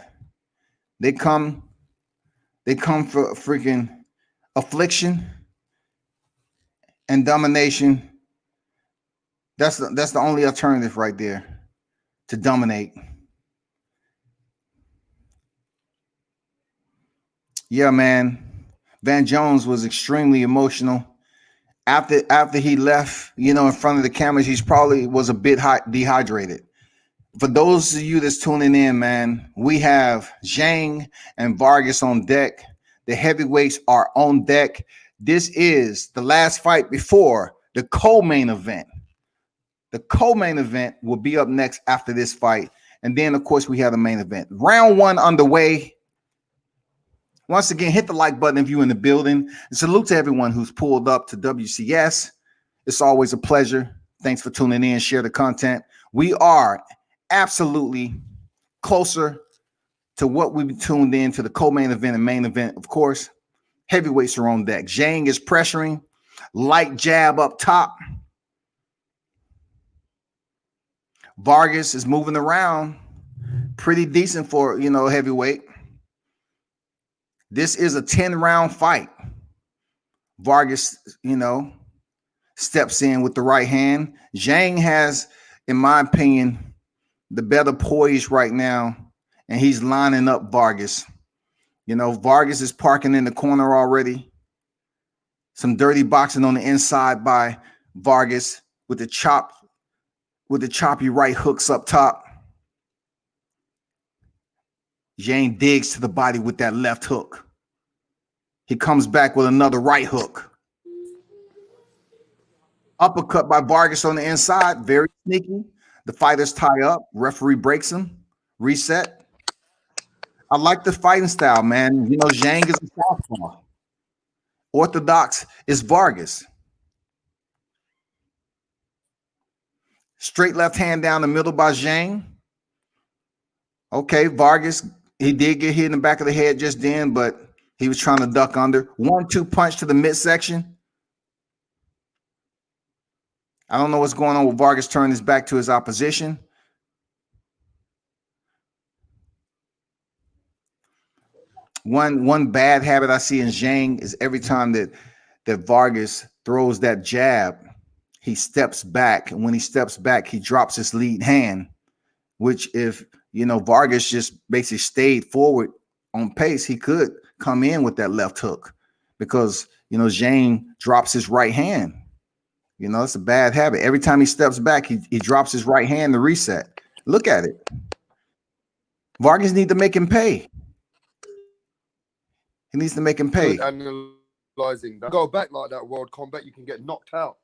They come for freaking affliction and domination. That's the only alternative right there, to dominate. Yeah, man. Van Jones was extremely emotional. After he left, in front of the cameras, he's probably was a bit dehydrated. For those of you that's tuning in, man, we have Zhang and Vargas on deck. The heavyweights are on deck. This is the last fight before the co-main event. The co-main event will be up next after this fight. And then, of course, we have the main event. Round 1 underway. Once again, hit the like button if you're in the building. And salute to everyone who's pulled up to WCS. It's always a pleasure. Thanks for tuning in. Share the content. We are absolutely closer to what we tuned in to the co-main event and main event. Of course, heavyweights are on deck. Zhang is pressuring. Light jab up top. Vargas is moving around. Pretty decent for, heavyweight. This is a 10-round fight. Vargas, steps in with the right hand. Zhang has, in my opinion, the better poise right now, and he's lining up Vargas. Vargas is parking in the corner already. Some dirty boxing on the inside by Vargas with the choppy right hooks up top. Zhang digs to the body with that left hook. He comes back with another right hook. Uppercut by Vargas on the inside. Very sneaky. The fighters tie up. Referee breaks him. Reset. I like the fighting style, man. Zhang is a southpaw. Orthodox is Vargas. Straight left hand down the middle by Zhang. Okay, Vargas, he did get hit in the back of the head just then, but he was trying to duck under. 1-2 punch to the midsection. I don't know what's going on with Vargas turning his back to his opposition. One bad habit I see in Zhang is every time that Vargas throws that jab, he steps back. And when he steps back, he drops his lead hand, which if, Vargas just basically stayed forward on pace, he could come in with that left hook because, Zhang drops his right hand. It's a bad habit. Every time he steps back, he drops his right hand to reset. Look at it. Vargas needs to make him pay. He needs to make him pay. Analyzing that. Go back like that, World Combat, you can get knocked out.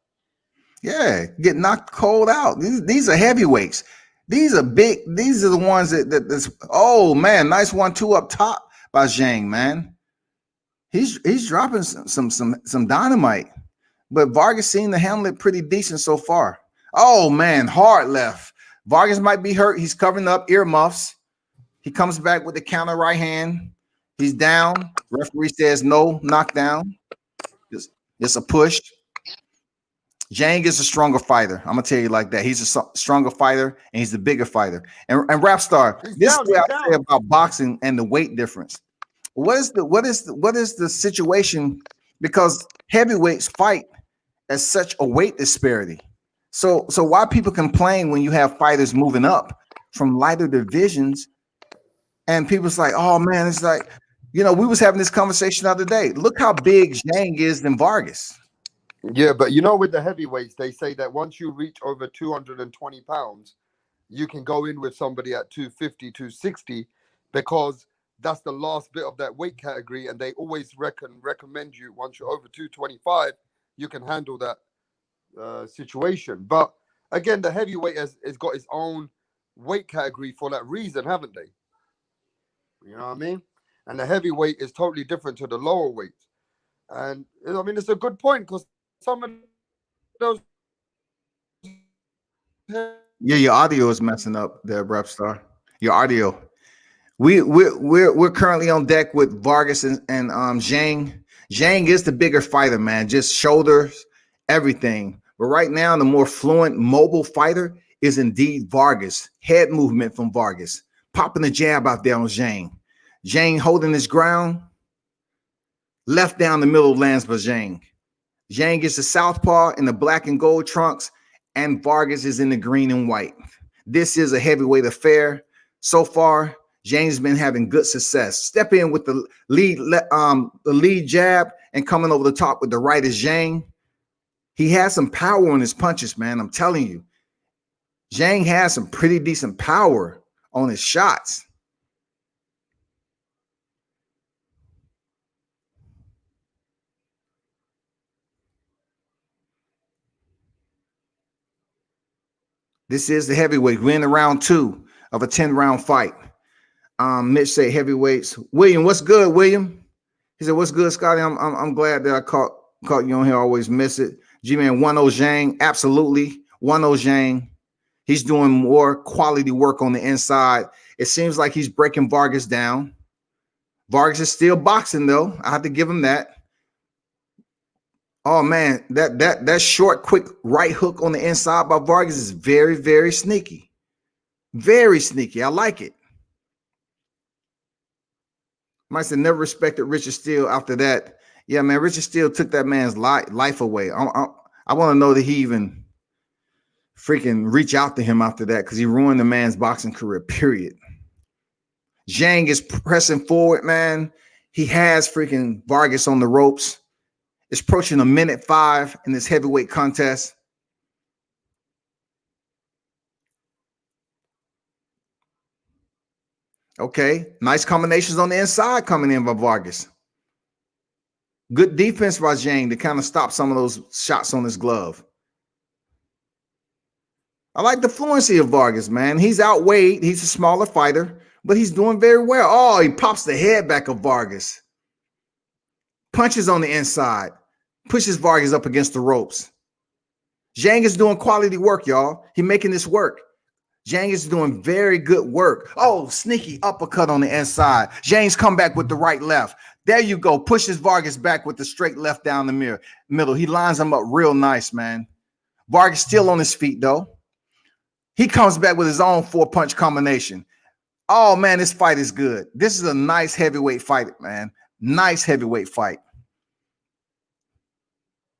Yeah, get knocked cold out. These are heavyweights. These are big. These are the ones that's oh man, nice 1-2 up top by Zhang, man. He's dropping some dynamite. But Vargas seemed to handle it pretty decent so far. Oh, man, hard left. Vargas might be hurt. He's covering up earmuffs. He comes back with the counter right hand. He's down. Referee says no, knockdown. It's a push. Zhang is a stronger fighter. I'm gonna tell you like that. He's a stronger fighter and he's the bigger fighter. And Rapstar, this is what I say about boxing and the weight difference. What is the situation? Because heavyweights fight at such a weight disparity. So why people complain when you have fighters moving up from lighter divisions, and people's like, oh man, it's like, we was having this conversation the other day. Look how big Zhang is than Vargas. Yeah, but with the heavyweights, they say that once you reach over 220 pounds, you can go in with somebody at 250, 260, because that's the last bit of that weight category. And they always recommend you, once you're over 225, you can handle that situation. But again, the heavyweight has got its own weight category for that reason, haven't they? You know what I mean? And the heavyweight is totally different to the lower weight. And I mean, it's a good point, because some of those. Yeah, your audio is messing up there, Rapstar. Your audio. We're currently on deck with Vargas and Zhang. Zhang is the bigger fighter, man. Just shoulders, everything. But right now, the more fluent, mobile fighter is indeed Vargas. Head movement from Vargas, popping the jab out there on Zhang. Zhang holding his ground. Left down the middle lands for Zhang. Zhang is the southpaw in the black and gold trunks, and Vargas is in the green and white. This is a heavyweight affair. So far, Zhang's been having good success. Step in with the lead jab and coming over the top with the right is Zhang. He has some power on his punches, man. I'm telling you. Zhang has some pretty decent power on his shots. This is the heavyweight. We're in the round 2 of a 10-round fight. Mitch say heavyweights. William, what's good, William? He said, what's good, Scotty? I'm glad that I caught you on here. I always miss it. G-Man, 1-0 Zhang. Absolutely. 1-0 Zhang. He's doing more quality work on the inside. It seems like he's breaking Vargas down. Vargas is still boxing, though. I have to give him that. Oh man, that short, quick right hook on the inside by Vargas is very, very sneaky. Very sneaky. I like it. Mike said never respected Richard Steele after that. Yeah, man, Richard Steele took that man's life away. I want to know that he even freaking reach out to him after that, because he ruined the man's boxing career, period. Zhang is pressing forward, man. He has freaking Vargas on the ropes. It's approaching a minute 5 in this heavyweight contest. Okay, nice combinations on the inside coming in by Vargas. Good defense by Zhang to kind of stop some of those shots on his glove. I like the fluency of Vargas, man. He's outweighed. He's a smaller fighter, but he's doing very well. Oh, he pops the head back of Vargas. Punches on the inside. Pushes Vargas up against the ropes. Zhang is doing quality work, y'all. He's making this work. Zhang is doing very good work. Oh, sneaky uppercut on the inside. Zhang's come back with the right left. There you go. Pushes Vargas back with the straight left down the middle. He lines him up real nice, man. Vargas still on his feet, though. He comes back with his own 4-punch combination. Oh, man, this fight is good. This is a nice heavyweight fight, man. Nice heavyweight fight.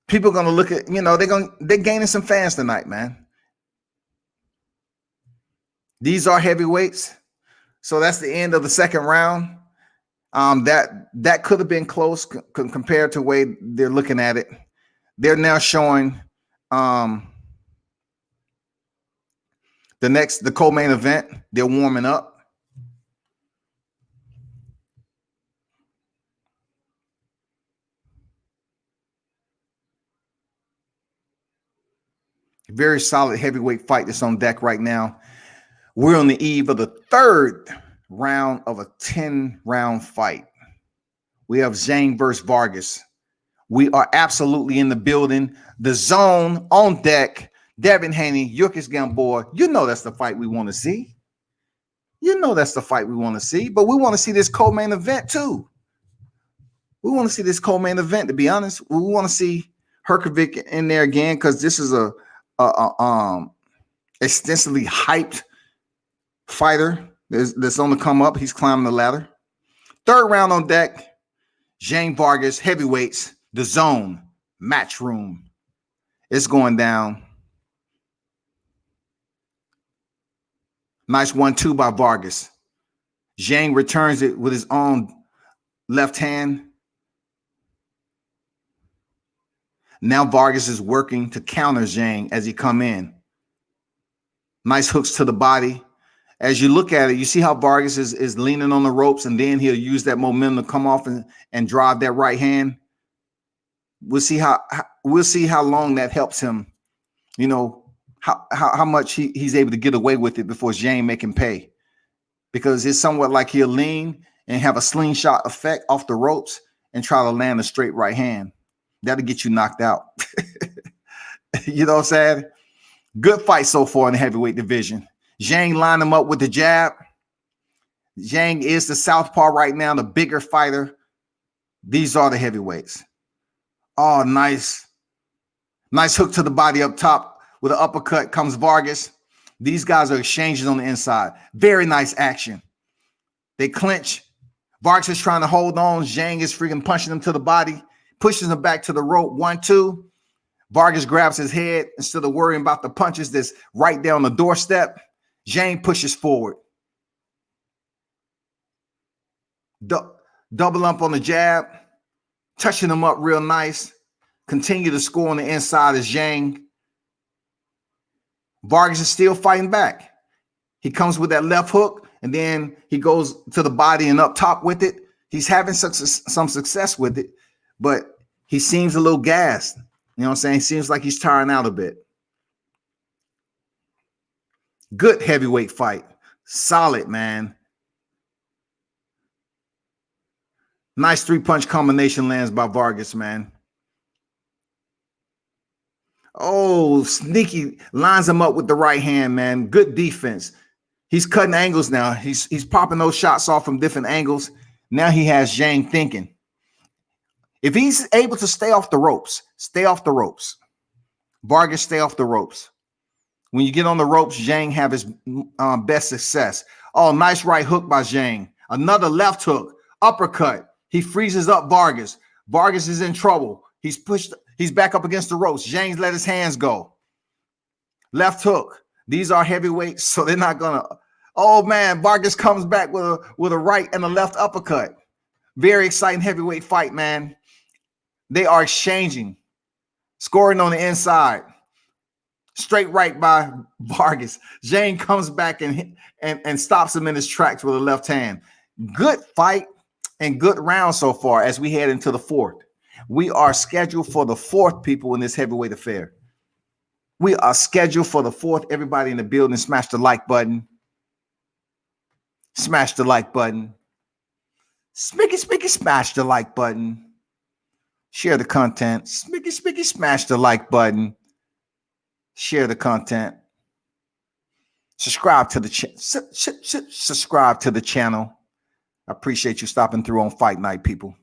People are going to look at, they're gaining some fans tonight, man. These are heavyweights. So that's the end of the second round. That could have been close compared to the way they're looking at it. They're now showing the co-main event. They're warming up. Very solid heavyweight fight that's on deck right now. We're on the eve of the third round of a 10-round fight. We have Zhang versus Vargas. We are absolutely in the building. The zone on deck. Devin, Haney, Yuriorkis, Gamboa. You know that's the fight we want to see. You know that's the fight we want to see. But we want to see this co-main event too. We want to see this co-main event, to be honest. We want to see Hrgovic in there again, because this is a extensively hyped fighter that's on the come up. He's climbing the ladder. Third round on deck. Zhang Vargas, heavyweights, DAZN match room. It's going down. Nice 1-2 by Vargas. Zhang returns it with his own left hand. Now Vargas is working to counter Zhang as he come in. Nice hooks to the body. As you look at it, you see how Vargas is leaning on the ropes, and then he'll use that momentum to come off and drive that right hand. We'll see how long that helps him. You know, how much he's able to get away with it before Zhang make him pay. Because it's somewhat like he'll lean and have a slingshot effect off the ropes and try to land a straight right hand. That'll get you knocked out. You know what I'm saying? Good fight so far in the heavyweight division. Zhang lined him up with the jab. Zhang is the southpaw right now, the bigger fighter. These are the heavyweights. Oh, nice. Nice hook to the body up top. With an uppercut comes Vargas. These guys are exchanging on the inside. Very nice action. They clinch. Vargas is trying to hold on. Zhang is freaking punching him to the body. Pushes him back to the rope. 1-2. Vargas grabs his head instead of worrying about the punches that's right there on the doorstep. Zhang pushes forward. Double up on the jab. Touching him up real nice. Continue to score on the inside as Zhang. Vargas is still fighting back. He comes with that left hook, and then he goes to the body and up top with it. He's having some success with it, but he seems a little gassed. You know what I'm saying? Seems like he's tiring out a bit. Good heavyweight fight. Solid, man. Nice three-punch combination lands by Vargas, man. Oh, sneaky. Lines him up with the right hand, man. Good defense. He's cutting angles now. He's popping those shots off from different angles. Now he has Zhang thinking. If he's able to stay off the ropes, stay off the ropes. Vargas, stay off the ropes. When you get on the ropes, Zhang have his best success. Oh, nice right hook by Zhang. Another left hook. Uppercut. He freezes up Vargas. Vargas is in trouble. He's pushed. He's back up against the ropes. Zhang's let his hands go. Left hook. These are heavyweights, so they're not gonna. Oh man, Vargas comes back with a right and a left uppercut. Very exciting heavyweight fight, man. They are exchanging, scoring on the inside. Straight right by Vargas. Zhang comes back and stops him in his tracks with a left hand. Good fight and good round so far as we head into the fourth. We are scheduled for the fourth, people, in this heavyweight affair. We are scheduled for the fourth. Everybody in the building, smash the like button. Smash the like button. Smicky, smash the like button. Share the content. Smicky, smash the like button. Share the content. Subscribe to the subscribe to the channel. I appreciate you stopping through on Fight Night, people.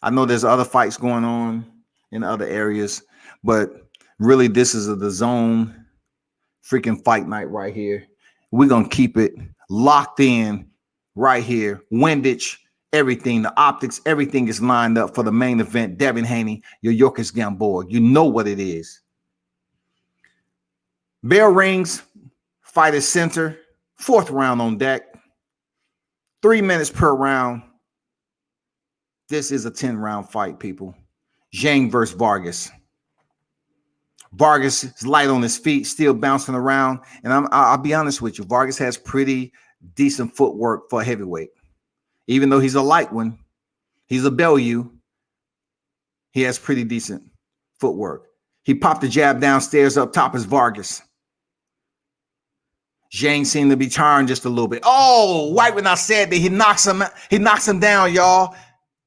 I know there's other fights going on in other areas, but really this is the zone freaking Fight Night right here. We're going to keep it locked in right here. Windage, everything, the optics, everything is lined up for the main event. Devin Haney, Yuriorkis Gamboa. You know what it is. Bell rings, fight is center, fourth round on deck. 3 minutes per round. This is a 10-round fight, people. Zhang versus Vargas. Vargas is light on his feet, still bouncing around. And I'll be honest with you, Vargas has pretty decent footwork for a heavyweight. Even though he's a light one, he's a Bellew, he has pretty decent footwork. He popped the jab downstairs up top as Vargas. Zhang seemed to be tiring just a little bit. Oh, right when I said that, he knocks him down, y'all.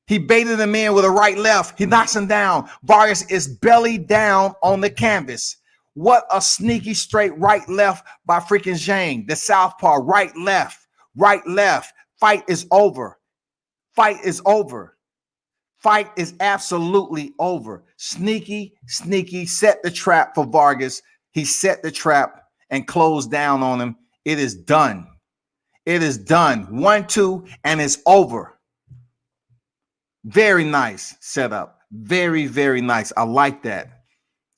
He baited him in with a right left. He knocks him down. Vargas is belly down on the canvas. What a sneaky straight right left by freaking Zhang. The southpaw, right left, Fight is over. Fight is over. Fight is absolutely over. Sneaky set the trap for Vargas. He set the trap and closed down on him. It is done. It is done. 1-2, and it's over. Very nice setup. Very, very nice. I like that.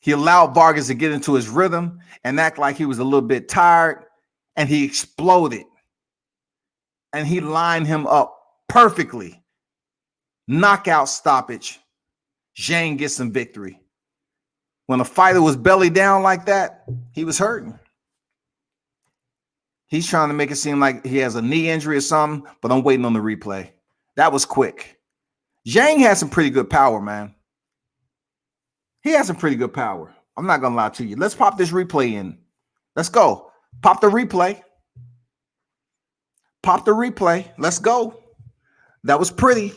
He allowed Vargas to get into his rhythm and act like he was a little bit tired, and he exploded. And he lined him up perfectly. Knockout stoppage. Zhang gets some victory. When a fighter was belly down like that, he was hurting. He's trying to make it seem like he has a knee injury or something, but I'm waiting on the replay. That was quick. Zhang has some pretty good power, man. He has some pretty good power. I'm not going to lie to you. Let's pop this replay in. Let's go. Pop the replay. Pop the replay. Let's go. That was pretty.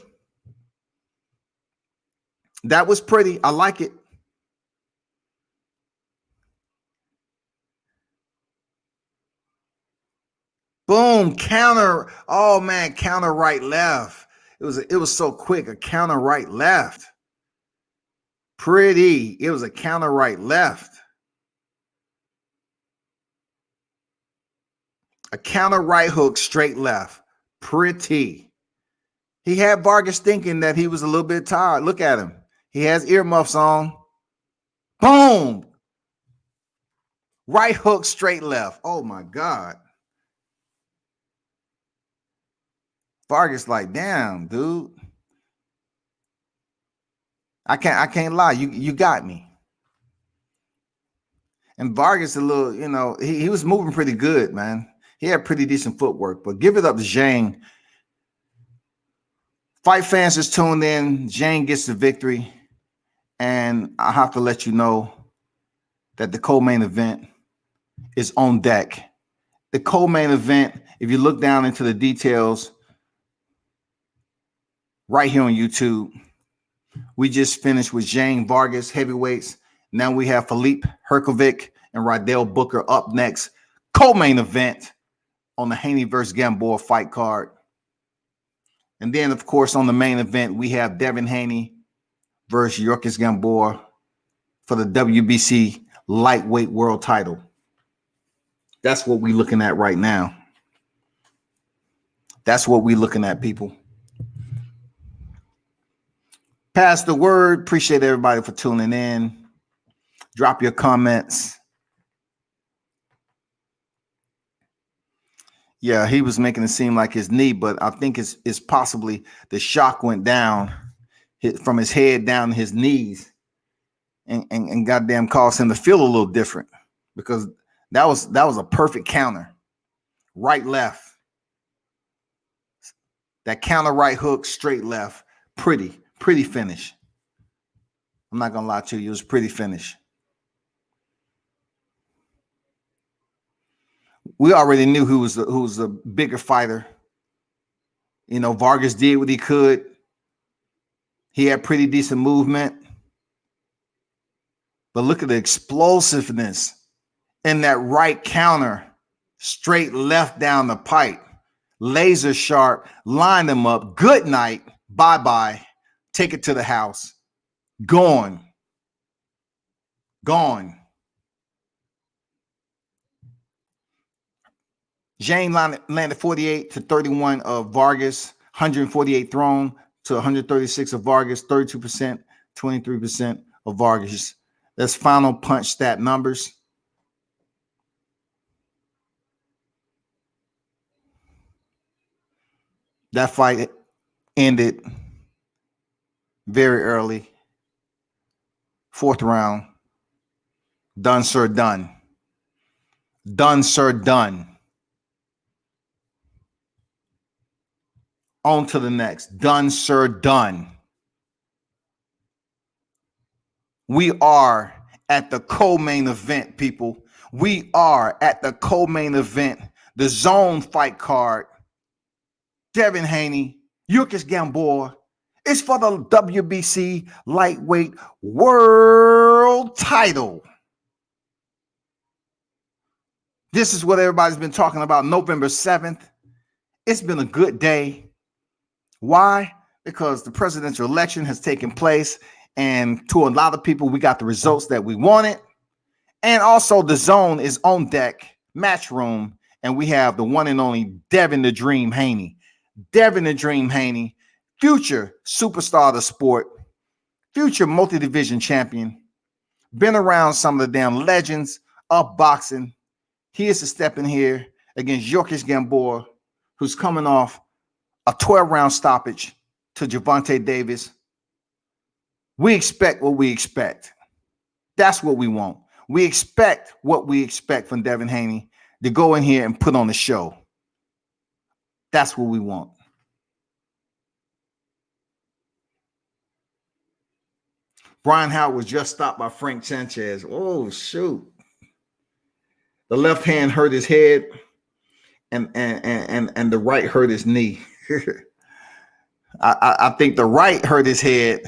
That was pretty. I like it. Boom. Counter. Oh, man. Counter right left. It was so quick. A counter right left. Pretty. It was a counter right left. A counter right hook straight left. Pretty. He had Vargas thinking that he was a little bit tired. Look at him. He has earmuffs on. Boom. Right hook straight left. Oh my God. Vargas like, damn, dude. I can't lie. You got me. And Vargas a little, you know, he was moving pretty good, man. He had pretty decent footwork, but give it up to Zhang. Fight fans just tuned in. Zhang gets the victory. And I have to let you know that the co-main event is on deck. The co-main event, if you look down into the details right here on YouTube, we just finished with Zhang Vargas heavyweights. Now we have Filip, Hrgovic, and Rydell Booker up next. Co-main event on the Haney versus Gamboa fight card. And then, of course, on the main event, we have Devin Haney versus Yuriorkis Gamboa for the WBC lightweight world title. That's what we're looking at right now. That's what we're looking at, people. Pass the word. Appreciate everybody for tuning in. Drop your comments. Yeah, he was making it seem like his knee, but I think it's possibly the shock went down from his head down to his knees and goddamn caused him to feel a little different, because that was a perfect counter. Right, left. That counter right hook, straight left. Pretty finish. I'm not gonna lie to you, it was pretty finish. We already knew who was the bigger fighter. You know, Vargas did what he could. He had pretty decent movement. But look at the explosiveness in that right counter. Straight left down the pipe. Laser sharp. Line them up. Good night. Bye-bye. Take it to the house. Gone. Gone. Zhang landed 48 to 31 of Vargas, 148 thrown to 136 of Vargas, 32%, 23% of Vargas. That's final punch stat numbers. That fight ended very early. 4th round. Done, sir, done. Done, sir, done. On to the next. Done, sir, done. We are at the co-main event, people. We are at the co-main event. The DAZN fight card. Devin Haney, Yuriorkis Gamboa. It's for the WBC lightweight world title. This is what everybody's been talking about. November 7th It's been a good day. Why? Because the presidential election has taken place, and to a lot of people, we got the results that we wanted. And also, the zone is on deck, match room, and we have the one and only Devin the Dream Haney. Devin the Dream Haney, future superstar of the sport, future multi-division champion, been around some of the damn legends of boxing. He is to step in here against Yuriorkis Gamboa, who's coming off a 12-round stoppage to Gervonta Davis. We expect what we expect. That's what we want. We expect what we expect from Devin Haney to go in here and put on the show. That's what we want. Brian Howard was just stopped by Frank Sanchez. Oh, shoot. The left hand hurt his head, and the right hurt his knee. I think the right hurt his head,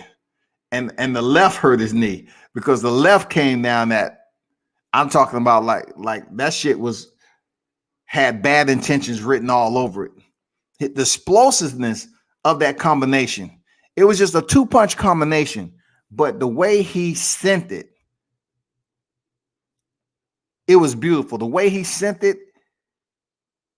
and the left hurt his knee, because the left came down that, I'm talking about like that shit had bad intentions written all over it. The explosiveness of that combination. It was just a 2-punch combination, but the way he sent it, it was beautiful. The way he sent it,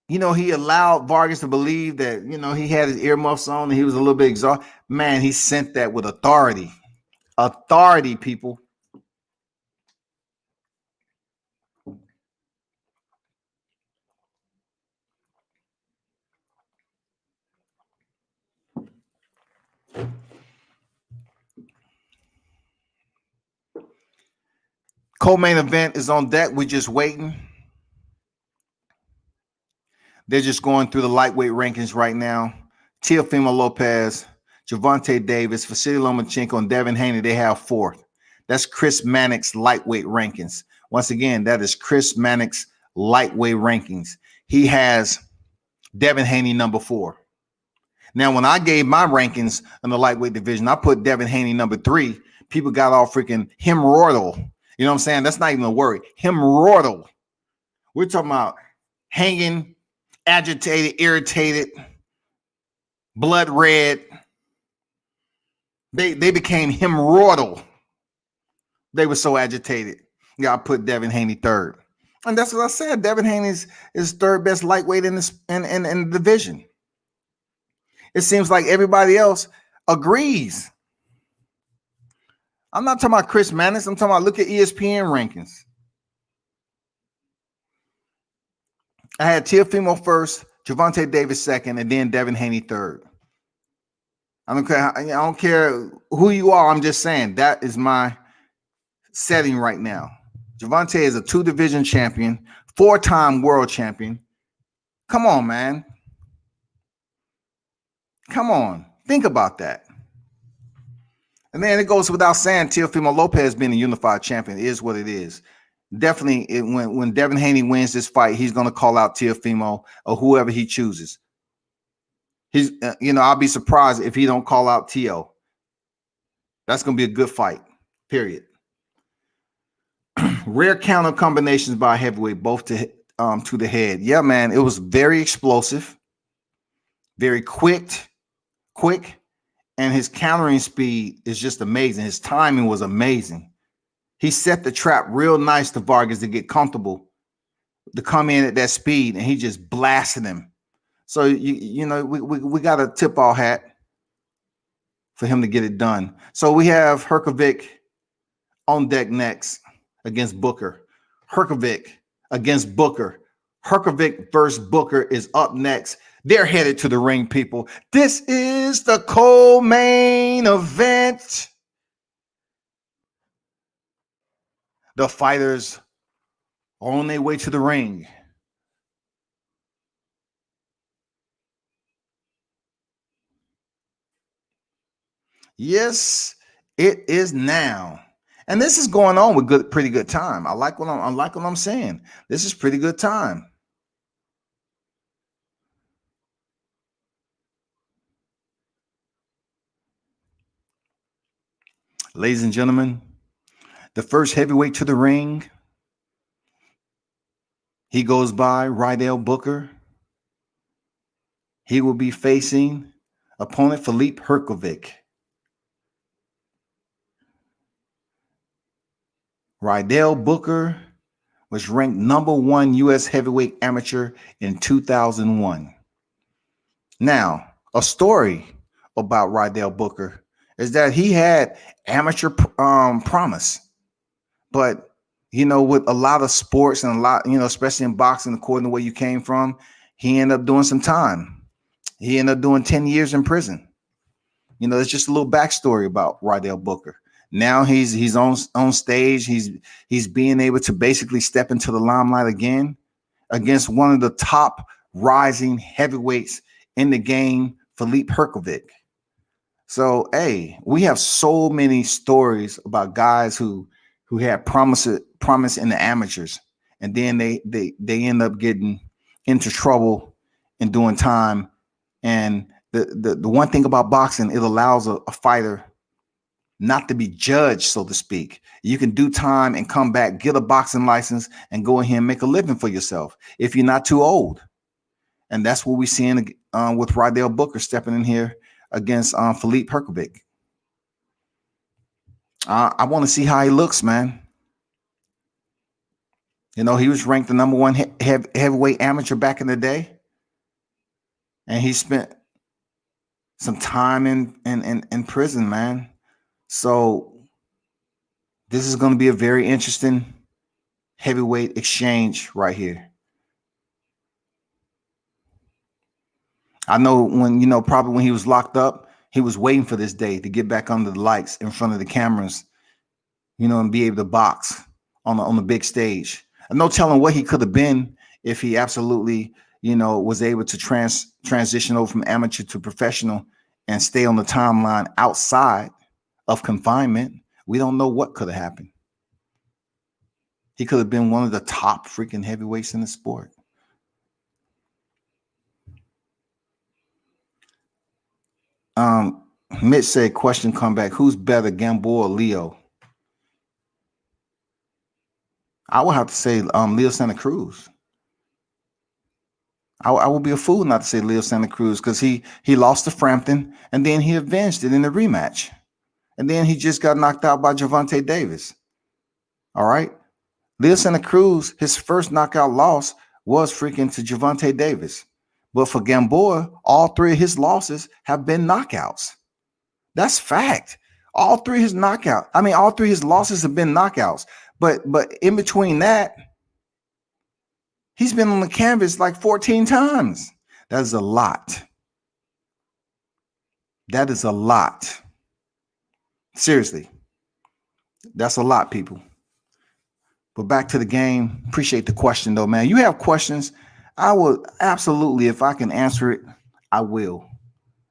he allowed Vargas to believe that, he had his earmuffs on and he was a little bit exhausted. Man, he sent that with authority. Authority, people. Co-main event is on deck. We're just waiting. They're just going through the lightweight rankings right now. Teofimo Lopez, Gervonta Davis, Vasily Lomachenko, and Devin Haney, they have 4th. That's Chris Mannix's lightweight rankings. Once again, that is Chris Mannix's lightweight rankings. He has Devin Haney number 4. Now, when I gave my rankings in the lightweight division, I put Devin Haney number 3. People got all freaking hemorrhoidal. You know what I'm saying? That's not even a word. Hemorrhoidal. We're talking about hanging, agitated, irritated, blood red. They became hemorrhoidal. They were so agitated. Yeah, I put Devin Haney 3rd. And that's what I said. Devin Haney is 3rd best lightweight in the division. It seems like everybody else agrees. I'm not talking about Chris Mannix. I'm talking about, look at ESPN rankings. I had Teofimo 1st, Gervonta Davis 2nd, and then Devin Haney 3rd. I don't care who you are. I'm just saying that is my setting right now. Gervonta is a 2-division champion, 4-time world champion. Come on, man. Come on. Think about that. And then it goes without saying, Teofimo Lopez being a unified champion is what it is. Definitely, when Devin Haney wins this fight, he's going to call out Teofimo or whoever he chooses. He's, I'll be surprised if he don't call out Teo. That's going to be a good fight, period. Rare counter combinations by heavyweight, both to the head. Yeah, man, it was very explosive, very quick, and his countering speed is just amazing. His timing was amazing. He set the trap real nice to Vargas to get comfortable, to come in at that speed, and he just blasted him. So, we got a tip-off hat for him to get it done. So we have Hrgovic on deck next against Booker. Hrgovic against Booker. Hrgovic versus Booker is up next. They're headed to the ring, people. This is the co-main event. The fighters are on their way to the ring. Yes, it is now. And this is going on with pretty good time. I like what I'm saying. This is pretty good time. Ladies and gentlemen, the first heavyweight to the ring, he goes by Rydell Booker. he will be facing opponent Filip Hrgovic. Rydell Booker was ranked #1 U.S. heavyweight amateur in 2001. Now, a story about Rydell Booker is that he had amateur promise, but with a lot of sports and a lot, especially in boxing, according to where you came from, he ended up doing some time. He ended up doing 10 years in prison. It's just a little backstory about Rydell Booker. Now he's on stage. He's being able to basically step into the limelight again against one of the top rising heavyweights in the game, Filip Hrgovic. So, hey, we have so many stories about guys who had promise in the amateurs, and then they end up getting into trouble and doing time. And the one thing about boxing, it allows a fighter not to be judged, so to speak. You can do time and come back, get a boxing license, and go ahead and make a living for yourself if you're not too old. And that's what we're seeing with Rydell Booker stepping in here against Filip Hrgovic. I want to see how he looks, man. He was ranked the #1 heavyweight amateur back in the day, and he spent some time in prison, man. So this is going to be a very interesting heavyweight exchange right here. I know probably when he was locked up, he was waiting for this day to get back under the lights in front of the cameras, and be able to box on the big stage. And no telling what he could have been if he absolutely, was able to transition over from amateur to professional and stay on the timeline outside of confinement. We don't know what could have happened. He could have been one of the top freaking heavyweights in the sport. Mitch said, question come back. Who's better, Gamboa or Leo? I would have to say Leo Santa Cruz. I would be a fool not to say Leo Santa Cruz because he lost to Frampton and then he avenged it in the rematch. And then he just got knocked out by Gervonta Davis. All right. Leo Santa Cruz, his first knockout loss was freaking to Gervonta Davis. But for Gamboa, all 3 of his losses have been knockouts. That's fact. All 3 of his losses have been knockouts. But in between that, he's been on the canvas like 14 times. That is a lot. That is a lot. Seriously. That's a lot, people. But back to the game. Appreciate the question, though, man. You have questions. I will absolutely, if I can answer it, I will.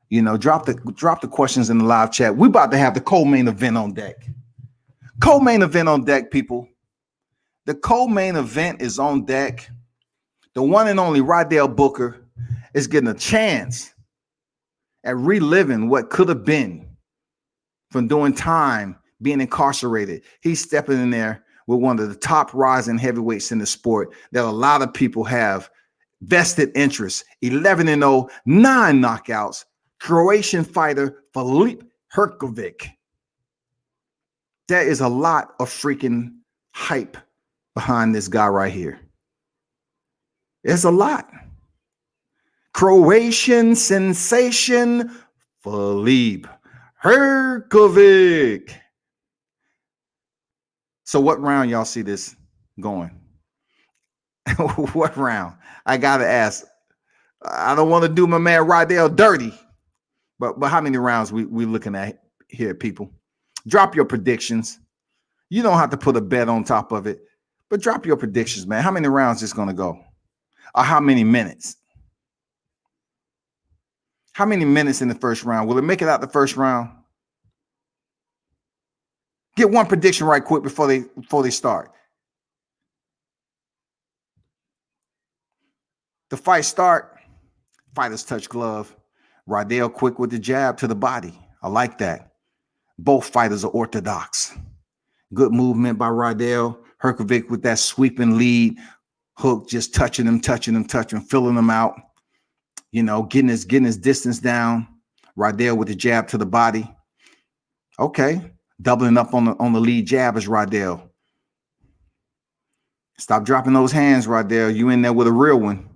Drop the questions in the live chat. We're about to have the co-main event on deck. Co-main event on deck, people. The co-main event is on deck. The one and only Rydell Booker is getting a chance at reliving what could have been from doing time, being incarcerated. He's stepping in there with one of the top rising heavyweights in the sport that a lot of people have vested interest. 11-0, 9 knockouts. Croatian fighter Filip Hrgovic. There is a lot of freaking hype behind this guy right here. There's a lot. Croatian sensation Filip Hrgovic. So what round y'all see this going? What round? I gotta ask. I don't want to do my man Rydell dirty, but how many rounds we looking at here, people? Drop your predictions. You don't have to put a bet on top of it, but drop your predictions, man. How many rounds is gonna go? Or how many minutes? How many minutes in the first round? Will it make it out the first round? Get one prediction right quick before they start. The fight start. Fighters touch glove. Rydell quick with the jab to the body. I like that. Both fighters are orthodox. Good movement by Rydell. Hrgovic with that sweeping lead hook, just touching him, filling him out. You know, getting his distance down. Rydell with the jab to the body. Okay, doubling up on the lead jab is Rydell. Stop dropping those hands, Rydell. You in there with a real one.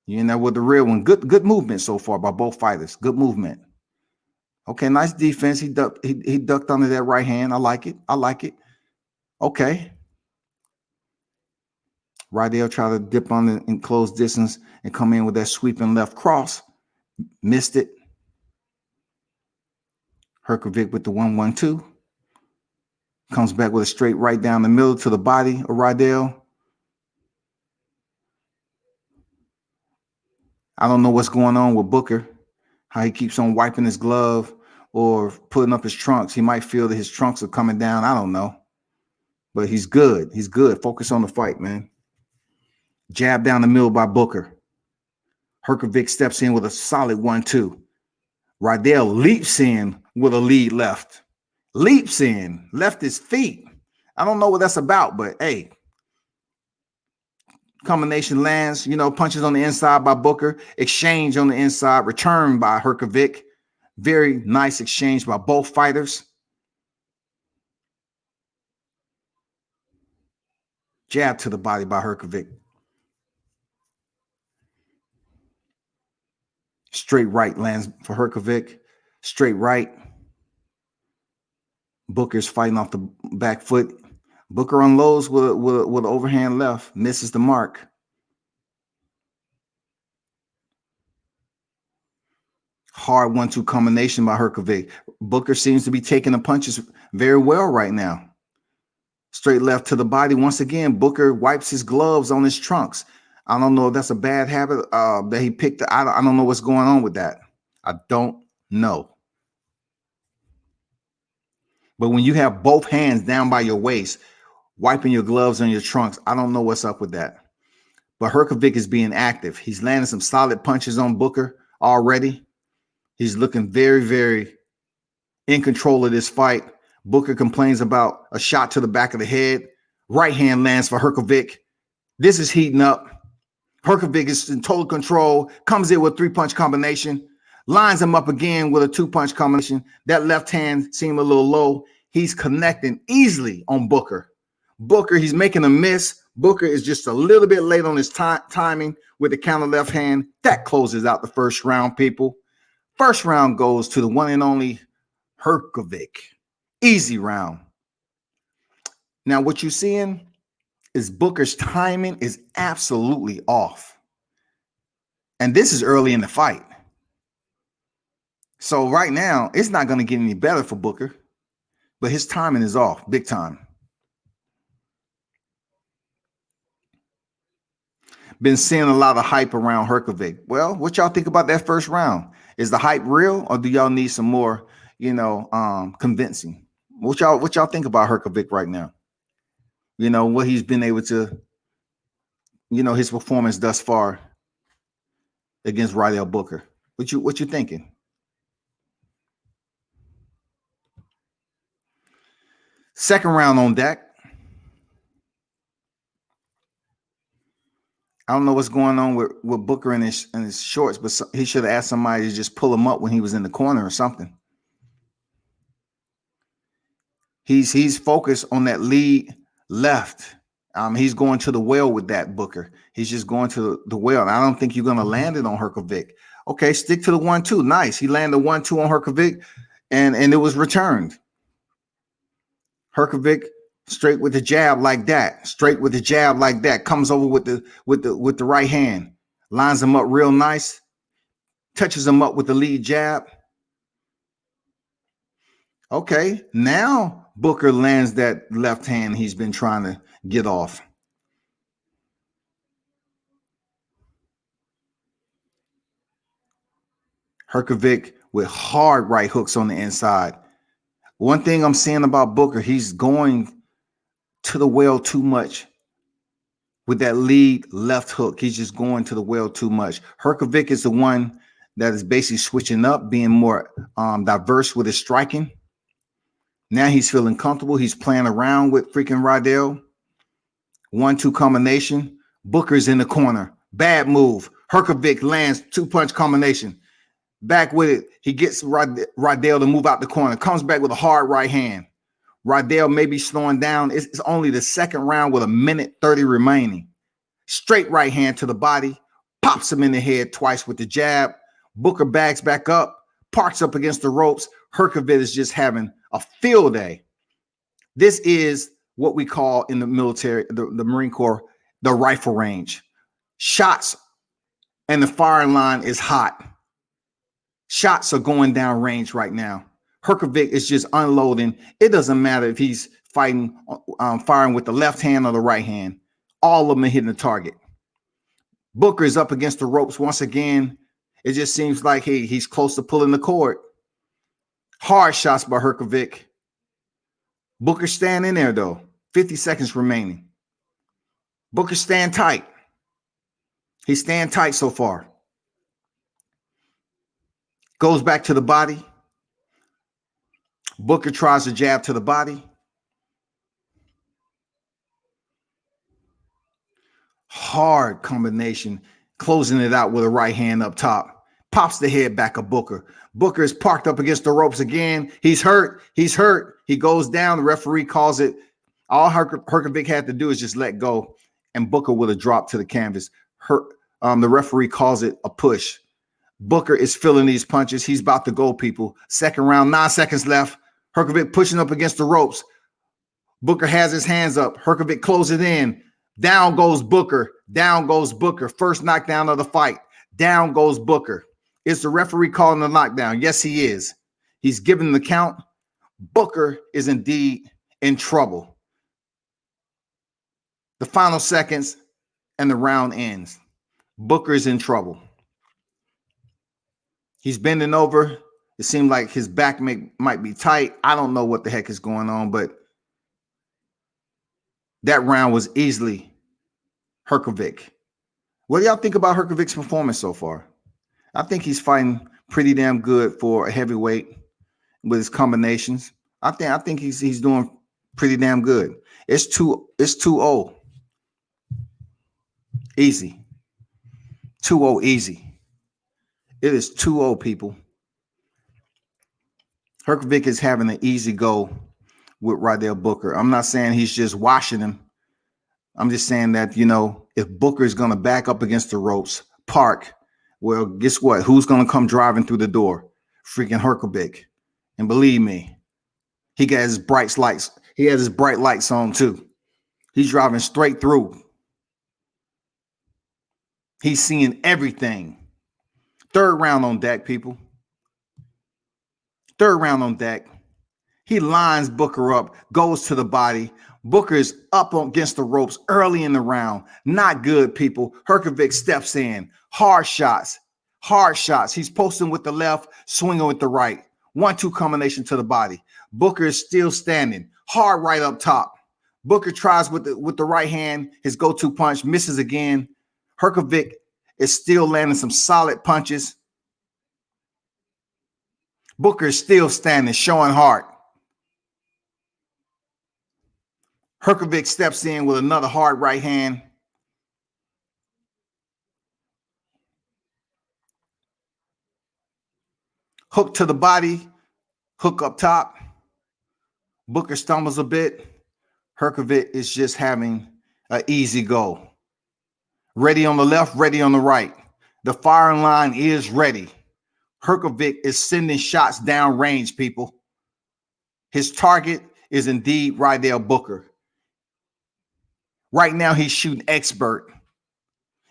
You in there with the real one. Good movement so far by both fighters. Good movement. Okay, nice defense. He ducked under that right hand. I like it. Okay. Rydell tried to dip on it in close distance and come in with that sweeping left cross. Missed it. Hrgovic with the 1-1-2. Comes back with a straight right down the middle to the body of Rydell. I don't know what's going on with Booker, how he keeps on wiping his glove or putting up his trunks. He might feel that his trunks are coming down. I don't know. But he's good. He's good. Focus on the fight, man. Jab down the middle by Booker. Hrgovic steps in with a solid 1-2. Rydell leaps in with a lead left. Leaps in, left his feet. I don't know what that's about, but hey. Combination lands, you know, punches on the inside by Booker. Exchange on the inside, return by Hrgovic. Very nice exchange by both fighters. Jab to the body by Hrgovic. Straight right lands for Hrgovic. Straight right. Booker's fighting off the back foot. Booker unloads with an overhand left. Misses the mark. Hard 1-2 combination by Hrgovic. Booker seems to be taking the punches very well right now. Straight left to the body. Once again, Booker wipes his gloves on his trunks. I don't know if that's a bad habit that he picked. I don't know what's going on with that. I don't know. But when you have both hands down by your waist, wiping your gloves on your trunks, I don't know what's up with that. But Hrgovic is being active. He's landing some solid punches on Booker already. He's looking very, very in control of this fight. Booker complains about a shot to the back of the head. Right hand lands for Hrgovic. This is heating up. Hrgovic is in total control. Comes in with a 3-punch combination. Lines him up again with a 2-punch combination. That left hand seemed a little low. He's connecting easily on Booker. Booker, he's making a miss. Booker is just a little bit late on his timing with the counter left hand. That closes out the first round, people. First round goes to the one and only Hrgovic. Easy round. Now, what you're seeing is Booker's timing is absolutely off. And this is early in the fight. So right now, it's not going to get any better for Booker. But his timing is off, big time. Been seeing a lot of hype around Hrgovic. Well, what y'all think about that first round? Is the hype real, or do y'all need some more, convincing? What y'all think about Hrgovic right now? You know, what he's been able to, his performance thus far against Rydell Booker. What you thinking? Second round on deck. I don't know what's going on with Booker and his shorts, but he should have asked somebody to just pull him up when he was in the corner or something. He's focused on that lead left. He's going to the well with that, Booker. He's just going to the well. And I don't think you're going to land it on Hrgovic. Okay, stick to the 1-2. Nice. He landed 1-2 on Hrgovic, and it was returned. Hrgovic straight with the jab like that. Straight with the jab like that. Comes over with the right hand. Lines him up real nice. Touches him up with the lead jab. Okay, now Booker lands that left hand he's been trying to get off. Hrgovic with hard right hooks on the inside. One thing I'm saying about Booker, he's going to the well too much with that lead left hook. He's just going to the well too much. Hrgovic is the one that is basically switching up, being more diverse with his striking. Now he's feeling comfortable. He's playing around with freaking Rydell. 1-2 combination. Booker's in the corner. Bad move. Hrgovic lands 2-punch combination. Back with it. He gets Rydell to move out the corner. Comes back with a hard right hand. Rydell may be slowing down. It's only the second round with 1:30 remaining. Straight right hand to the body. Pops him in the head twice with the jab. Booker backs back up. Parks up against the ropes. Hrgovic is just having a field day. This is what we call in the military, the Marine Corps, the rifle range. Shots and the firing line is hot. Shots are going down range right now. Hrgovic is just unloading. It doesn't matter if he's fighting, firing with the left hand or the right hand. All of them are hitting the target. Booker is up against the ropes once again. It just seems like he's close to pulling the cord. Hard shots by Hrgovic. Booker staying in there though. 50 seconds remaining. Booker staying tight. He's staying tight so far. Goes back to the body. Booker tries to jab to the body. Hard combination. Closing it out with a right hand up top. Pops the head back of Booker. Booker is parked up against the ropes again. He's hurt. He's hurt. He goes down. The referee calls it. All Hrgovic had to do is just let go, and Booker would have dropped to the canvas. The referee calls it a push. Booker is feeling these punches. He's about to go, people. Second round, 9 seconds left. Hrgovic pushing up against the ropes. Booker has his hands up. Hrgovic closes in. Down goes Booker. Down goes Booker. First knockdown of the fight. Down goes Booker. Is the referee calling the knockdown? Yes, he is. He's giving the count. Booker is indeed in trouble. The final seconds and the round ends. Booker is in trouble. He's bending over. It seemed like his back might be tight. I don't know what the heck is going on, but that round was easily Hrgovic. What do y'all think about Hrgovic's performance so far? I think he's fighting pretty damn good for a heavyweight with his combinations. I think he's doing pretty damn good. It's 2-0. Easy. 2-0 easy. It is 2-0, people. Hrgovic is having an easy go with Rydell Booker. I'm not saying he's just washing him. I'm just saying that, you know, if Booker is going to back up against the ropes, park, well, guess what? Who's going to come driving through the door? Freaking Hrgovic. And believe me, he got his bright lights. He has his bright lights on too. He's driving straight through. He's seeing everything. Third round on deck, people. Third round on deck. He lines Booker up, goes to the body. Booker is up against the ropes early in the round. Not good, people. Hrgovic steps in. Hard shots. Hard shots. He's posting with the left, swinging with the right. 1-2 combination to the body. Booker is still standing. Hard right up top. Booker tries with the right hand. His go-to punch misses again. Hrgovic is still landing some solid punches. Booker is still standing, showing heart. Hrgovic steps in with another hard right hand. Hook to the body, hook up top. Booker stumbles a bit. Hrgovic is just having an easy go. Ready on the left, ready on the right. The firing line is ready. Hrgovic is sending shots down range, people. His target is indeed Rydell Booker. Right now, he's shooting expert.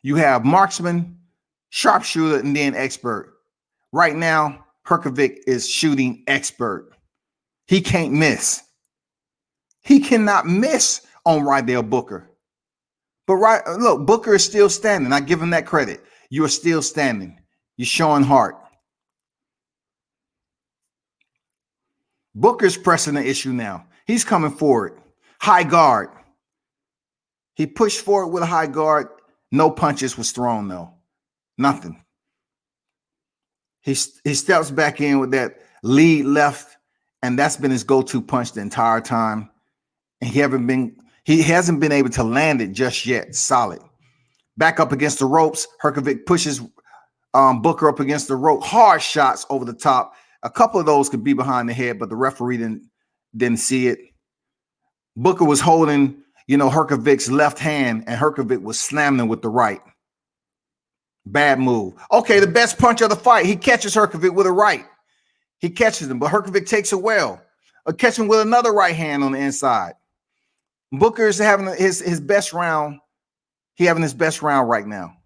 You have marksman, sharpshooter, and then expert. Right now, Hrgovic is shooting expert. He can't miss. He cannot miss on Rydell Booker. But look, Booker is still standing. I give him that credit. You are still standing. You're showing heart. Booker's pressing the issue now. He's coming forward. High guard. He pushed forward with a high guard. No punches was thrown, though. Nothing. He steps back in with that lead left, and that's been his go-to punch the entire time. And he hasn't been able to land it just yet. Solid. Back up against the ropes. Hrgovic pushes Booker up against the rope. Hard shots over the top. A couple of those could be behind the head, but the referee didn't see it. Booker was holding, Hrgovic's left hand, and Hrgovic was slamming with the right. Bad move. Okay, the best punch of the fight. He catches Hrgovic with a right. He catches him, but Hrgovic takes it well. Catch him with another right hand on the inside. Booker is having his best round. He having his best round right now.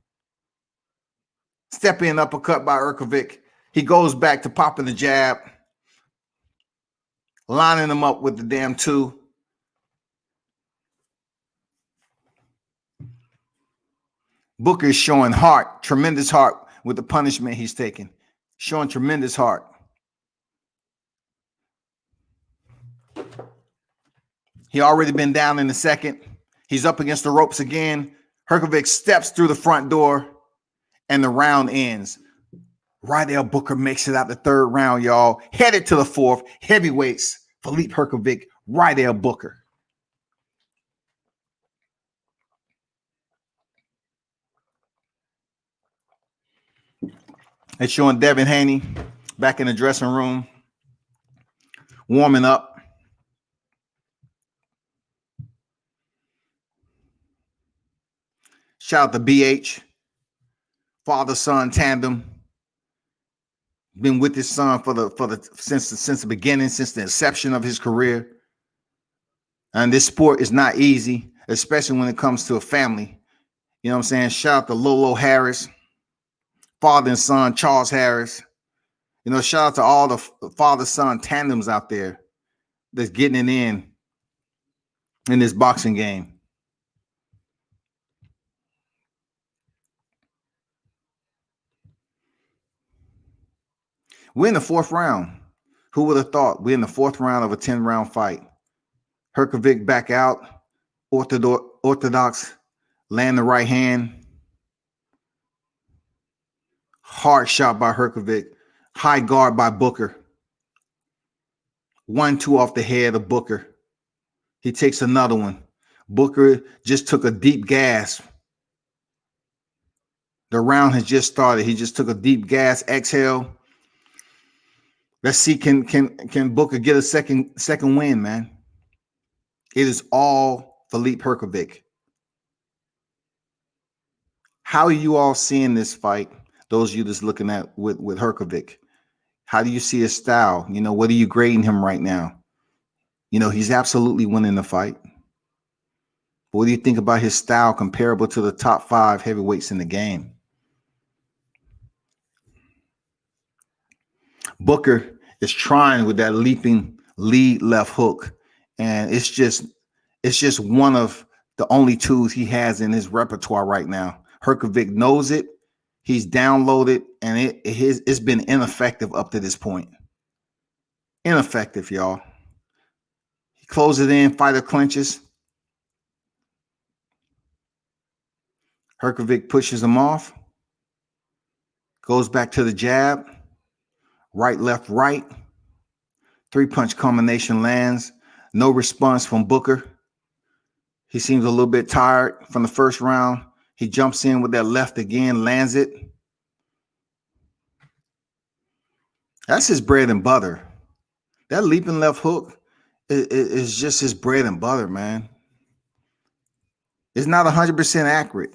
Step in uppercut by Hrgovic. He goes back to popping the jab, lining him up with the damn two. Booker is showing heart, tremendous heart with the punishment he's taking. Showing tremendous heart. He already been down in the second. He's up against the ropes again. Hrgovic steps through the front door, and the round ends. Rydell Booker makes it out the third round, y'all. Headed to the fourth. Heavyweights, Filip Hrgovic, Rydell Booker. It's showing Devin Haney back in the dressing room, warming up. Shout out to BH, father-son tandem. Been with his son since the beginning, since the inception of his career. And this sport is not easy, especially when it comes to a family. You know what I'm saying? Shout out to Lolo Harris, father and son Charles Harris. Shout out to all the father-son tandems out there that's getting it in this boxing game. We're in the fourth round. Who would have thought? We're in the fourth round of a 10-round fight. Hrgovic back out. Orthodox. Land the right hand. Hard shot by Hrgovic. High guard by Booker. 1-2 off the head of Booker. He takes another one. Booker just took a deep gasp. The round has just started. He just took a deep gas exhale. Let's see, can Booker get a second win, man? It is all Filip Hrgovic. How are you all seeing this fight? Those of you that's looking at with Hrgovic. How do you see his style? What are you grading him right now? He's absolutely winning the fight. But what do you think about his style comparable to the top 5 heavyweights in the game? Booker is trying with that leaping lead left hook, and it's just one of the only tools he has in his repertoire right now. Hrgovic knows it. He's downloaded, and it's been ineffective up to this point. Ineffective, y'all. He closes it in, fighter clinches. Hrgovic pushes him off. Goes back to the jab. Right, left, right. 3-punch combination lands. No response from Booker. He seems a little bit tired from the first round. He jumps in with that left again, lands it. That's his bread and butter. That leaping left hook is just his bread and butter, man. It's not 100% accurate,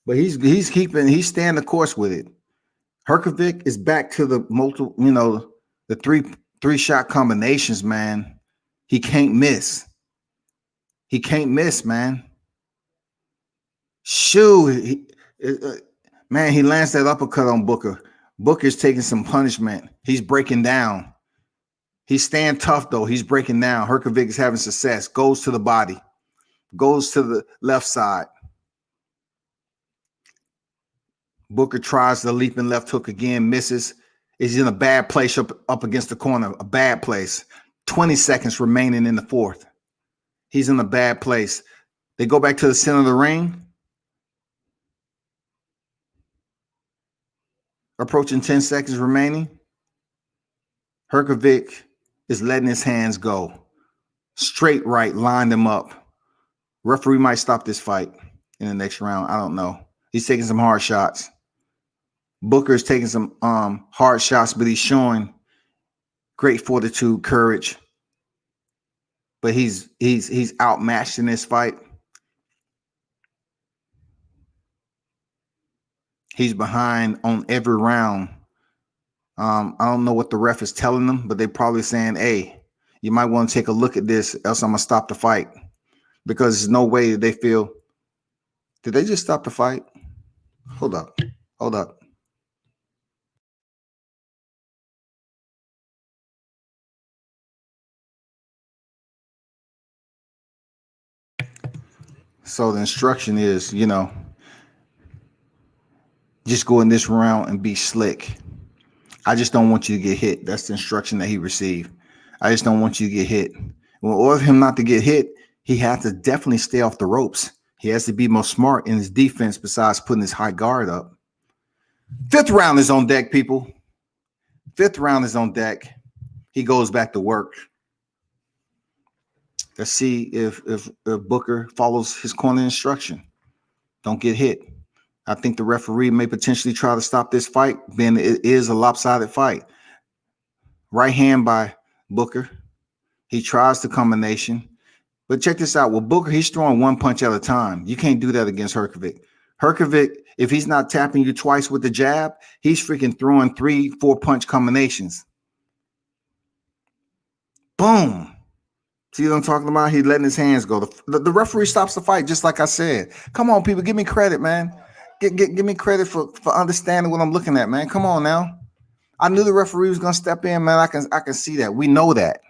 but he's staying the course with it. Hrgovic is back to the multiple, the three shot combinations, man. He can't miss. He can't miss, man. Shoo, man, he lands that uppercut on Booker. Booker's taking some punishment. He's breaking down. He's staying tough, though. He's breaking down. Hrgovic is having success. Goes to the body. Goes to the left side. Booker tries the leaping left hook again, misses. He's in a bad place up against the corner, a bad place. 20 seconds remaining in the fourth. He's in a bad place. They go back to the center of the ring. Approaching 10 seconds remaining. Hrgovic is letting his hands go. Straight right, lined him up. Referee might stop this fight in the next round. I don't know. He's taking some hard shots. Booker is taking some hard shots, but he's showing great fortitude, courage. But he's outmatched in this fight. He's behind on every round. I don't know what the ref is telling them, but they're probably saying, hey, you might want to take a look at this, else I'm going to stop the fight. Because there's no way that they feel. Did they just stop the fight? Hold up. Hold up. So the instruction is, just go in this round and be slick. I just don't want you to get hit. That's the instruction that he received. I just don't want you to get hit. In order for him not to get hit, he has to definitely stay off the ropes. He has to be more smart in his defense besides putting his high guard up. 5th round is on deck, people. 5th round is on deck. He goes back to work. Let's see if Booker follows his corner instruction. Don't get hit. I think the referee may potentially try to stop this fight, being it is a lopsided fight. Right hand by Booker. He tries the combination. But check this out. With Booker, he's throwing one punch at a time. You can't do that against Hrgovic. Hrgovic, if he's not tapping you twice with the jab, he's freaking throwing 3-4 punch combinations. Boom. See what I'm talking about? He's letting his hands go. The referee stops the fight, just like I said. Come on, people. Give me credit, man. Give me credit for understanding what I'm looking at, man. Come on now. I knew the referee was going to step in, man. I can see that. We know that.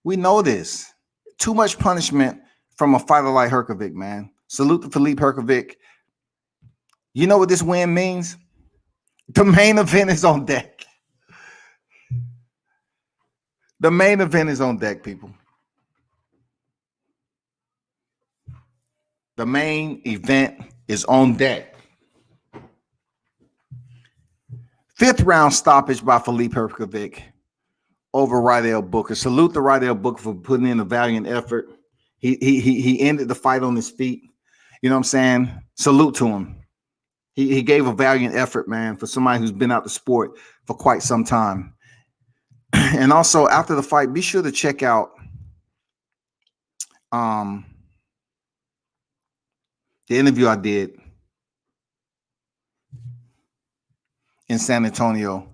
We know this. Too much punishment from a fighter like Hrgovic, man. Salute to Filip Hrgovic. You know what this win means? The main event is on deck. The main event is on deck, people. The main event is on deck. 5th round stoppage by Filip Hrgovic over Rydell Booker. Salute to Rydell Booker for putting in a valiant effort. He ended the fight on his feet. You know what I'm saying? Salute to him. He gave a valiant effort, man, for somebody who's been out the sport for quite some time. And also, after the fight, be sure to check out the interview I did in San Antonio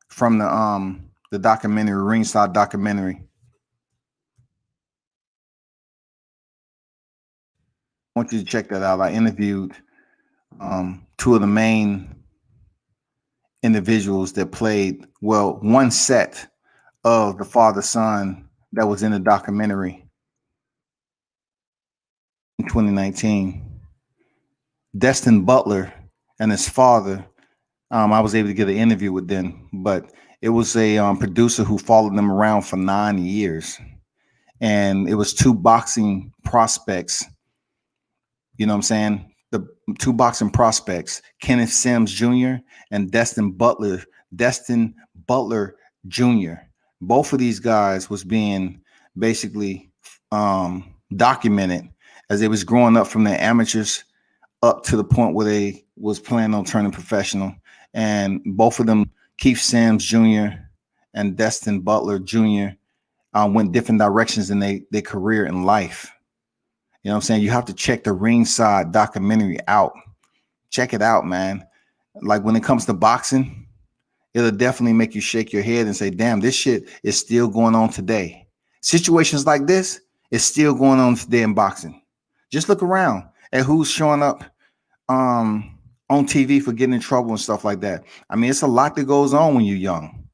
from the documentary, Ringside documentary. I want you to check that out. I interviewed 2 of the main individuals that played, one set of the father-son that was in the documentary in 2019. Destin Butler and his father, I was able to get an interview with them, but it was a producer who followed them around for 9 years. And it was 2 boxing prospects. You know what I'm saying? The 2 boxing prospects, Kenneth Sims Jr. and Destin Butler Jr. Both of these guys was being basically documented as they was growing up from their amateurs up to the point where they was planning on turning professional. And both of them, Keith Sims Jr. and Destin Butler Jr., went different directions in their career in life. You know what I'm saying? You have to check the Ringside documentary out. Check it out, man. Like when it comes to boxing, it'll definitely make you shake your head and say, damn, this shit is still going on today. Situations like this is still going on today in boxing. Just look around at who's showing up on TV for getting in trouble and stuff like that. I mean, it's a lot that goes on when you're young.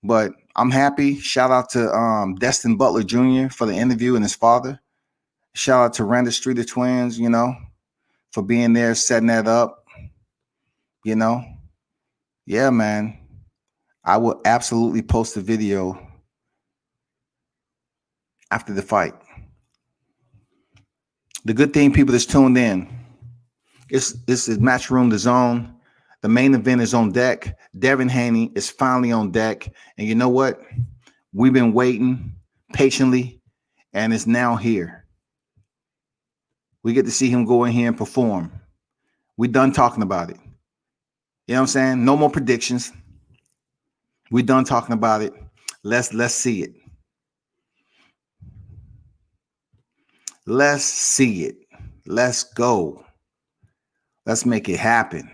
But I'm happy. Shout out to Destin Butler Jr. for the interview and his father. Shout out to Randa Streeter Twins, for being there, setting that up. Yeah, man. I will absolutely post a video after the fight. The good thing, people that's tuned in, it's Matchroom DAZN. The main event is on deck. Devin Haney is finally on deck. And you know what? We've been waiting patiently, and it's now here. We get to see him go in here and perform. We done talking about it. You know what I'm saying? No more predictions. We done talking about it. Let's see it. Let's see it. Let's go. Let's make it happen.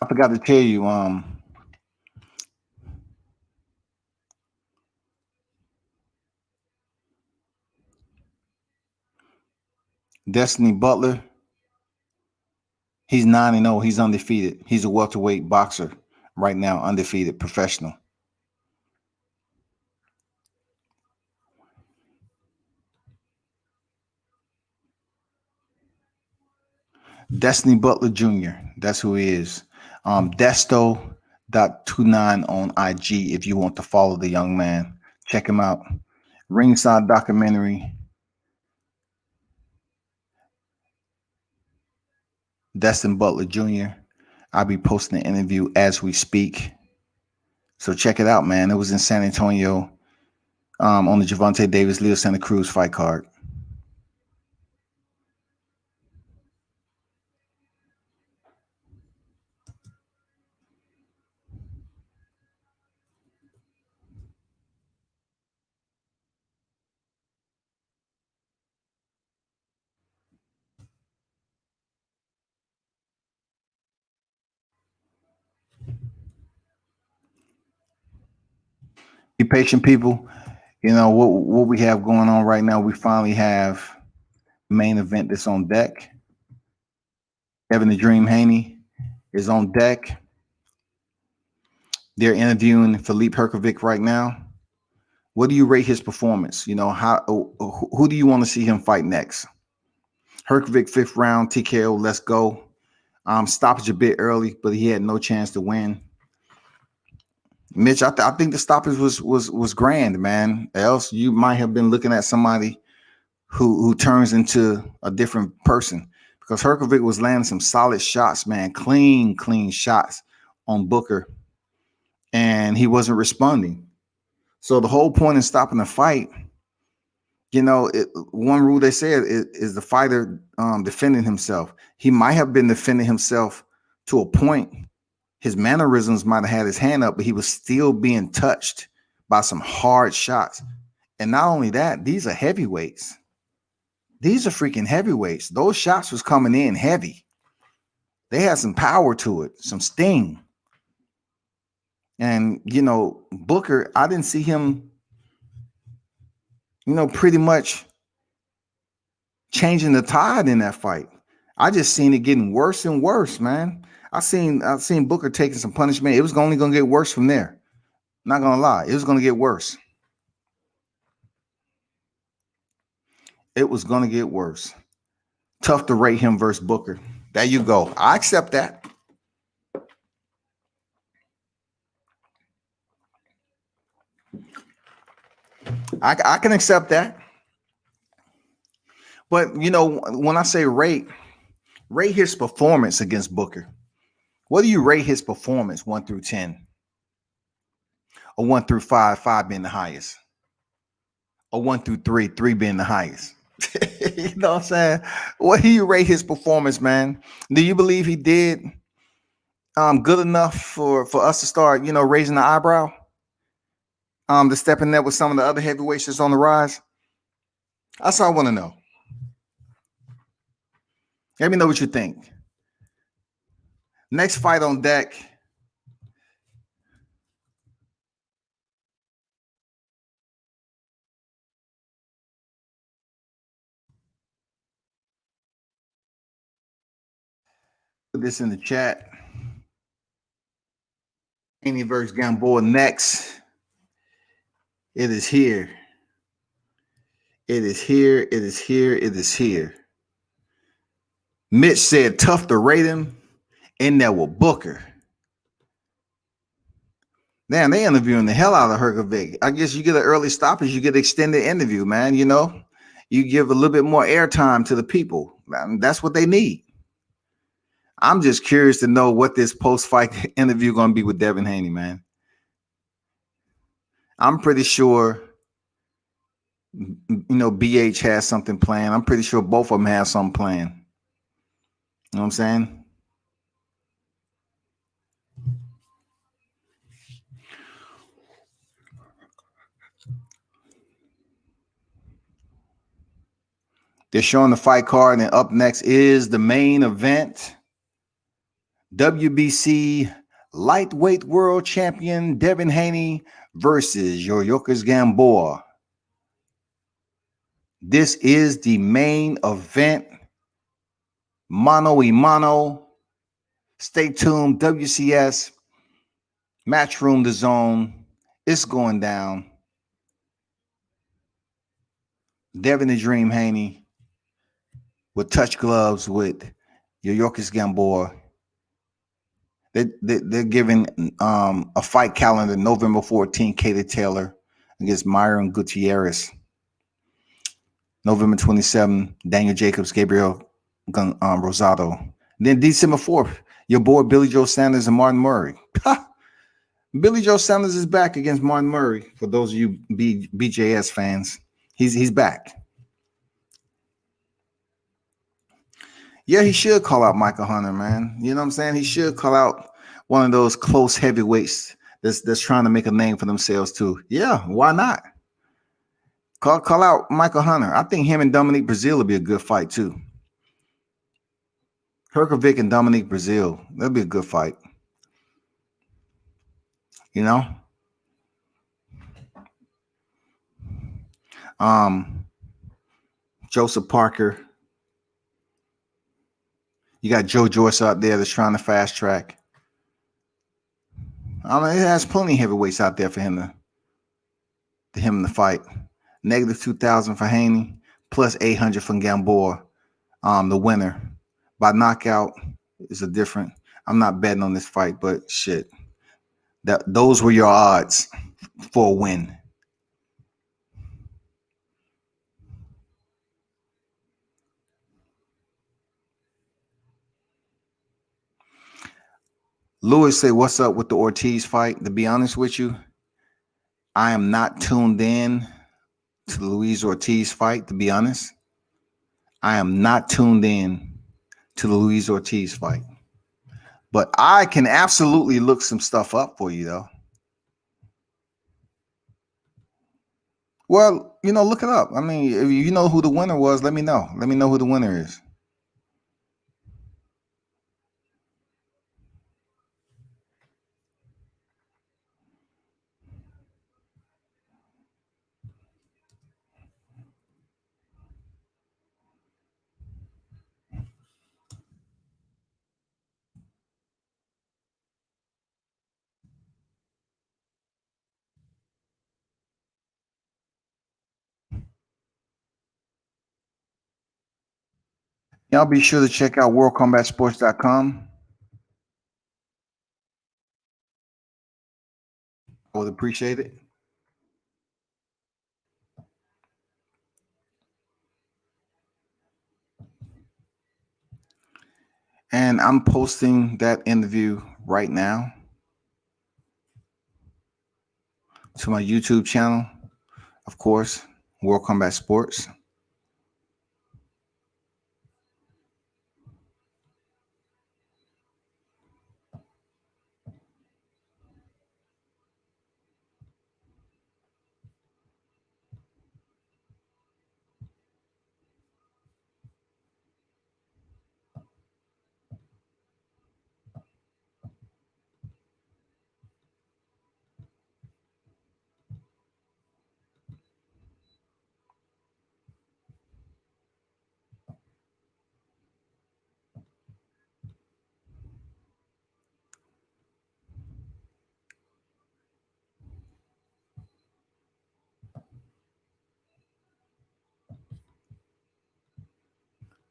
I forgot to tell you, Destiny Butler, he's 9-0. He's undefeated. He's a welterweight boxer right now, undefeated, professional. Destiny Butler Jr. That's who he is. Desto.29 on IG if you want to follow the young man. Check him out. Ringside documentary. Destin Butler Jr. I'll be posting the interview as we speak. So check it out, man. It was in San Antonio on the Gervonta Davis, Leo Santa Cruz fight card. Be patient, people. You know what we have going on right now. We finally have main event that's on deck. Devin the Dream Haney is on deck. They're interviewing Filip Hrgovic right now. What do you rate his performance? You know, who do you want to see him fight next? Hrgovic, 5th round, TKO, let's go. Stoppage a bit early, but he had no chance to win. Mitch, I think the stoppage was grand, man. Else you might have been looking at somebody who turns into a different person, because Hrgovic was landing some solid shots, man, clean shots on Booker, and he wasn't responding. So the whole point in stopping the fight, you know, one rule they said is the fighter defending himself. He might have been defending himself to a point. His mannerisms might have had his hand up, but he was still being touched by some hard shots. And not only that, these are heavyweights. These are freaking heavyweights. Those shots was coming in heavy. They had some power to it, some sting. And, you know, Booker, I didn't see him, you know, pretty much changing the tide in that fight. I just seen it getting worse and worse, man. I seen Booker taking some punishment. It was only going to get worse from there. Not going to lie. It was going to get worse. It was going to get worse. Tough to rate him versus Booker. There you go. I accept that. I can accept that. But, you know, when I say rate his performance against Booker. What do you rate his performance 1 through 10? Or 1 through 5, 5 being the highest? Or 1 through 3, 3 being the highest? You know what I'm saying? What do you rate his performance, man? Do you believe he did good enough for us to start, you know, raising the eyebrow? To step in there with some of the other heavyweights that's on the rise? That's all I want to know. Let me know what you think. Next fight on deck. Put this in the chat. Haney versus Gamboa next. It is here. It is here. It is here. It is here. Mitch said tough to rate him. In there with Booker. Man, they interviewing the hell out of Hrgovic. I guess you get an early stoppage, you get extended interview, man. You know, you give a little bit more airtime to the people. Man, that's what they need. I'm just curious to know what this post-fight interview going to be with Devin Haney, man. I'm pretty sure, you know, BH has something planned. I'm pretty sure both of them have something planned. You know what I'm saying? They're showing the fight card, and up next is the main event. WBC lightweight world champion Devin Haney versus Yuriorkis Gamboa. This is the main event. Mano y mano. Stay tuned. WCS. Matchroom DAZN. It's going down. Devin the Dream Haney with touch gloves with Yuriorkis Gamboa. They're giving a fight calendar November 14th, Katie Taylor against Myron Gutierrez. November 27th, Daniel Jacobs, Gabriel Rosado. Then December 4th, your boy Billy Joe Sanders and Martin Murray. Billy Joe Sanders is back against Martin Murray. For those of you BJS fans, he's back. Yeah, he should call out Michael Hunter, man. You know what I'm saying? He should call out one of those close heavyweights that's trying to make a name for themselves too. Yeah, why not? Call out Michael Hunter. I think him and Dominique Brazil would be a good fight too. Hrgovic and Dominique Brazil. That'd be a good fight. You know? Joseph Parker. You got Joe Joyce out there that's trying to fast track. I mean, it has plenty of heavyweights out there for him to fight. Negative 2,000 for Haney, plus 800 from Gamboa. The winner by knockout is a different. I'm not betting on this fight, but shit, those were your odds for a win. Lewis say, "What's up with the Ortiz fight?" To be honest with you, I am not tuned in to the Luis Ortiz fight. To be honest, I am not tuned in to the Luis Ortiz fight. But I can absolutely look some stuff up for you, though. Well, you know, look it up. I mean, if you know who the winner was, let me know. Let me know who the winner is. Y'all be sure to check out worldcombatsports.com. I would appreciate it. And I'm posting that interview right now to my YouTube channel, of course, World Combat Sports.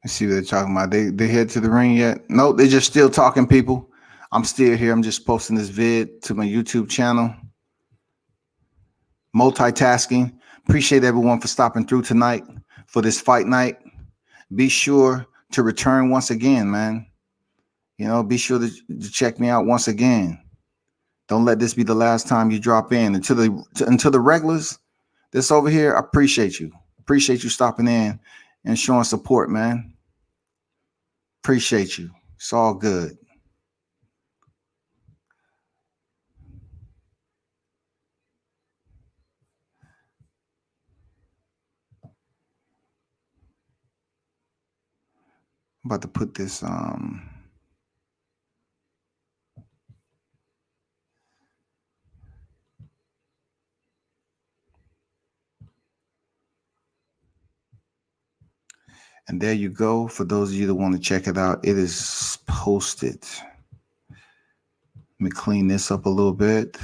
Let's see what they're talking about. They head to the ring yet? Nope, they're just still talking, people. I'm still here. I'm just posting this vid to my YouTube channel. Multitasking. Appreciate everyone for stopping through tonight for this fight night. Be sure to return once again, man. You know, be sure to check me out once again. Don't let this be the last time you drop in. Until the regulars that's over here, I appreciate you. Appreciate you stopping in and showing support, man. Appreciate you. It's all good. I'm about to put this and there you go. For those of you that want to check it out, it is posted. Let me clean this up a little bit.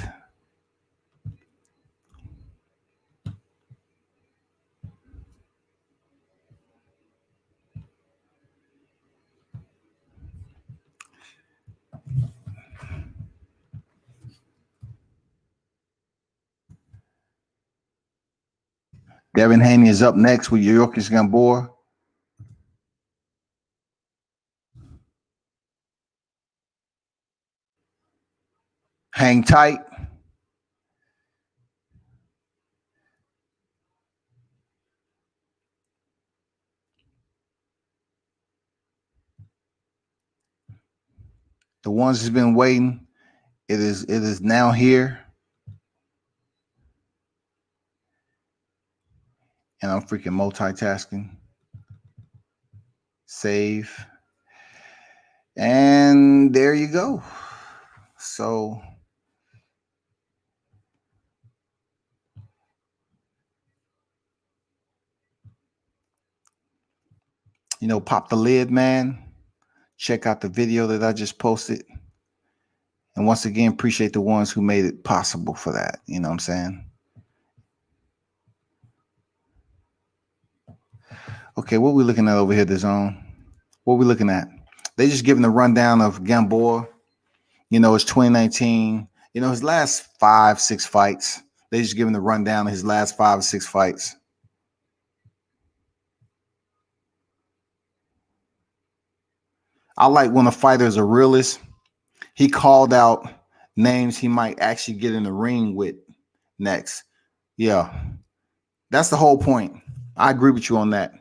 Devin Haney is up next with Yuriorkis Gamboa. Hang tight. The ones that's been waiting, it is now here. And I'm freaking multitasking. Save. And there you go. So you know, pop the lid, man. Check out the video that I just posted. And once again, appreciate the ones who made it possible for that. You know what I'm saying? Okay, what we looking at over here, DAZN? What we looking at? They just giving the rundown of Gamboa. You know, it's 2019. You know, his last 5-6 fights. They just giving the rundown of his last 5 or 6 fights. I like when a fighter is a realist. He called out names he might actually get in the ring with next. Yeah, that's the whole point. I agree with you on that.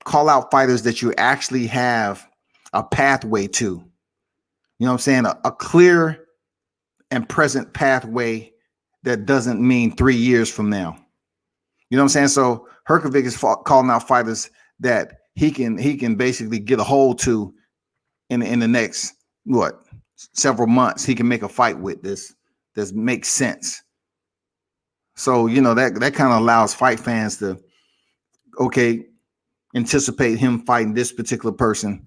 Call out fighters that you actually have a pathway to. You know what I'm saying? A clear and present pathway that doesn't mean 3 years from now. You know what I'm saying? So Hrgovic is calling out fighters that he can basically get a hold to in the next several months. He can make a fight with this makes sense. So you know that kind of allows fight fans to anticipate him fighting this particular person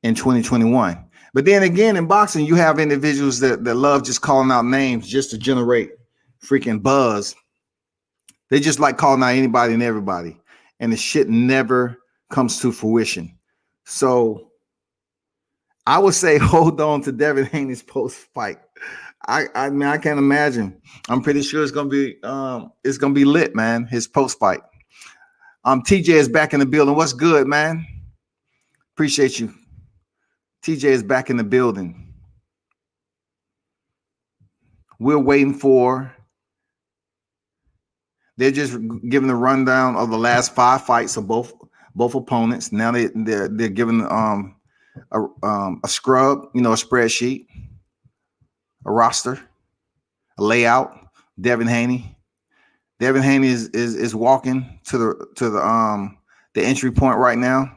in 2021. But then again, in boxing, you have individuals that love just calling out names just to generate freaking buzz. They just like calling out anybody and everybody, and the shit never comes to fruition. So I would say hold on to Devin Haney's post fight. I mean, I can't imagine. I'm pretty sure it's gonna be lit, man. His post fight. TJ is back in the building. What's good, man? Appreciate you. TJ is back in the building. We're waiting for. They're just giving the rundown of the last 5 fights of both opponents. Now they're giving a scrub, you know, a spreadsheet, a roster, a layout. Devin Haney. Devin Haney is walking to the entry point right now.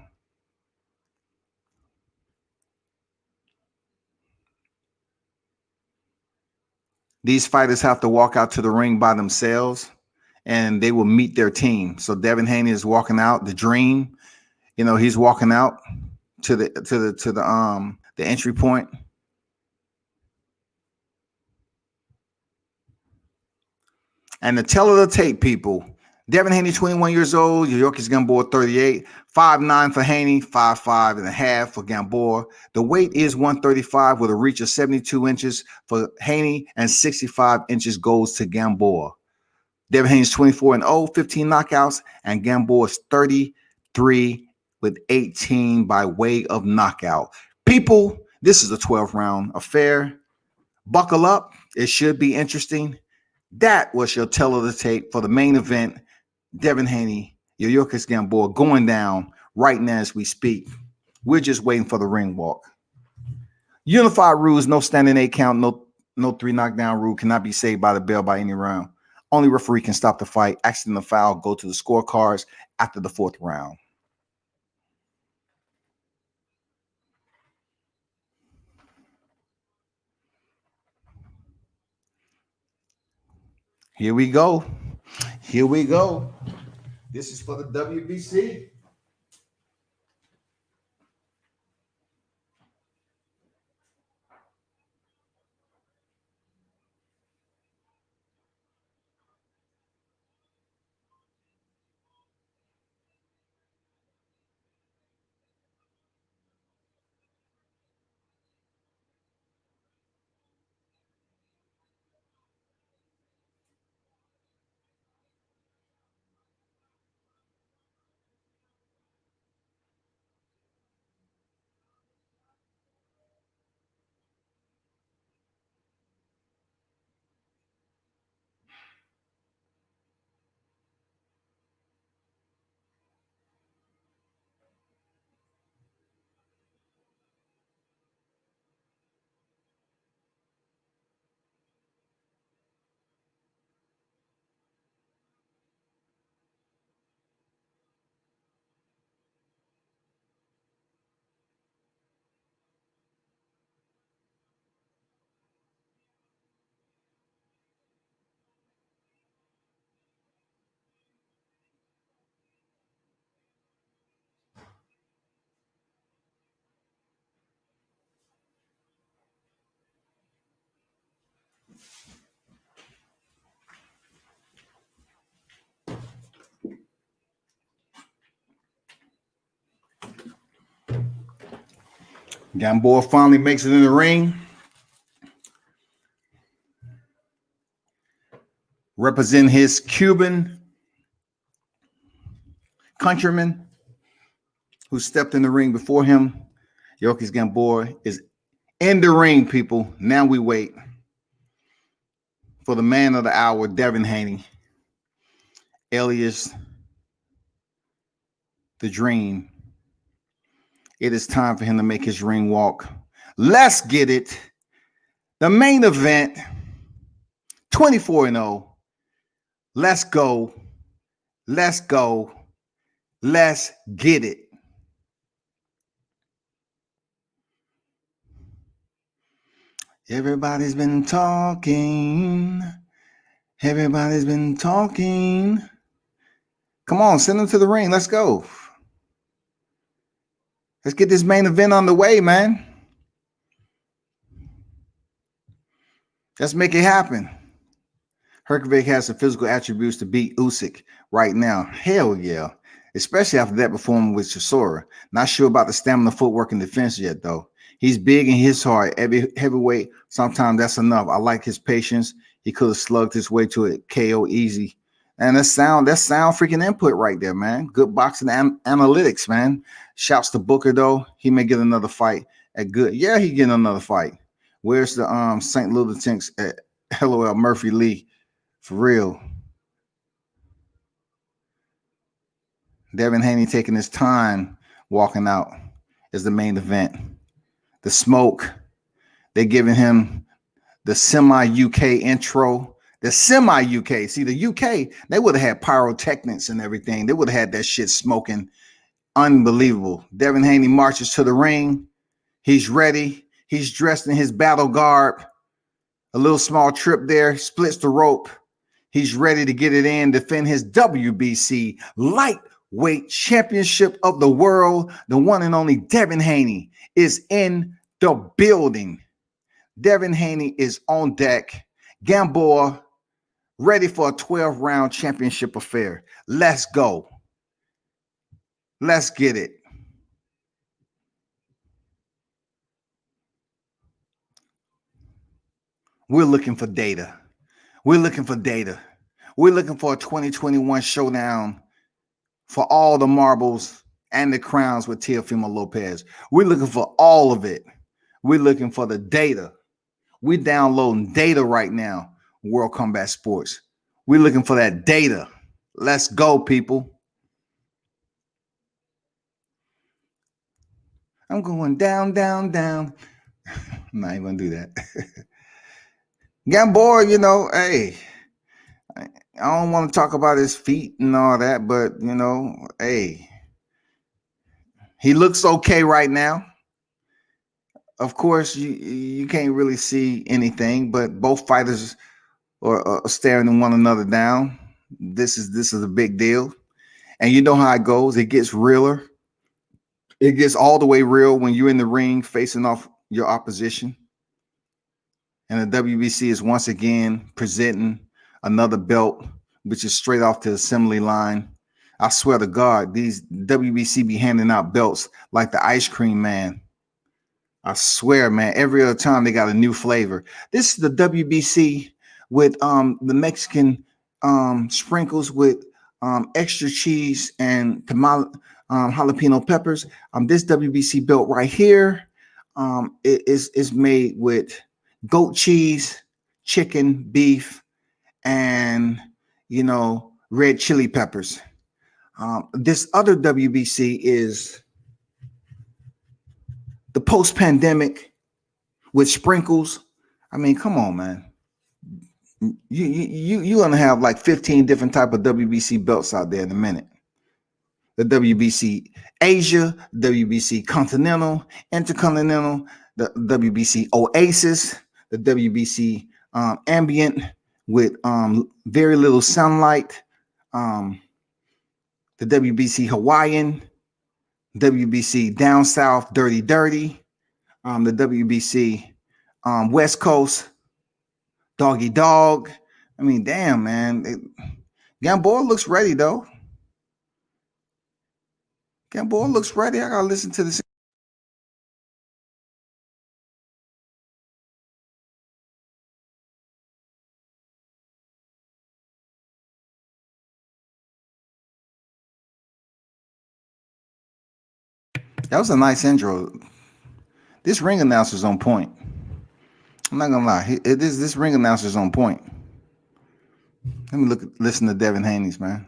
These fighters have to walk out to the ring by themselves, and they will meet their team. So Devin Haney is walking out. The Dream, you know, he's walking out to the entry point. And the tell of the tape, people, Devin Haney, 21 years old. Yuriorkis Gamboa, 38. 5'9" for Haney, 5'5" and a half for Gamboa. The weight is 135 with a reach of 72 inches for Haney and 65 inches goes to Gamboa. Devin Haney's 24-0, 15 knockouts, and Gamboa is 33 with 18 by way of knockout. People, this is a 12-round affair. Buckle up. It should be interesting. That was your tell of the tape for the main event. Devin Haney, Yuriorkis Gamboa going down right now as we speak. We're just waiting for the ring walk. Unified rules, no standing 8 count, no 3 knockdown rule, cannot be saved by the bell by any round. Only referee can stop the fight. Accident foul, go to the scorecards after the 4th round. Here we go. Here we go. This is for the WBC. Gamboa finally makes it in the ring. Represent his Cuban countryman who stepped in the ring before him. Yuriorkis Gamboa is in the ring, people. Now we wait for the man of the hour, Devin Haney, alias The Dream. It is time for him to make his ring walk. Let's get it. The main event, 24-0. Let's go. Let's go. Let's get it. Everybody's been talking. Everybody's been talking. Come on, send them to the ring. Let's go. Let's get this main event on the way, man. Let's make it happen. Hrgovic has the physical attributes to beat Usyk right now. Hell yeah. Especially after that performance with Chisora. Not sure about the stamina, footwork, and defense yet, though. He's big and hits hard. Every heavyweight, sometimes that's enough. I like his patience. He could have slugged his way to a KO easy. And that's sound freaking input right there, man. Good boxing analytics, man. Shouts to Booker, though. He may get another fight at good. Yeah, he getting another fight. Where's the St. Louis at LOL Murphy Lee? For real. Devin Haney taking his time walking out is the main event. The smoke. They're giving him the semi-UK intro. The semi-UK. See, the UK, they would have had pyrotechnics and everything. They would have had that shit smoking. Unbelievable. Devin Haney marches to the ring. He's ready. He's dressed in his battle garb. A little small trip there. Splits the rope. He's ready to get it in, defend his WBC lightweight championship of the world. The one and only Devin Haney is in the building. Devin Haney is on deck. Gamboa ready for a 12-round championship affair. Let's go. Let's get it. We're looking for data. We're looking for data. We're looking for a 2021 showdown for all the marbles and the crowns with Teofimo Lopez. We're looking for all of it. We're looking for the data. We're downloading data right now, World Combat Sports. We're looking for that data. Let's go, people. I'm going down, down, down. I'm not even going to do that. Gamboa, you know, hey, I don't want to talk about his feet and all that, but, you know, hey, he looks okay right now. Of course, you can't really see anything, but both fighters are staring one another down. This is a big deal. And you know how it goes. It gets realer. It gets all the way real when you're in the ring facing off your opposition. And the WBC is once again presenting another belt, which is straight off the assembly line. I swear to God, these WBC be handing out belts like the ice cream man. I swear, man, every other time they got a new flavor. This is the WBC with the Mexican sprinkles with extra cheese and jalapeno peppers. This WBC belt right here is made with goat cheese, chicken, beef, and, you know, red chili peppers. This other WBC is the post-pandemic with sprinkles. I mean, come on, man. You're gonna have like 15 different type of WBC belts out there in a minute. The WBC Asia, WBC Continental, Intercontinental, the WBC Oasis, the WBC Ambient with very little sunlight, the WBC Hawaiian, WBC Down South Dirty Dirty, the WBC West Coast Doggy Dog. I mean, damn, man. Gamboa looks ready, though. Gamboa looks ready. I gotta listen to this. That was a nice intro. This ring announcer's on point. I'm not gonna lie. This ring announcer's on point. Let me listen to Devin Haney's, man.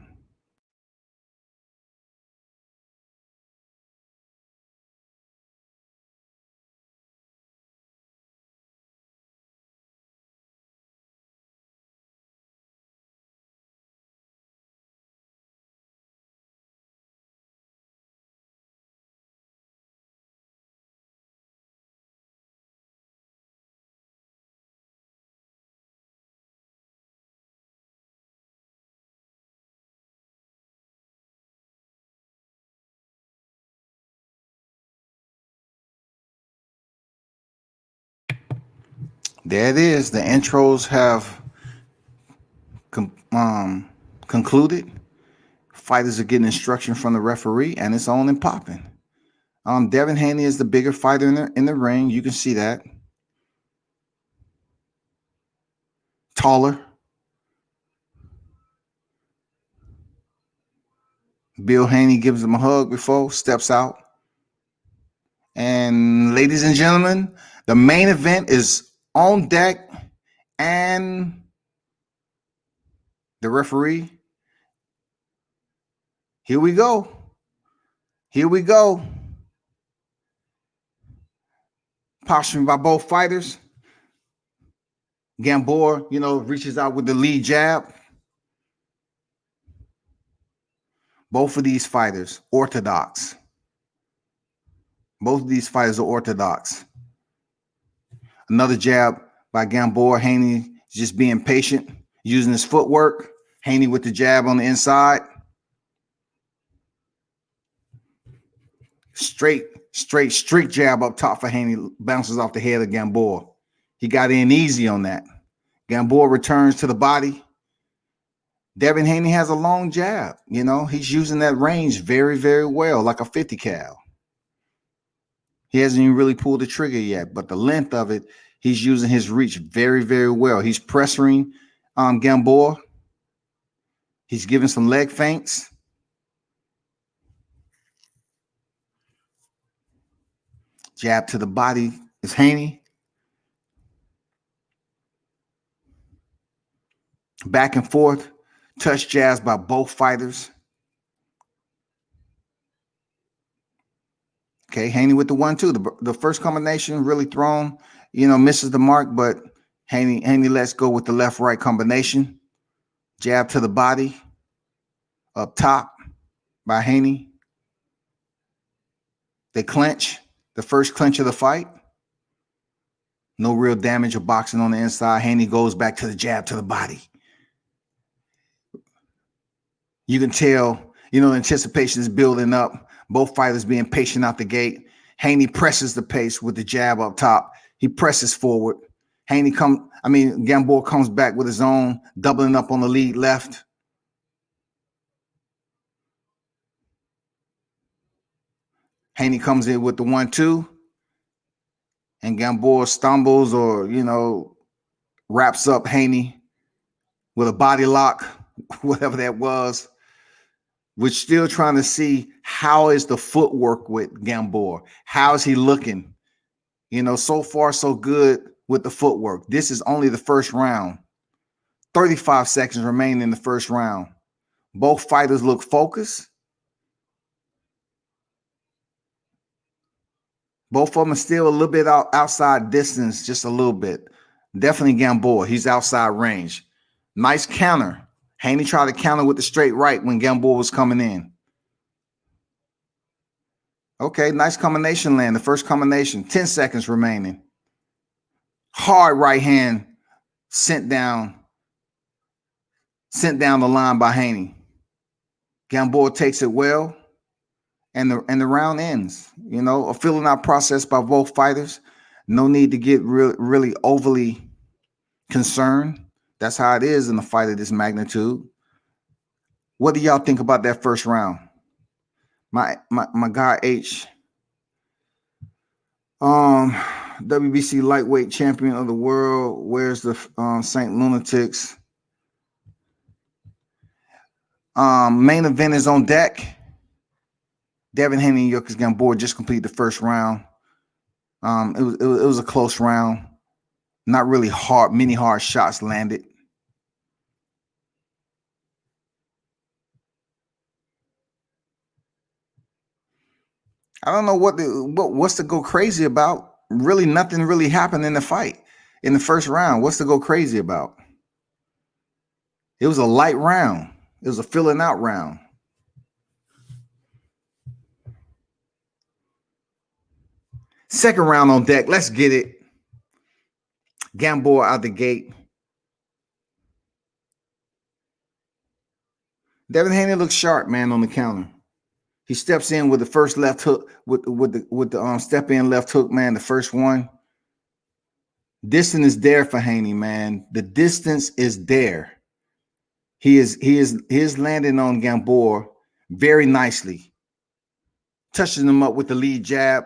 There it is. The intros have concluded. Fighters are getting instruction from the referee, and it's on and popping. Devin Haney is the bigger fighter in the ring. You can see that. Taller. Bill Haney gives him a hug before, steps out. And ladies and gentlemen, the main event is on deck, and the referee. Here we go. Here we go. Posturing by both fighters. Gamboa, you know, reaches out with the lead jab. Both of these fighters, orthodox. Both of these fighters are orthodox. Another jab by Gamboa. Haney just being patient, using his footwork. Haney with the jab on the inside. Straight jab up top for Haney. Bounces off the head of Gamboa. He got in easy on that. Gamboa returns to the body. Devin Haney has a long jab. You know, he's using that range very, very well, like a 50 cal. He hasn't even really pulled the trigger yet, but the length of it, he's using his reach very, very well. He's pressuring Gamboa. He's giving some leg feints. Jab to the body is Haney. Back and forth, touch jabs by both fighters. Okay, Haney with the 1-2. The first combination really thrown, you know, misses the mark, but Haney lets go with the left-right combination. Jab to the body, up top by Haney. They clinch, the first clinch of the fight. No real damage or boxing on the inside. Haney goes back to the jab to the body. You can tell, you know, the anticipation is building up. Both fighters being patient out the gate. Haney presses the pace with the jab up top. He presses forward. Gamboa comes back with his own, doubling up on the lead left. Haney comes in with the 1-2. And Gamboa stumbles or, you know, wraps up Haney with a body lock, whatever that was. We're still trying to see how is the footwork with Gamboa. How is he looking? You know, so far so good with the footwork. This is only the first round. 35 seconds remain in the first round. Both fighters look focused. Both of them are still a little bit outside distance, just a little bit. Definitely Gamboa. He's outside range. Nice counter. Haney tried to counter with the straight right when Gamboa was coming in. Okay, nice combination land. The first combination. 10 seconds remaining. Hard right hand sent down the line by Haney. Gamboa takes it well, and the round ends. You know, a filling out process by both fighters. No need to get really overly concerned. That's how it is in a fight of this magnitude. What do y'all think about that first round? My guy H, WBC lightweight champion of the world. Where's the Saint Lunatics? Main event is on deck. Devin Haney and Yuriorkis Gamboa just completed the first round. It was a close round. Not really many hard shots landed. I don't know what's to go crazy about. Really, nothing really happened in the fight in the first round. What's to go crazy about? It was a light round. It was a filling out round. Second round on deck. Let's get it. Gamboa out the gate. Devin Haney looks sharp, man, on the counter. He steps in with the first left hook, with the step in left hook, man. The first one. Distance is there for Haney, man. The distance is there. He is landing on Gamboa very nicely, touching him up with the lead jab.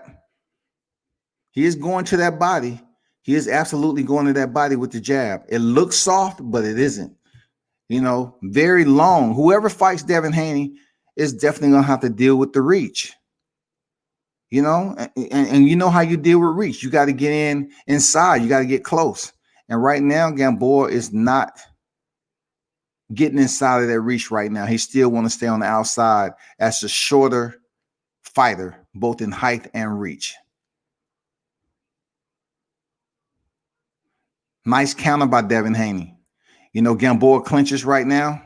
He is going to that body. He is absolutely going to that body with the jab. It looks soft, but it isn't. You know, very long. Whoever fights Devin Haney is definitely going to have to deal with the reach. You know, and you know how you deal with reach. You got to get inside. You got to get close. And right now, Gamboa is not getting inside of that reach right now. He still want to stay on the outside as a shorter fighter, both in height and reach. Nice counter by Devin Haney. You know, Gamboa clinches right now.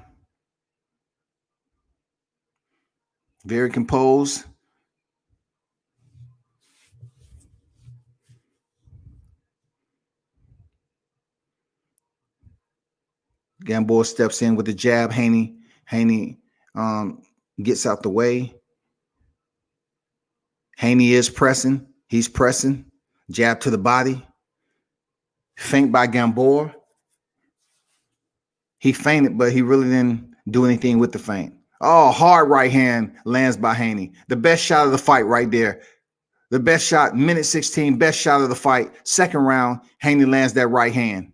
Very composed. Gamboa steps in with the jab. Haney gets out the way. Haney is pressing. He's pressing. Jab to the body. Feint by Gamboa. He feinted, but he really didn't do anything with the feint. Oh, hard right hand lands by Haney. The best shot of the fight right there. The best shot, minute 16, best shot of the fight. Second round, Haney lands that right hand.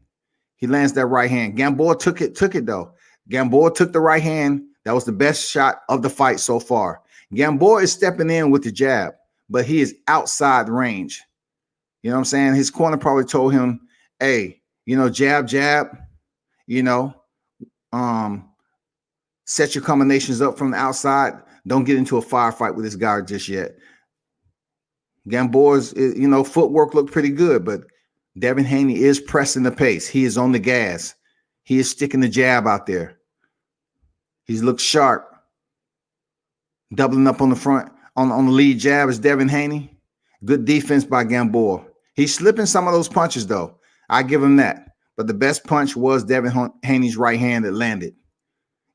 He lands that right hand. Gamboa took it though. Gamboa took the right hand. That was the best shot of the fight so far. Gamboa is stepping in with the jab, but he is outside range. You know what I'm saying? His corner probably told him, hey, jab, set your combinations up from the outside. Don't get into a firefight with this guy just yet. Gamboa's, footwork looked pretty good, but Devin Haney is pressing the pace. He is on the gas. He is sticking the jab out there. He's looked sharp. Doubling up on the front, on the lead jab is Devin Haney. Good defense by Gamboa. He's slipping some of those punches, though. I give him that. But the best punch was Devin Haney's right hand that landed.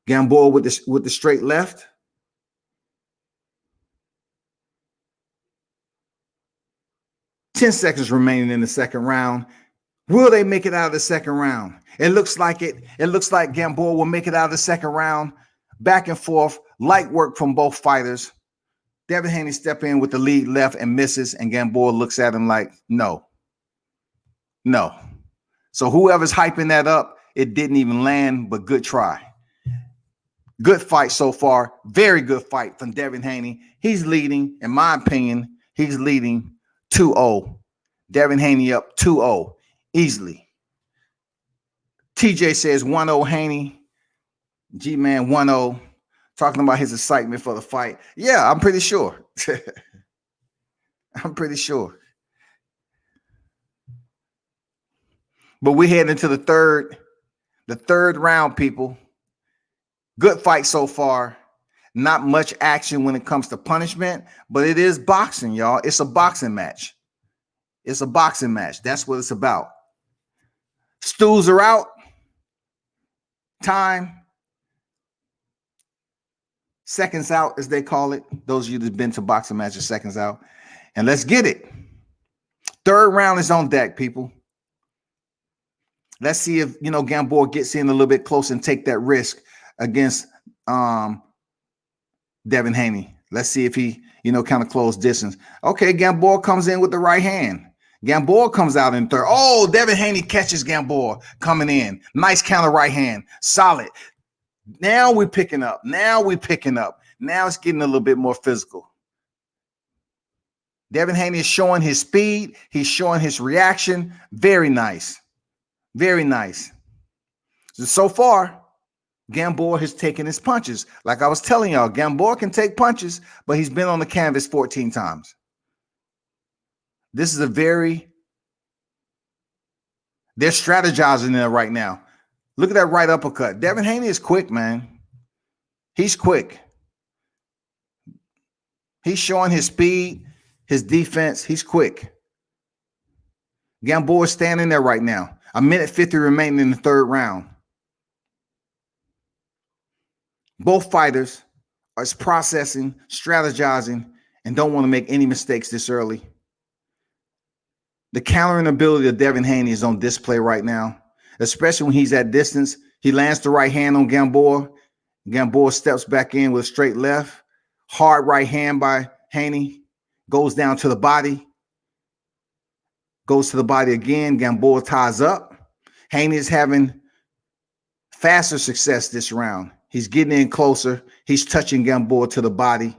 Gamboa with the straight left. Ten seconds remaining in the second round. Will they make it out of the second round? It looks like it. It looks like Gamboa will make it out of the second round. Back and forth, light work from both fighters. Devin Haney step in with the lead left and misses, and Gamboa looks at him like, no. So whoever's hyping that up, it didn't even land, but good try. Good fight so far. Very good fight from Devin Haney. He's leading, in my opinion, he's leading 2-0. Devin Haney up 2-0 easily. TJ says 1-0 Haney. G-Man 1-0. Talking about his excitement for the fight. Yeah, I'm pretty sure. I'm pretty sure. But we head into the third round, people. Good fight so far. Not much action when it comes to punishment, but it is boxing, y'all. It's a boxing match. It's a boxing match. That's what it's about. Stools are out. Time. Seconds out, as they call it. Those of you that've been to boxing matches, seconds out. And let's get it. Third round is on deck, people. Let's see if, Gamboa gets in a little bit closer and take that risk against Devin Haney. Let's see if he, kind of close distance. Okay, Gamboa comes in with the right hand. Gamboa comes out in third. Oh, Devin Haney catches Gamboa coming in. Nice counter right hand. Solid. Now we're picking up. Now it's getting a little bit more physical. Devin Haney is showing his speed. He's showing his reaction. Very nice. Very nice. So far, Gamboa has taken his punches. Like I was telling y'all, Gamboa can take punches, but he's been on the canvas 14 times. This is they're strategizing there right now. Look at that right uppercut. Devin Haney is quick, man. He's quick. He's showing his speed, his defense. He's quick. Gamboa is standing there right now. A minute 50 remaining in the third round. Both fighters are processing, strategizing, and don't want to make any mistakes this early. The countering ability of Devin Haney is on display right now, especially when he's at distance. He lands the right hand on Gamboa. Gamboa steps back in with a straight left. Hard right hand by Haney. Goes down to the body. Goes to the body again. Gamboa ties up. Haney is having faster success this round. He's getting in closer. He's touching Gamboa to the body.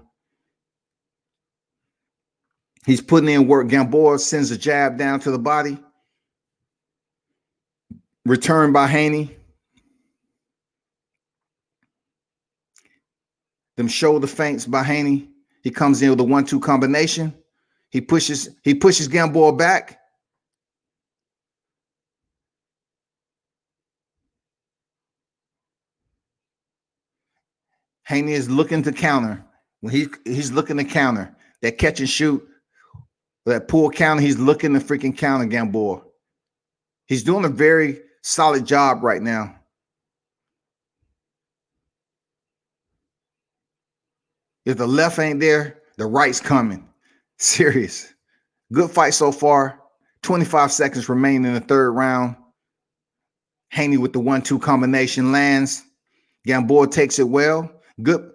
He's putting in work. Gamboa sends a jab down to the body. Return by Haney. Them shoulder feints by Haney. He comes in with a 1-2 combination. He pushes Gamboa back. Haney is looking to counter. When he's looking to counter. That catch and shoot, that pull counter, he's looking to freaking counter Gamboa. He's doing a very solid job right now. If the left ain't there, the right's coming. Serious. Good fight so far. 25 seconds remaining in the third round. Haney with the 1-2 combination lands. Gamboa takes it well. Good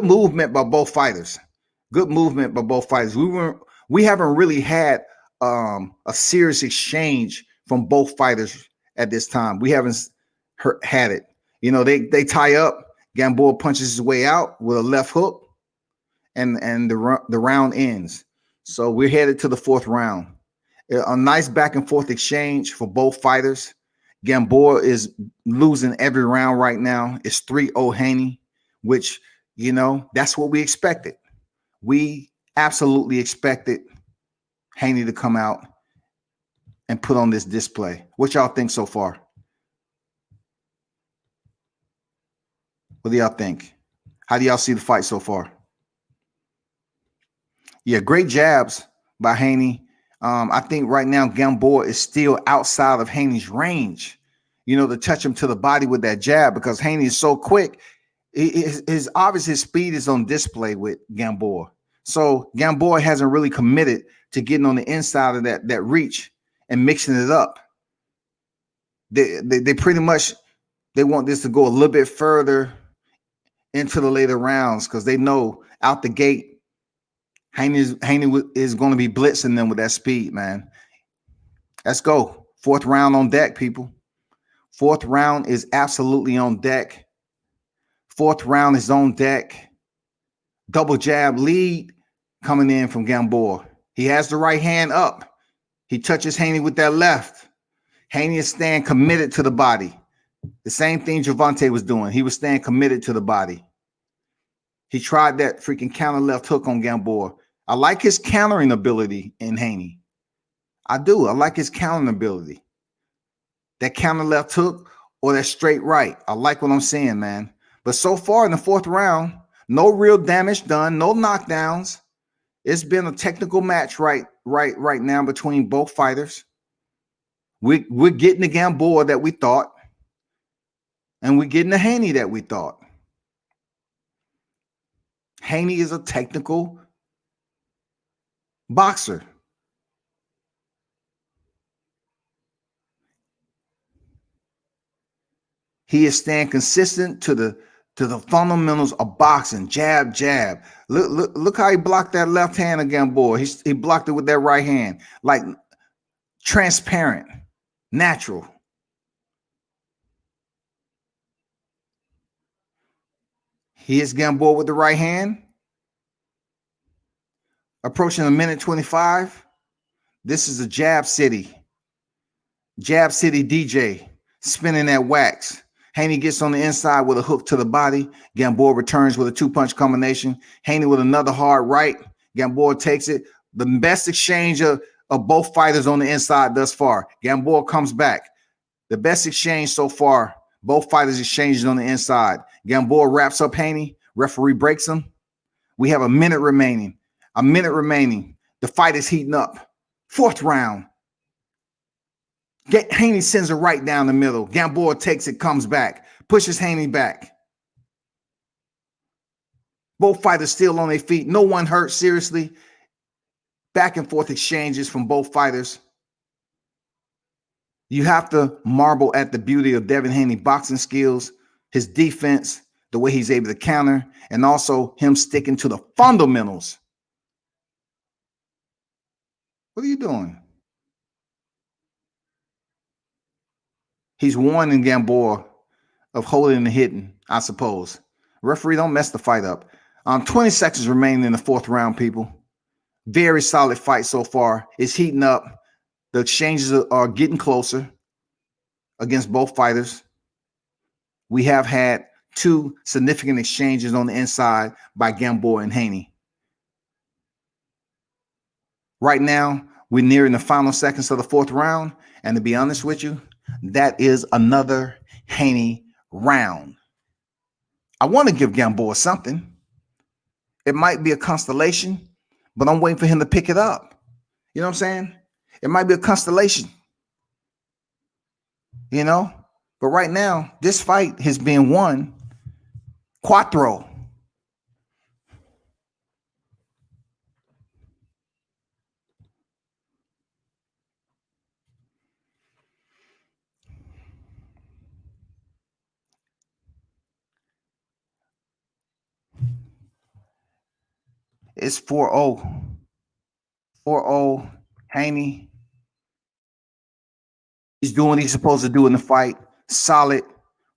movement by both fighters. Good movement by both fighters. We haven't really had a serious exchange from both fighters at this time. We haven't had it. You know, they tie up. Gamboa punches his way out with a left hook, and the round ends. So we're headed to the fourth round. A nice back and forth exchange for both fighters. Gamboa is losing every round right now. It's 3-0 Haney, which, you know, that's what we expected. We absolutely expected Haney to come out and put on this display. What y'all think so far? What do y'all think? How do y'all see the fight so far? Yeah, great jabs by Haney. I think right now Gamboa is still outside of Haney's range, you know, to touch him to the body with that jab, because Haney is so quick. His speed is on display with Gamboa. So Gamboa hasn't really committed to getting on the inside of that reach and mixing it up. They pretty much, they want this to go a little bit further into the later rounds, because they know out the gate Haney is going to be blitzing them with that speed, man. Let's go. Fourth round on deck, people. Fourth round is absolutely on deck. Fourth round is on deck. Double jab lead coming in from Gamboa. He has the right hand up. He touches Haney with that left. Haney is staying committed to the body. The same thing Gervonta was doing. He was staying committed to the body. He tried that freaking counter left hook on Gamboa. I like his countering ability in Haney. I do. I like his countering ability. That counter left hook or that straight right. I like what I'm saying, man. But so far in the fourth round, no real damage done, no knockdowns. It's been a technical match right now between both fighters. We're getting the Gamboa that we thought, and we're getting the Haney that we thought. Haney is a technical boxer. He is staying consistent to the fundamentals of boxing. Jab, jab. Look how he blocked that left hand of Gamboa. He blocked it with that right hand, like transparent, natural. Here's Gamboa with the right hand. Approaching a minute 25. This is a Jab City. Jab City DJ spinning that wax. Haney gets on the inside with a hook to the body. Gamboa returns with a two-punch combination. Haney with another hard right. Gamboa takes it. The best exchange of both fighters on the inside thus far. Gamboa comes back. The best exchange so far. Both fighters exchanging on the inside. Gamboa wraps up Haney. Referee breaks him. We have a minute remaining. A minute remaining. The fight is heating up. Fourth round. Haney sends it right down the middle. Gamboa takes it, comes back, pushes Haney back. Both fighters still on their feet. No one hurt seriously. Back and forth exchanges from both fighters. You have to marvel at the beauty of Devin Haney boxing skills, his defense, the way he's able to counter, and also him sticking to the fundamentals. What are you doing? He's warning Gamboa of holding and hitting, I suppose. Referee, don't mess the fight up. 20 seconds remaining in the fourth round, people. Very solid fight so far. It's heating up. The exchanges are getting closer against both fighters. We have had two significant exchanges on the inside by Gamboa and Haney. Right now, we're nearing the final seconds of the fourth round. And to be honest with you, that is another Haney round. I want to give Gamboa something. It might be a constellation, but I'm waiting for him to pick it up. You know what I'm saying? It might be a constellation. You know? But right now, this fight has been won quattro. It's 4-0. 4-0. Haney. He's doing what he's supposed to do in the fight. Solid,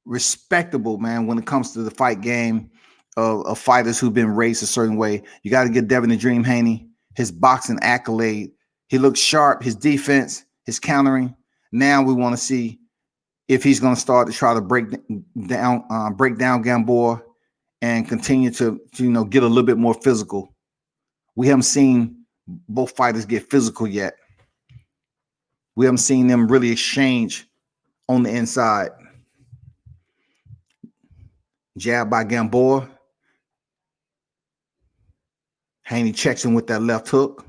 respectable, man, when it comes to the fight game of fighters who've been raised a certain way. You got to get Devin the Dream Haney, his boxing accolade. He looks sharp, his defense, his countering. Now we want to see if he's going to start to try to break down Gamboa and continue to get a little bit more physical. We haven't seen both fighters get physical yet. We haven't seen them really exchange on the inside. Jab by Gamboa. Haney checks him with that left hook.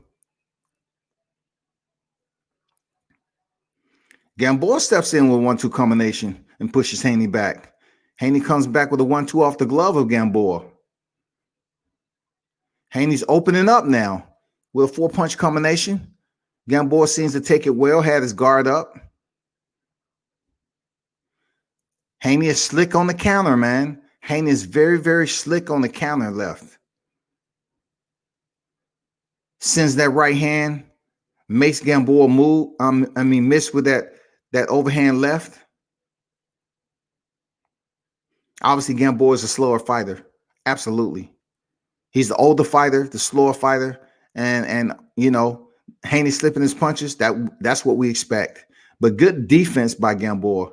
Gamboa steps in with 1-2 combination and pushes Haney back. Haney comes back with a 1-2 off the glove of Gamboa. Haney's opening up now with a 4-punch combination. Gamboa seems to take it well, had his guard up. Haney is slick on the counter, man. Haney is very, very slick on the counter left. Sends that right hand, makes Gamboa move. Miss with that overhand left. Obviously, Gamboa is a slower fighter. Absolutely. He's the older fighter, the slower fighter. And Haney slipping his punches. That's what we expect. But good defense by Gamboa.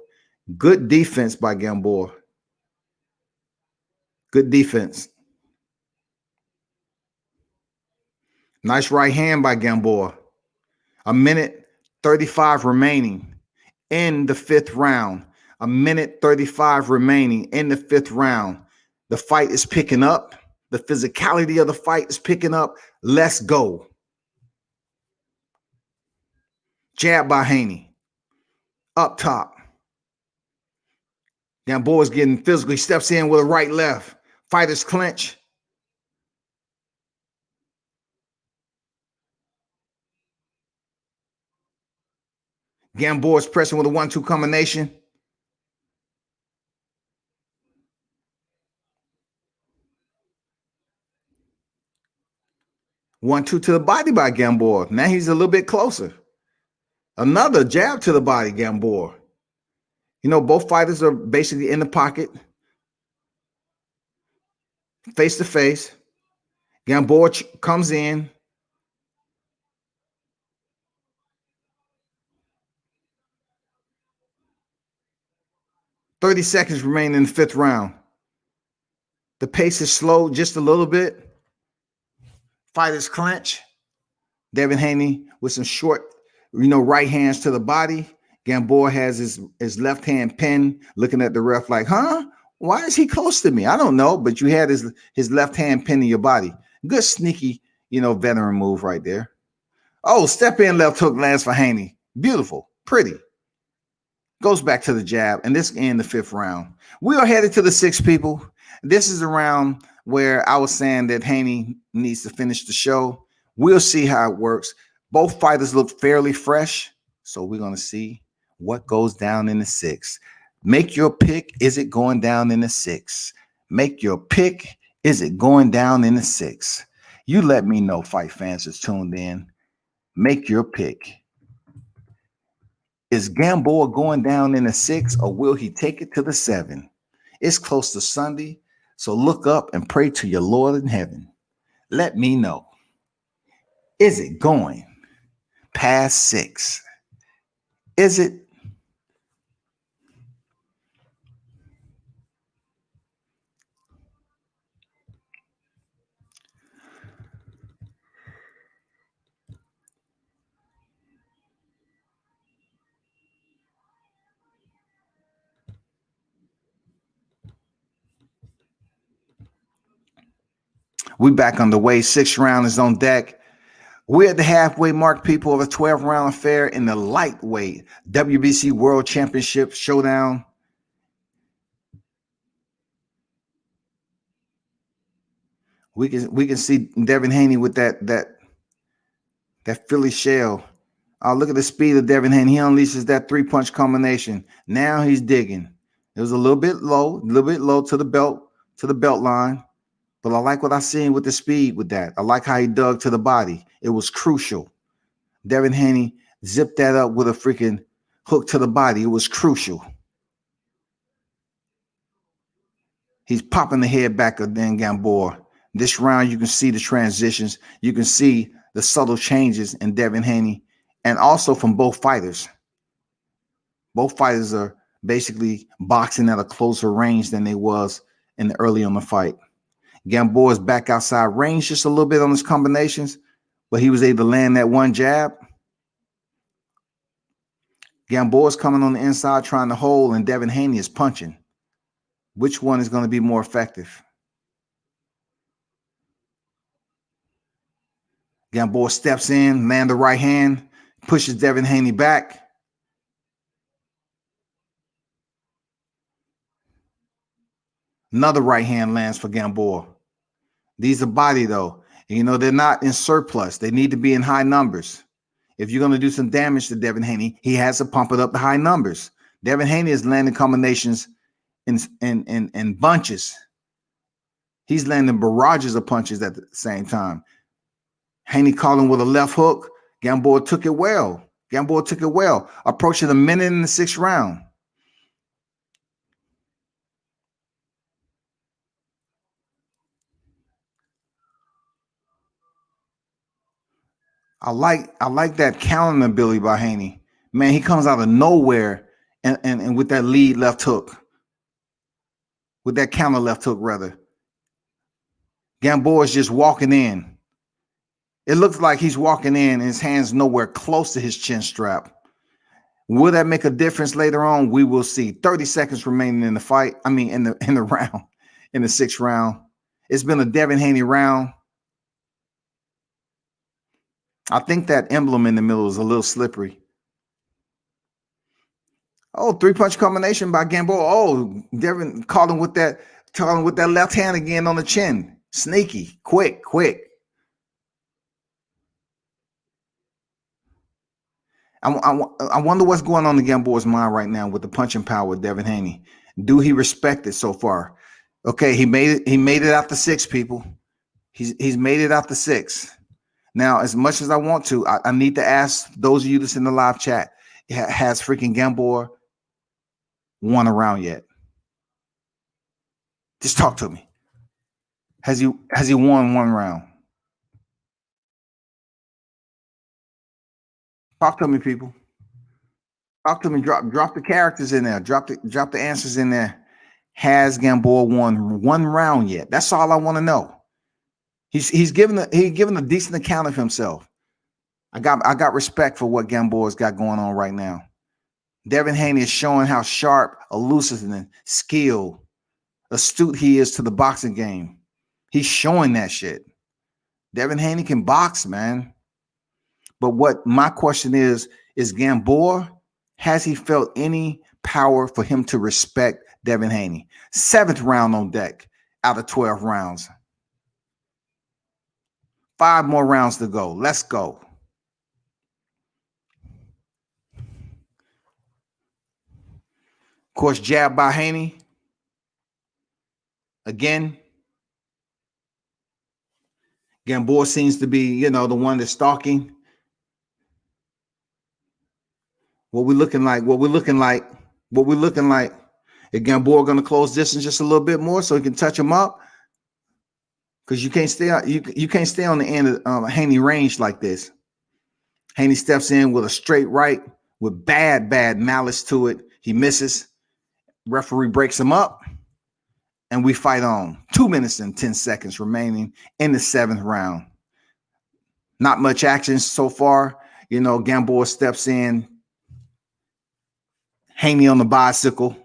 Good defense by Gamboa. Good defense. Nice right hand by Gamboa. 1:35 remaining in the 5th round. 1:35 remaining in the 5th round. The fight is picking up. The physicality of the fight is picking up. Let's go. Jab by Haney. Up top. Gamboa's getting physical. He steps in with a right left. Fighters clinch. Gamboa's pressing with a 1-2 combination. One-two to the body by Gamboa. Now he's a little bit closer. Another jab to the body, Gamboa. Both fighters are basically in the pocket. Face to face. Gamboa comes in. "30 seconds remain in the 5th round. The pace is slow just a little bit. Fighters clinch. Devin Haney with some short, right hands to the body. Gamboa has his left hand pinned, looking at the ref like, huh? Why is he close to me? I don't know, but you had his left hand pinned in your body. Good sneaky, veteran move right there. Oh, step in left hook lands for Haney. Beautiful, pretty. Goes back to the jab, and this in the 5th round. We are headed to the 6th, people. This is a round where I was saying that Haney needs to finish the show. We'll see how it works. Both fighters look fairly fresh, so we're going to see what goes down in the 6th. Make your pick. Is it going down in the 6th? Make your pick. Is it going down in the 6th? You let me know, fight fans that's tuned in. Make your pick. Is Gamboa going down in the 6th, or will he take it to the 7? It's close to Sunday, so look up and pray to your Lord in heaven. Let me know. Is it going past 6? Is it? We back on the way. 6th round is on deck. We're at the halfway mark, people, of a 12-round affair in the lightweight WBC World Championship Showdown. We can see Devin Haney with that Philly shell. Oh, look at the speed of Devin Haney. He unleashes that 3-punch combination. Now he's digging. It was a little bit low to the belt line. But I like what I seen with the speed with that. I like how he dug to the body. It was crucial. Devin Haney zipped that up with a freaking hook to the body. It was crucial. He's popping the head back of Dan Gamboa. This round, you can see the transitions. You can see the subtle changes in Devin Haney, and also from both fighters. Both fighters are basically boxing at a closer range than they was in the early on the fight. Gamboa's back outside range just a little bit on his combinations, but he was able to land that one jab. Gamboa's coming on the inside trying to hold, and Devin Haney is punching. Which one is going to be more effective? Gamboa steps in, land the right hand, pushes Devin Haney back. Another right hand lands for Gamboa. These are body, though. You know, they're not in surplus. They need to be in high numbers. If you're going to do some damage to Devin Haney, he has to pump it up to high numbers. Devin Haney is landing combinations in bunches. He's landing barrages of punches at the same time. Haney caught him with a left hook. Gamboa took it well. Gamboa took it well. Approaching a minute in the 6th round. I like that countering ability by Haney. Man, he comes out of nowhere and with that lead left hook. With that counter left hook, rather. Gamboa is just walking in. It looks like he's walking in and his hand's nowhere close to his chin strap. Will that make a difference later on? We will see. 30 seconds remaining in the fight. I mean, in the round, in the 6th round. It's been a Devin Haney round. I think that emblem in the middle is a little slippery. Oh, 3-punch combination by Gamboa. Oh, Devin caught him with that left hand again on the chin. Sneaky, quick. I wonder what's going on in Gamboa's mind right now with the punching power of Devin Haney. Do he respect it so far? Okay, he made it out the 6, people. He's made it out the 6. Now, as much as I want to, I need to ask those of you that's in the live chat, has freaking Gamboa won a round yet? Just talk to me. Has he won one round? Talk to me, people. Talk to me. Drop the characters in there. Drop the answers in there. Has Gamboa won one round yet? That's all I want to know. He's given a decent account of himself. I got respect for what Gamboa's got going on right now. Devin Haney is showing how sharp, elusive, and skilled, astute he is to the boxing game. He's showing that shit. Devin Haney can box, man. But what my question is Gamboa, has he felt any power for him to respect Devin Haney? 7th round on deck out of 12 rounds. 5 more rounds to go. Let's go. Of course, jab by Haney. Again. Gamboa seems to be, the one that's stalking. What we looking like? Is Gamboa going to close distance just a little bit more so he can touch him up? Because you can't stay on the end of Haney range like this. Haney steps in with a straight right with bad malice to it. He misses. Referee breaks him up. And we fight on. 2 minutes and 10 seconds remaining in the 7th round. Not much action so far. Gamboa steps in. Haney on the bicycle.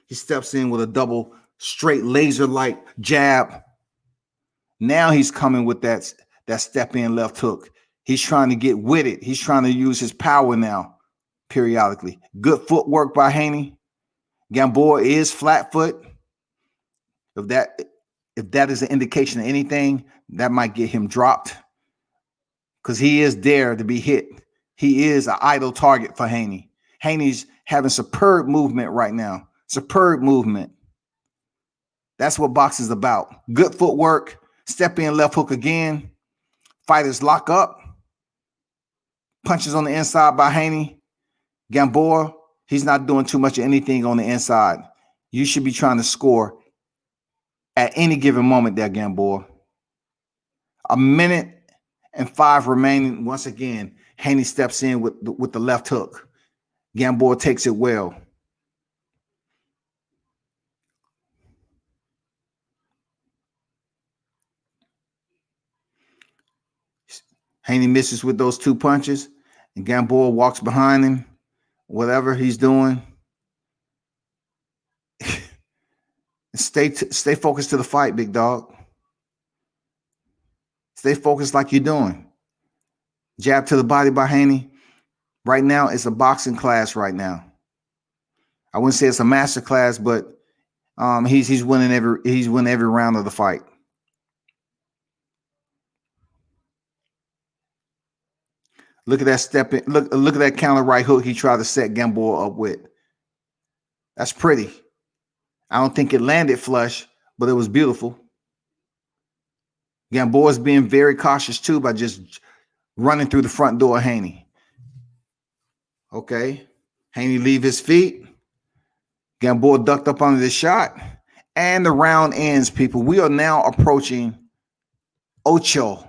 He steps in with a double straight laser-like jab. Now he's coming with that step-in left hook. He's trying to get with it. He's trying to use his power now periodically. Good footwork by Haney. Gamboa is flat foot. If that is an indication of anything, that might get him dropped because he is there to be hit. He is an idle target for Haney. Haney's having superb movement right now. Superb movement. That's what boxing is about. Good footwork, step in, left hook again. Fighters lock up. Punches on the inside by Haney. Gamboa, he's not doing too much of anything on the inside. You should be trying to score at any given moment there, Gamboa. 1:05 remaining. Once again, Haney steps in with the left hook. Gamboa takes it well. Haney misses with those 2 punches, and Gamboa walks behind him, whatever he's doing. Stay focused to the fight, big dog. Stay focused like you're doing. Jab to the body by Haney. Right now, it's a boxing class right now. I wouldn't say it's a master class, but he's winning every round of the fight. Look at that step in. Look at that counter right hook he tried to set Gamboa up with. That's pretty. I don't think it landed flush, but it was beautiful. Gamboa's being very cautious too by just running through the front door of Haney. Okay. Haney leave his feet. Gamboa ducked up under the shot. And the round ends, people. We are now approaching ocho.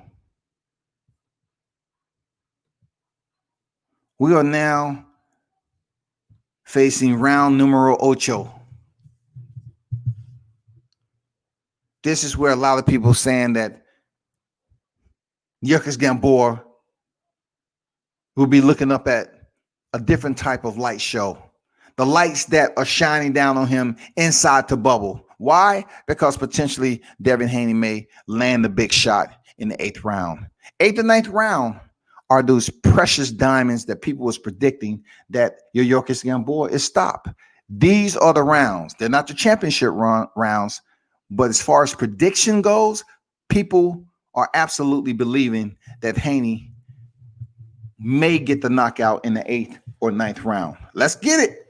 We are now facing round numero ocho. This is where a lot of people are saying that Yuriorkis Gamboa will be looking up at a different type of light show. The lights that are shining down on him inside the bubble. Why? Because potentially Devin Haney may land the big shot in the 8th round. 8th and 9th round are those precious diamonds that people was predicting that Yuriorkis Gamboa is stop. These are the rounds. They're not the championship rounds, but as far as prediction goes, people are absolutely believing that Haney may get the knockout in the 8th or 9th round. Let's get it.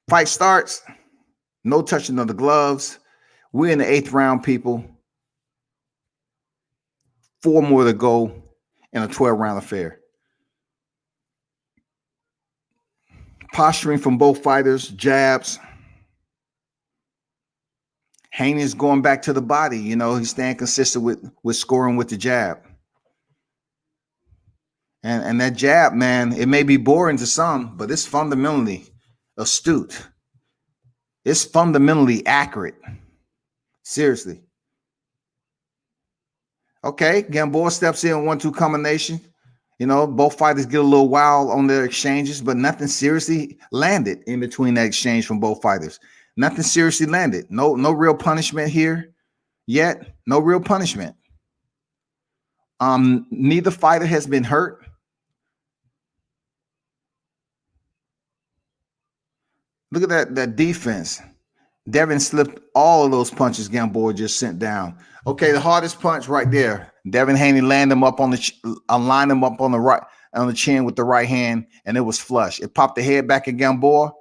Fight starts. No touching of the gloves. We're in the 8th round, people. 4 more to go in a 12-round affair. Posturing from both fighters, jabs. Haney is going back to the body. You know, he's staying consistent with scoring with the jab. And that jab, man, it may be boring to some, but it's fundamentally astute. It's fundamentally accurate. Seriously. Okay, Gamboa steps in 1-2 combination. You know, both fighters get a little wild on their exchanges, but nothing seriously landed in between that exchange from both fighters. Nothing seriously landed. No real punishment here yet. No real punishment. Neither fighter has been hurt. Look at that defense. Devin slipped all of those punches Gamboa just sent down. Okay, the hardest punch right there. Devin Haney lined him up on the right on the chin with the right hand, and it was flush. It popped the head back at Gamboa.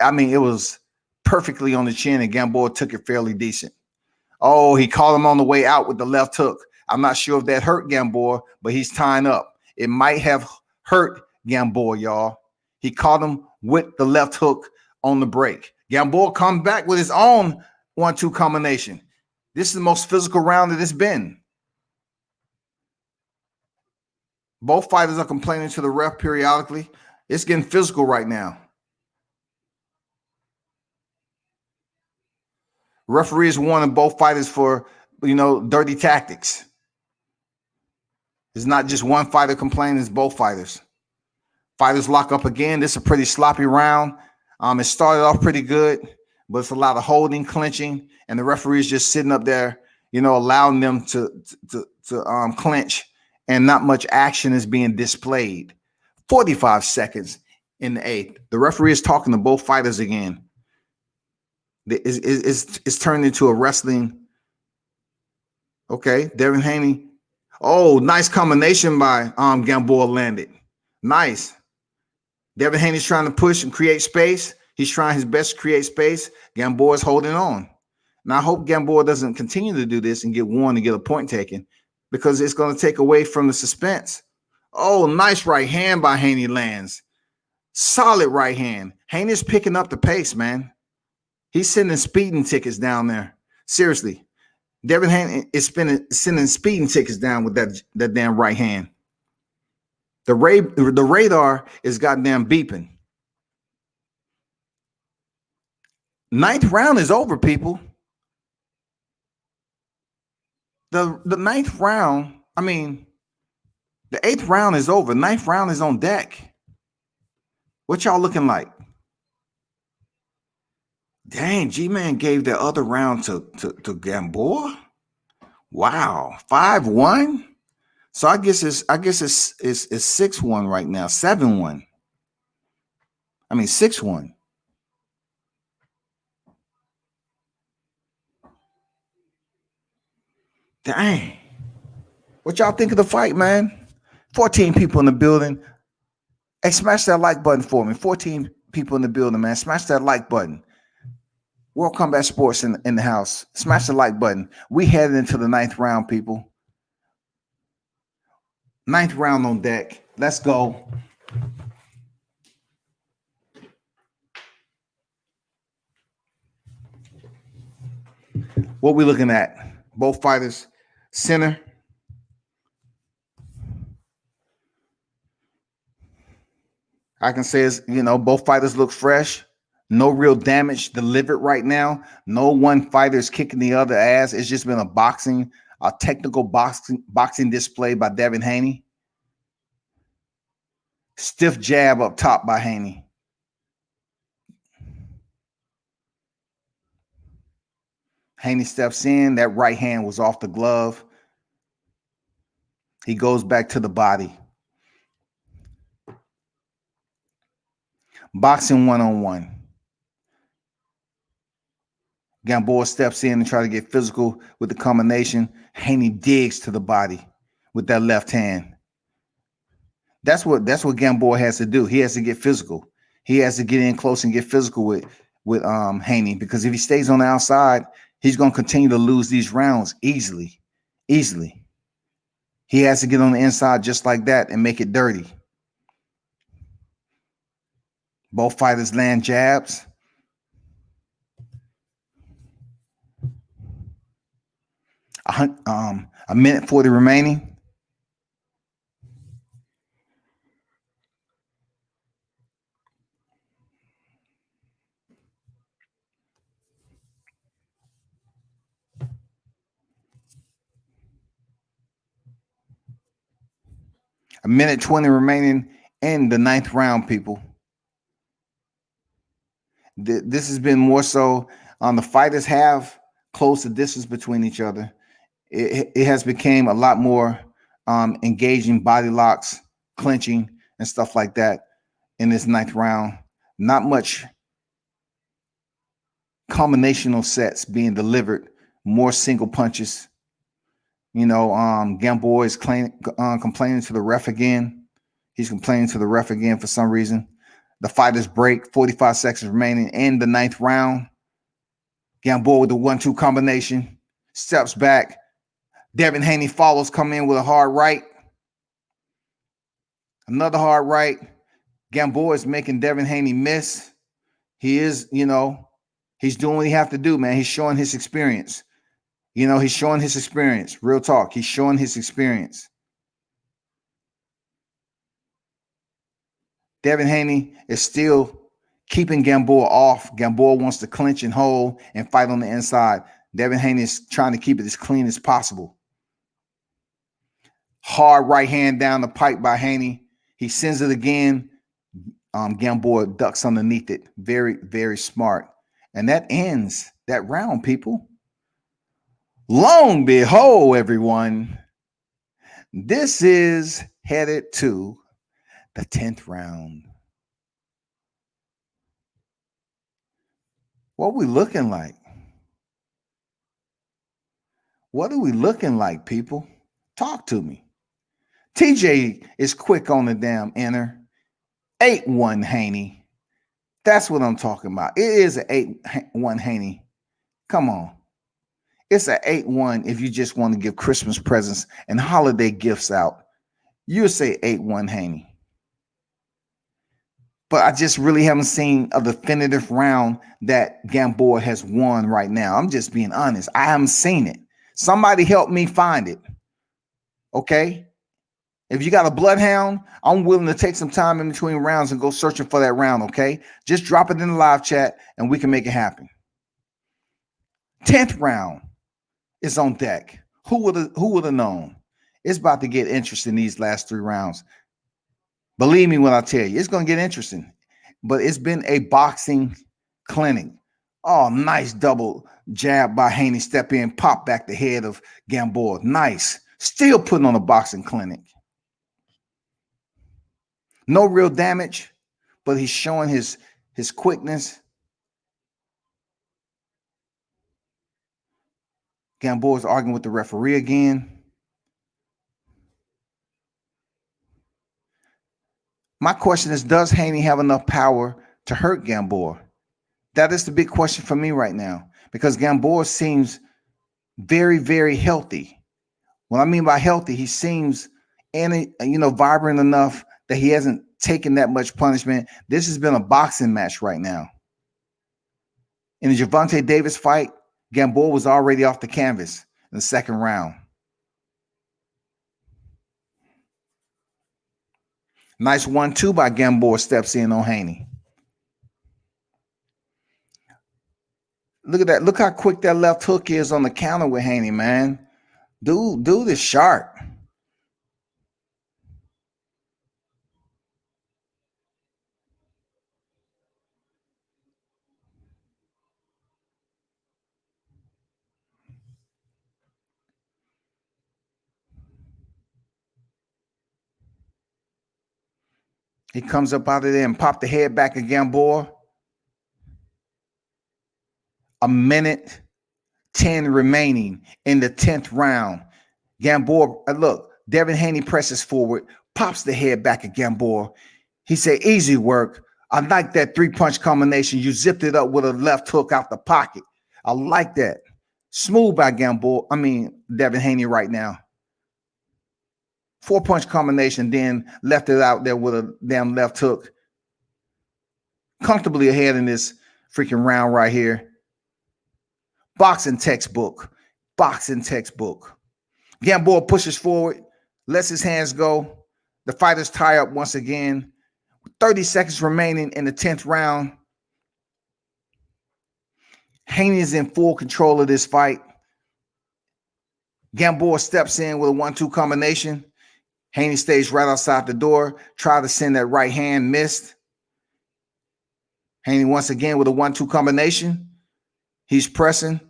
I mean, it was perfectly on the chin, and Gamboa took it fairly decent. Oh, he caught him on the way out with the left hook. I'm not sure if that hurt Gamboa, but he's tying up. It might have hurt Gamboa, y'all. He caught him with the left hook on the break. Gamboa comes back with his own 1-2 combination. This is the most physical round that it's been. Both fighters are complaining to the ref periodically. It's getting physical right now. Referees warning both fighters for, dirty tactics. It's not just one fighter complaining, it's both fighters. Fighters lock up again. This is a pretty sloppy round. It started off pretty good, but it's a lot of holding, clinching, and the referee's just sitting up there, allowing them to clinch, and not much action is being displayed. 45 seconds in the 8th. The referee is talking to both fighters again. It's turned into a wrestling. Okay, Devin Haney. Oh, nice combination by Gamboa landed. Nice. Devin Haney's trying to push and create space. He's trying his best to create space. Gamboa is holding on. And I hope Gamboa doesn't continue to do this and get one to get a point taken, because it's going to take away from the suspense. Oh, nice right hand by Haney lands. Solid right hand. Haney's picking up the pace, man. He's sending speeding tickets down there. Seriously. Devin Haney is sending speeding tickets down with that damn right hand. The radar is goddamn beeping. Ninth round is over, people. The ninth round, I mean, the 8th round is over. 9th round is on deck. What y'all looking like? Dang, G-Man gave the other round to Gamboa. Wow, 5-1. So I guess it's 6-1 right now, 7-1. I mean 6-1. Dang. What y'all think of the fight, man? 14 people in the building. Hey, smash that like button for me. 14 people in the building, man. Smash that like button. World Combat Sports in the house. Smash the like button. We headed into the 9th round, people. 9th round on deck. Let's go. What we looking at? Both fighters center. I can say is, both fighters look fresh. No real damage delivered right now. No one fighter is kicking the other ass. It's just been a technical boxing display by Devin Haney. Stiff jab up top by Haney. Haney steps in. That right hand was off the glove. He goes back to the body. Boxing one-on-one. Gamboa steps in and try to get physical with the combination. Haney digs to the body with that left hand. That's what Gamboa has to do. He has to get physical. He has to get in close and get physical with Haney, because if he stays on the outside, he's going to continue to lose these rounds easily. He has to get on the inside just like that and make it dirty. Both fighters land jabs. A minute 40 remaining. A minute 20 remaining in the 9th round, people. This has been more so the fighters have closed the distance between each other. It has become a lot more engaging body locks, clinching, and stuff like that in this 9th round. Not much combinational sets being delivered, more single punches. Gamboa is complaining to the ref again. He's complaining to the ref again for some reason. The fighters break, 45 seconds remaining in the 9th round. Gamboa with the 1-2 combination, steps back. Devin Haney follows, come in with a hard right. Another hard right. Gamboa is making Devin Haney miss. He is, he's doing what he have to do, man. He's showing his experience. He's showing his experience. Real talk. He's showing his experience. Devin Haney is still keeping Gamboa off. Gamboa wants to clinch and hold and fight on the inside. Devin Haney is trying to keep it as clean as possible. Hard right hand down the pipe by Haney. He sends it again. Gamboa ducks underneath it. Very, very smart. And that ends that round, people. Long behold, everyone, this is headed to the 10th round. What are we looking like? What are we looking like, people? Talk to me. TJ is quick on the damn enter. 8-1 Haney. That's what I'm talking about. It is an 8-1 Haney. Come on. It's an 8-1 if you just want to give Christmas presents and holiday gifts out. You would say 8-1 Haney. But I just really haven't seen a definitive round that Gamboa has won right now. I'm just being honest. I haven't seen it. Somebody help me find it. Okay? If you got a bloodhound, I'm willing to take some time in between rounds and go searching for that round, okay? Just drop it in the live chat and we can make it happen. 10th round is on deck. Who would have known? It's about to get interesting these last 3 rounds. Believe me when I tell you, it's going to get interesting. But it's been a boxing clinic. Oh, nice double jab by Haney. Step in, pop back the head of Gamboa. Nice. Still putting on a boxing clinic. No real damage, but he's showing his quickness. Gamboa's arguing with the referee again. My question is, does Haney have enough power to hurt Gamboa? That is the big question for me right now, because Gamboa seems very, very healthy. What I mean by healthy, he seems vibrant enough that he hasn't taken that much punishment. This has been a boxing match right now. In the Gervonta Davis fight, Gamboa was already off the canvas in the 2nd round. Nice 1-2 by Gamboa, steps in on Haney. Look at that. Look how quick that left hook is on the counter with Haney, man. Dude is sharp. He comes up out of there and pop the head back of Gamboa. 1:10 remaining in the 10th round. Gamboa, look, Devin Haney presses forward, pops the head back of Gamboa. He said, easy work. I like that 3-punch combination. You zipped it up with a left hook out the pocket. I like that. Smooth by Devin Haney right now. 4-punch combination, then left it out there with a damn left hook. Comfortably ahead in this freaking round right here. Boxing textbook. Boxing textbook. Gamboa pushes forward, lets his hands go. The fighters tie up once again. 30 seconds remaining in the 10th round. Haney is in full control of this fight. Gamboa steps in with a 1-2 combination. Haney stays right outside the door. Try to send that right hand, missed. Haney once again with a 1-2 combination. He's pressing.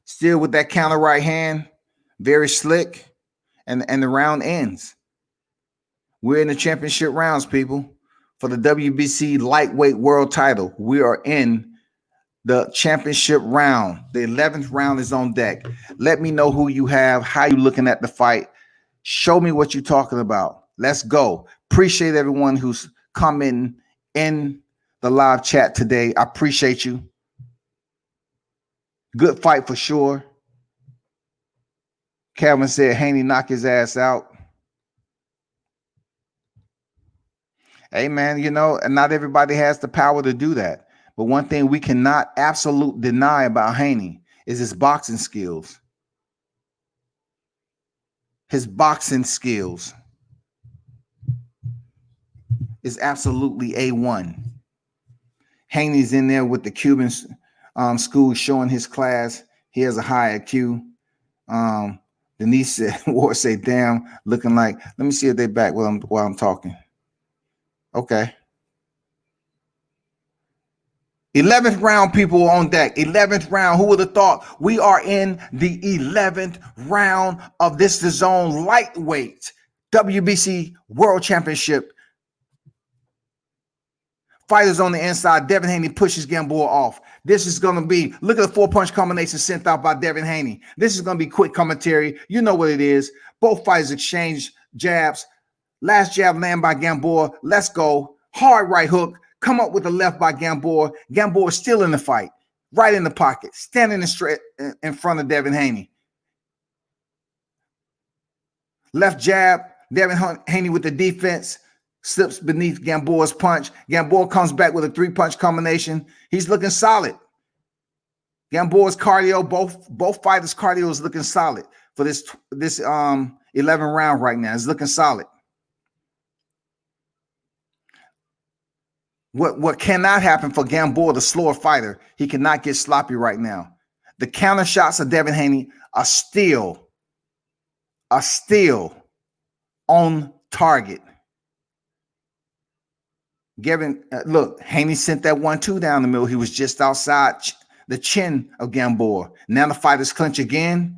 Still with that counter right hand. Very slick. And the round ends. We're in the championship rounds, people. For the WBC lightweight world title. We are in the championship round. The 11th round is on deck. Let me know who you have, how you looking at the fight. Show me what you're talking about. Let's go. Appreciate everyone who's commenting in the live chat today. I appreciate you. Good fight for sure. Calvin said Haney knock his ass out. Hey, man, and not everybody has the power to do that. But one thing we cannot absolutely deny about Haney is his boxing skills. His boxing skills is absolutely A1. Haney's in there with the Cuban school showing his class. He has a high IQ. Denise said, Ward say, damn, looking like, let me see if they back while I'm talking. Okay. 11th round, people on deck. 11th round. Who would have thought? We are in the 11th round of this DAZN lightweight WBC World Championship. Fighters on the inside. Devin Haney pushes Gamboa off. This is going to be, look at the 4-punch combination sent out by Devin Haney. This is going to be quick commentary. You know what it is. Both fighters exchange jabs. Last jab land by Gamboa. Let's go. Hard right hook. Come up with a left by Gamboa. Gamboa is still in the fight, right in the pocket, standing in front of Devin Haney. Left jab, Devin Haney with the defense, slips beneath Gamboa's punch. Gamboa comes back with a 3-punch combination. He's looking solid. Gamboa's cardio, both fighters' cardio is looking solid for this 11 round right now. It's looking solid. What cannot happen for Gamboa, the slower fighter, he cannot get sloppy right now. The counter shots of Devin Haney are still on target. Look, Haney sent that 1-2 down the middle. He was just outside the chin of Gamboa. Now the fighters clinch again.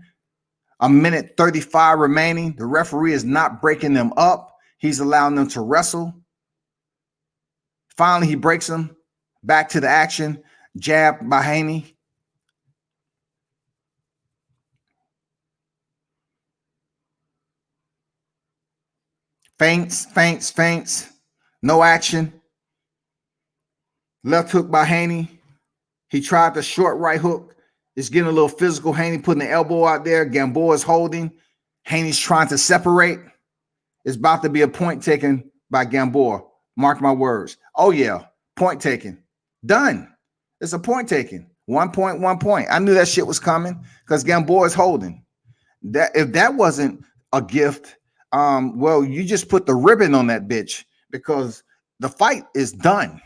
1:35 remaining. The referee is not breaking them up. He's allowing them to wrestle. Finally, he breaks them. Back to the action. Jab by Haney. Feints. No action. Left hook by Haney. He tried the short right hook. It's getting a little physical. Haney putting the elbow out there. Gamboa is holding. Haney's trying to separate. It's about to be a point taken by Gamboa. Mark my words. Oh, yeah. Point taken. Done. It's a point taken. 1 point, 1 point. I knew that shit was coming because Gamboa is holding. That if that wasn't a gift, well, you just put the ribbon on that bitch because the fight is done.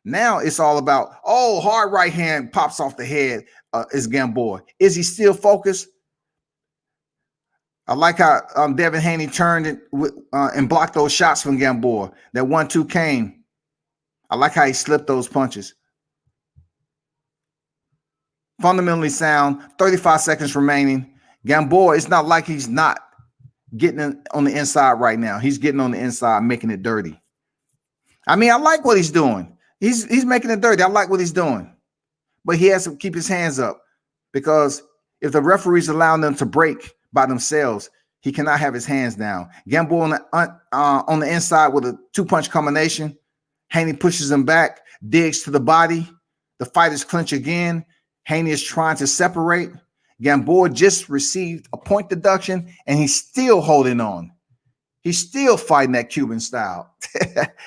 Now it's all about, hard right hand pops off the head is Gamboa. Is he still focused? I like how Devin Haney turned and blocked those shots from Gamboa. That 1-2 came. I like how he slipped those punches. Fundamentally sound. 35 seconds remaining. Gamboa, it's not like he's not getting on the inside right now. He's getting on the inside, making it dirty. I mean, I like what he's doing. He's making it dirty. I like what he's doing. But he has to keep his hands up because if the referee's allowing them to break by themselves, he cannot have his hands down. Gamboa on the inside with a 2-punch combination. Haney pushes him back, digs to the body. The fighters clinch again. Haney is trying to separate. Gamboa just received a point deduction, and he's still holding on. He's still fighting that Cuban style.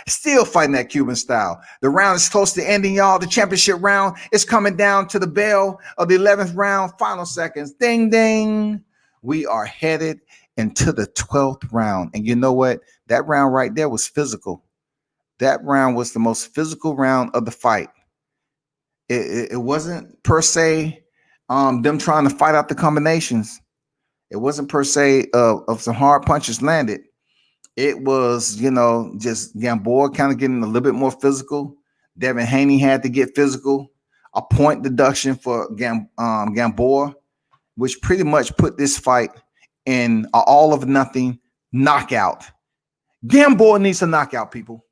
Still fighting that Cuban style. The round is close to ending, y'all. The championship round is coming down to the bell of the 11th round. Final seconds. Ding, ding. We are headed into the 12th round. And you know what? That round right there was physical. That round was the most physical round of the fight. It wasn't per se them trying to fight out the combinations. It wasn't per se of some hard punches landed. It was, just Gamboa kind of getting a little bit more physical. Devin Haney had to get physical. A point deduction for Gamboa, which pretty much put this fight in an all of nothing knockout. Gamboa needs a knockout, people.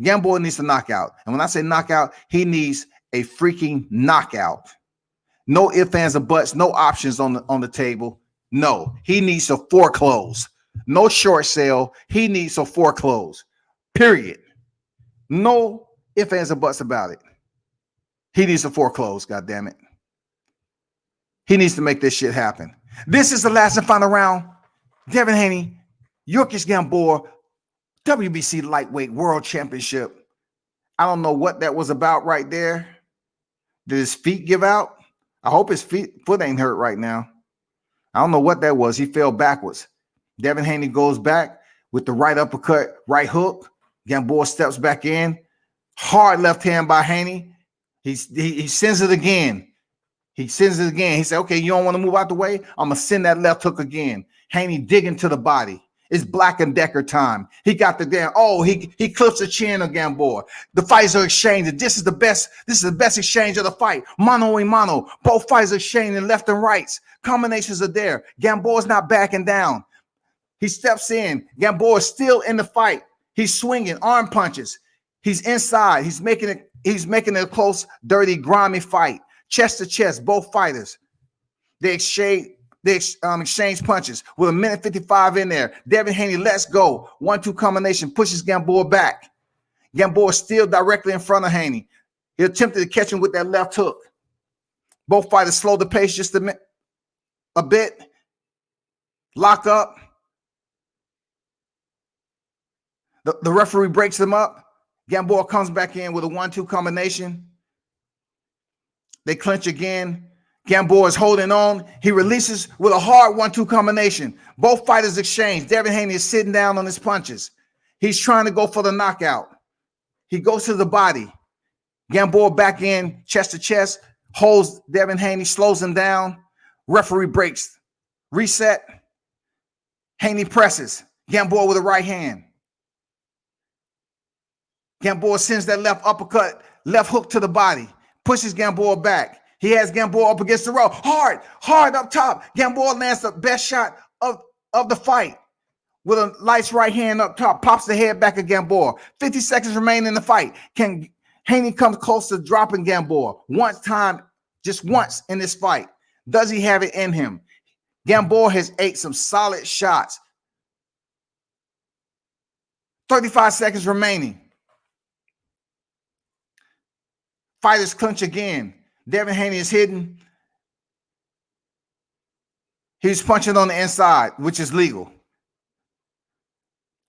Gamboa needs a knockout. And when I say knockout, he needs a freaking knockout. No ifs, ands, or buts, no options on the table. No, he needs to foreclose. No short sale. He needs to foreclose. Period. No ifs, ands, or buts about it. He needs to foreclose, goddammit. He needs to make this shit happen. This is the last and final round. Devin Haney, Yuriorkis Gamboa, WBC Lightweight World Championship. I don't know what that was about right there. Did his feet give out? I hope his foot ain't hurt right now. I don't know what that was. He fell backwards. Devin Haney goes back with the right uppercut, right hook. Gamboa steps back in. Hard left hand by Haney. He sends it again. He sends it again. He said, okay, you don't want to move out the way? I'm going to send that left hook again. Haney digging to the body. It's Black and Decker time. He got the damn, he clips the chin of Gamboa. The fights are exchanged. This is the best exchange of the fight. Mano a mano. Both fights are exchanging left and rights. Combinations are there. Gamboa's not backing down. He steps in. Gamboa is still in the fight. He's swinging arm punches. He's inside. He's making it a close, dirty, grimy fight. Chest to chest, both fighters. They exchange punches with 1:55 in there. Devin Haney lets go. 1-2 combination pushes Gamboa back. Gamboa still directly in front of Haney. He attempted to catch him with that left hook. Both fighters slowed the pace just a bit. Lock up. The referee breaks them up. Gamboa comes back in with a 1-2 combination. They clinch again. Gamboa is holding on. He releases with a hard 1-2 combination. Both fighters exchange. Devin Haney is sitting down on his punches. He's trying to go for the knockout. He goes to the body. Gamboa back in, chest to chest, holds Devin Haney, slows him down. Referee breaks. Reset. Haney presses. Gamboa with a right hand. Gamboa sends that left uppercut, left hook to the body. Pushes Gamboa back. He has Gamboa up against the rope. Hard up top. Gamboa lands the best shot of the fight with a nice right hand up top. Pops the head back of Gamboa. 50 seconds remain in the fight. Can Haney come close to dropping Gamboa just once in this fight? Does he have it in him? Gamboa has ate some solid shots. 35 seconds remaining. Fighters clinch again. Devin Haney is hidden. He's punching on the inside, which is legal.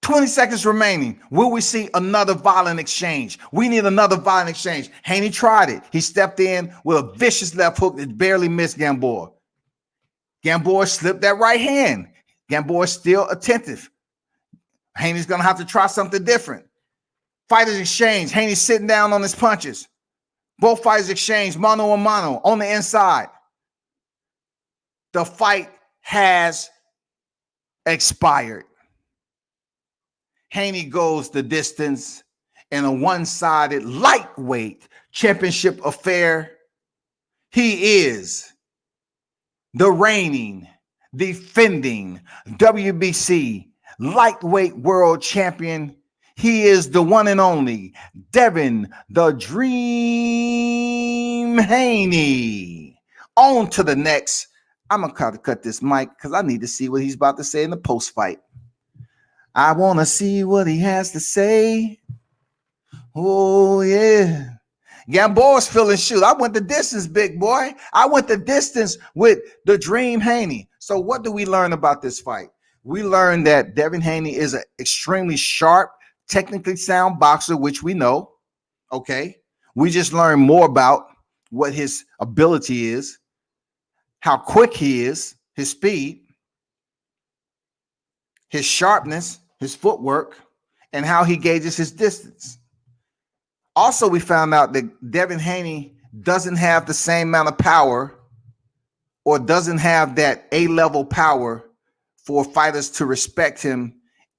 20 seconds remaining. Will we see another violent exchange? We need another violent exchange. Haney tried it. He stepped in with a vicious left hook that barely missed Gamboa. Gamboa slipped that right hand. Gamboa is still attentive. Haney's going to have to try something different. Fighters exchange. Haney's sitting down on his punches. Both fighters exchange mano a mano on the inside. The fight has expired. Haney goes the distance in a one-sided lightweight championship affair. He is the reigning, defending WBC lightweight world champion. He is the one and only Devin the Dream Haney. On to the next. I'm going to cut this mic because I need to see what he's about to say in the post-fight. I want to see what he has to say. Oh, yeah. Gamboa's feeling shoot. I went the distance, big boy. I went the distance with the Dream Haney. So what do we learn about this fight? We learned that Devin Haney is an extremely sharp, technically sound boxer, which we know. Okay. We just learned more about what his ability is, how quick he is, his speed, his sharpness, his footwork, and how he gauges his distance. Also, we found out that Devin Haney doesn't have the same amount of power or doesn't have that A-level power for fighters to respect him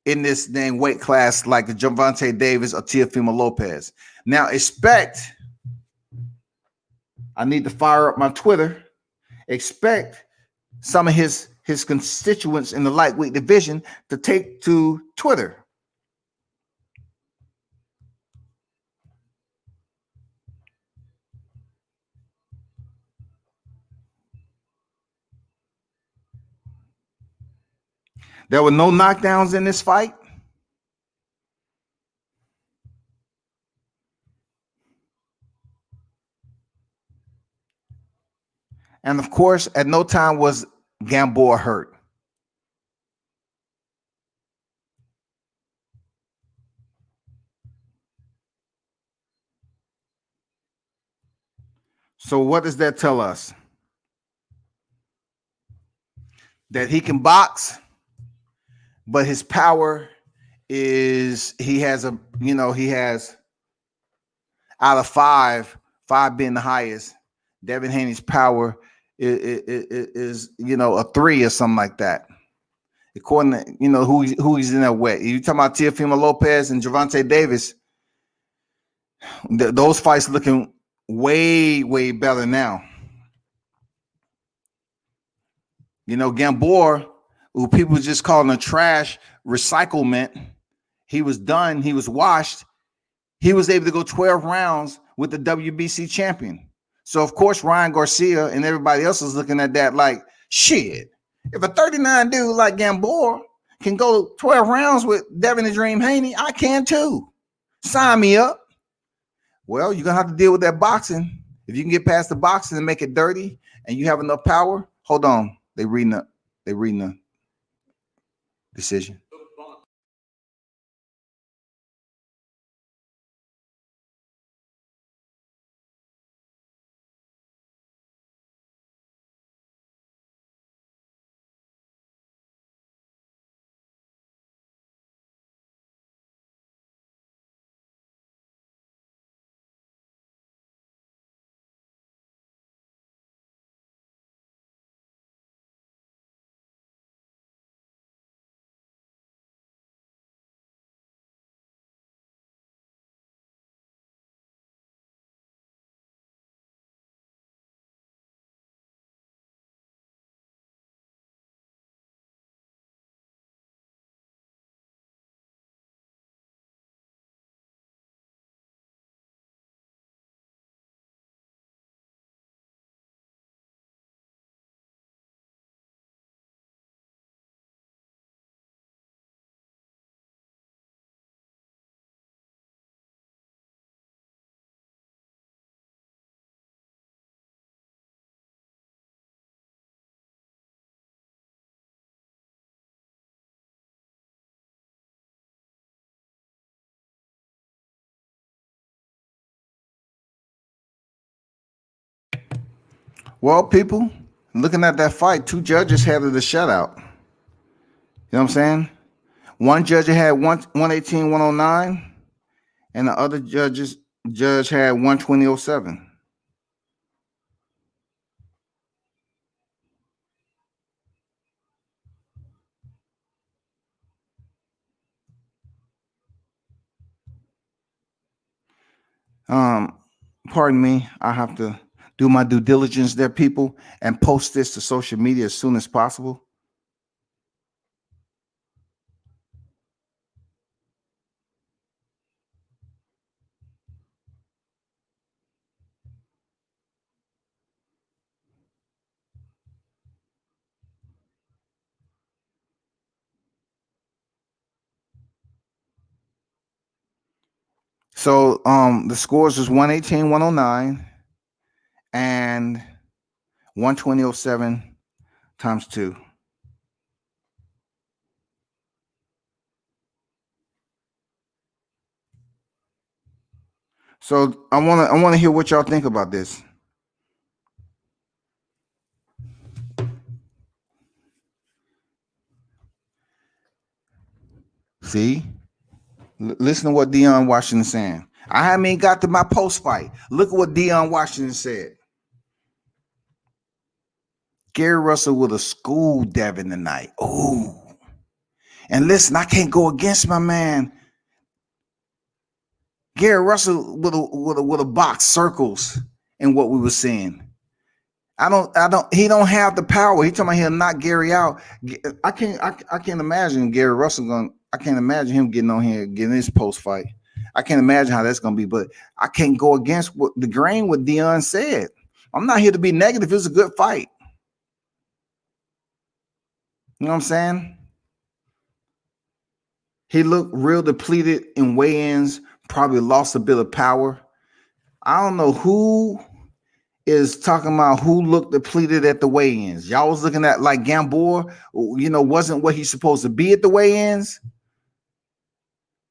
in this dang weight class like Gervonta Davis or Teofimo Lopez. Now, I need to fire up my Twitter, expect some of his constituents in the lightweight division to take to Twitter. There were no knockdowns in this fight. And of course, at no time was Gamboa hurt. So what does that tell us? That he can box, but his power is, he has out of five being the highest, Devin Haney's power is a 3 or something like that. According to who he's in that way. You talking about Teofimo Lopez and Gervonta Davis, those fights looking way, way better now. Gamboa, who people just calling a trash recyclement, he was done. He was washed. He was able to go 12 rounds with the WBC champion. So, of course, Ryan Garcia and everybody else is looking at that like, shit, if a 39 dude like Gamboa can go 12 rounds with Devin the Dream Haney, I can too. Sign me up. Well, you're gonna have to deal with that boxing. If you can get past the boxing and make it dirty, and you have enough power. Hold on, they reading the decision. Well, people, looking at that fight, two judges had it a shutout. You know what I'm saying? One judge had 118, 109, and the other judge had 120.07. Pardon me, I have to do my due diligence there, people, and post this to social media as soon as possible. So the scores is 118, 109, and 120.07 times 2. So I wanna hear what y'all think about this. See? Listen to what Deion Washington saying. I haven't even got to my post fight. Look at what Deion Washington said. Gary Russell would have schooled Devin tonight. Ooh. And listen, I can't go against my man. Gary Russell would have boxed circles in what we were seeing. He don't have the power. He talking about he'll knock Gary out. I can't imagine Gary Russell I can't imagine him getting on here, getting this post fight. I can't imagine how that's gonna be, but I can't go against what Deion said. I'm not here to be negative. It was a good fight. You know what I'm saying? He looked real depleted in weigh-ins, probably lost a bit of power. I don't know who is talking about who looked depleted at the weigh-ins. Y'all was looking at like Gamboa, wasn't what he's supposed to be at the weigh-ins.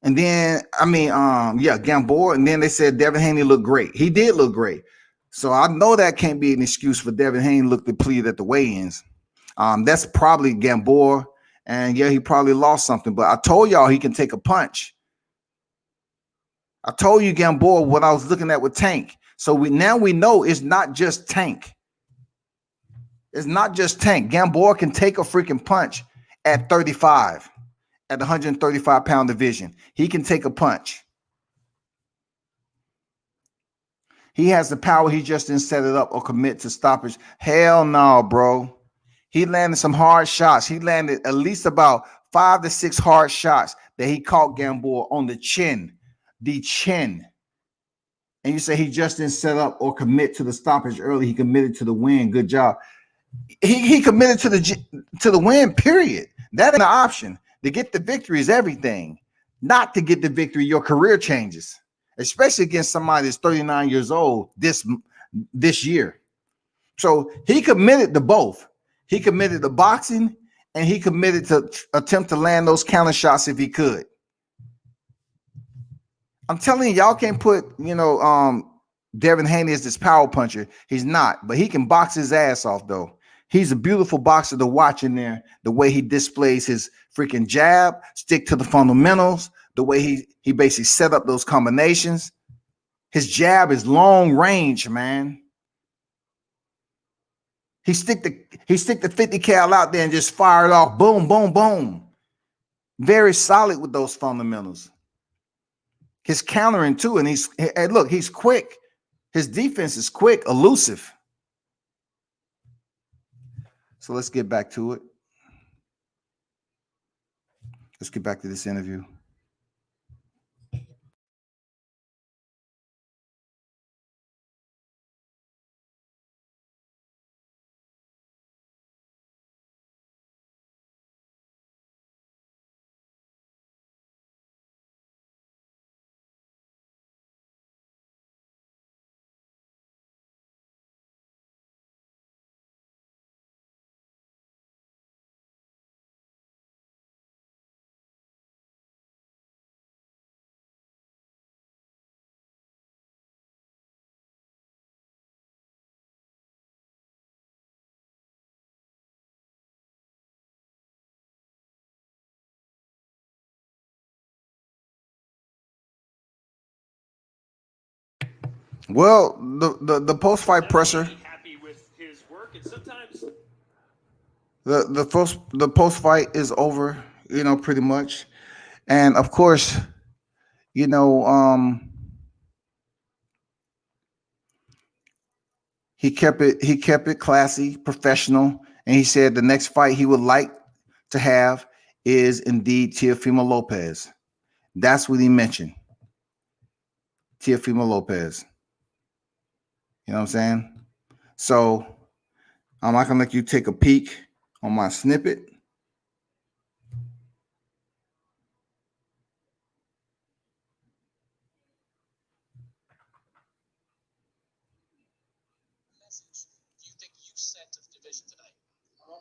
And then, Gamboa. And then they said Devin Haney looked great. He did look great. So I know that can't be an excuse for Devin Haney look depleted at the weigh-ins. That's probably Gamboa. And yeah, he probably lost something. But I told y'all he can take a punch. I told you Gamboa what I was looking at with Tank. So we know it's not just Tank. It's not just Tank. Gamboa can take a freaking punch at 35, at the 135-pound division. He can take a punch. He has the power. He just didn't set it up or commit to stoppage. Hell no, bro. He landed some hard shots. He landed at least about 5 to 6 hard shots that he caught Gamboa on the chin. The chin. And you say he just didn't set up or commit to the stoppage early. He committed to the win. Good job. He committed to the win, period. That ain't an option. To get the victory is everything. not to get the victory, your career changes, especially against somebody that's 39 years old this year. So he committed to both. He committed to boxing, and he committed to attempt to land those counter shots if he could. I'm telling you, y'all can't put, Devin Haney as this power puncher. He's not, but he can box his ass off, though. He's a beautiful boxer to watch in there, the way he displays his freaking jab, stick to the fundamentals, the way he basically set up those combinations. His jab is long range, man. He stick the 50 cal out there and just fire it off. Boom, boom, boom. Very solid with those fundamentals. His countering too, and he's quick. His defense is quick, elusive. So let's get back to it. Let's get back to this interview. Well, the post fight presser. The post fight is over, pretty much, and of course, he kept it classy, professional, and he said the next fight he would like to have is indeed Teofimo Lopez. That's what he mentioned. Teofimo Lopez. You know what I'm saying? So I can let you take a peek on my snippet.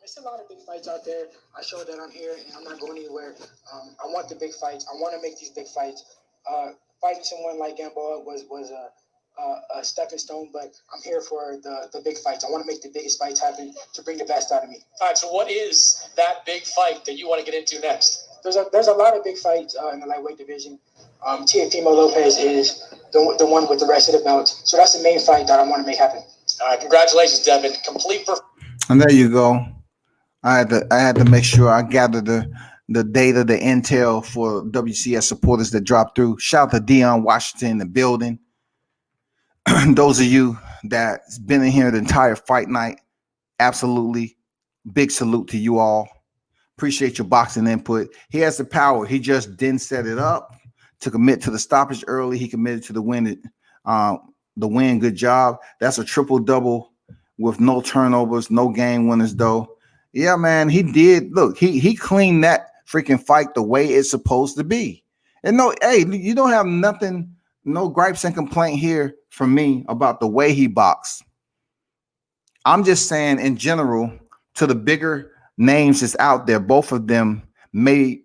It's a lot of big fights out there. I showed that I'm here and I'm not going anywhere. I want the big fights. I want to make these big fights. Fighting someone like Gamboa was a stepping stone, but I'm here for the big fights. I want to make the biggest fights happen to bring the best out of me. All right, so what is that big fight that you want to get into next? There's a lot of big fights in the lightweight division. Teofimo Lopez is the one with the rest of the belt. So that's the main fight that I want to make happen. All right, congratulations, Devin. And there you go. I had to make sure I gathered the data, the intel for WCS supporters that dropped through. Shout out to Dion Washington in the building. Those of you that's been in here the entire fight night, absolutely big salute to you all. Appreciate your boxing input. He has the power. He just didn't set it up to commit to the stoppage early. He committed to the win. Good job. That's a triple-double with no turnovers, no game winners, though. Yeah, man, he did. Look, he cleaned that freaking fight the way it's supposed to be. And no, hey, you don't have nothing, no gripes and complaint here from me about the way he boxed. I'm just saying in general, to the bigger names that's out there, both of them may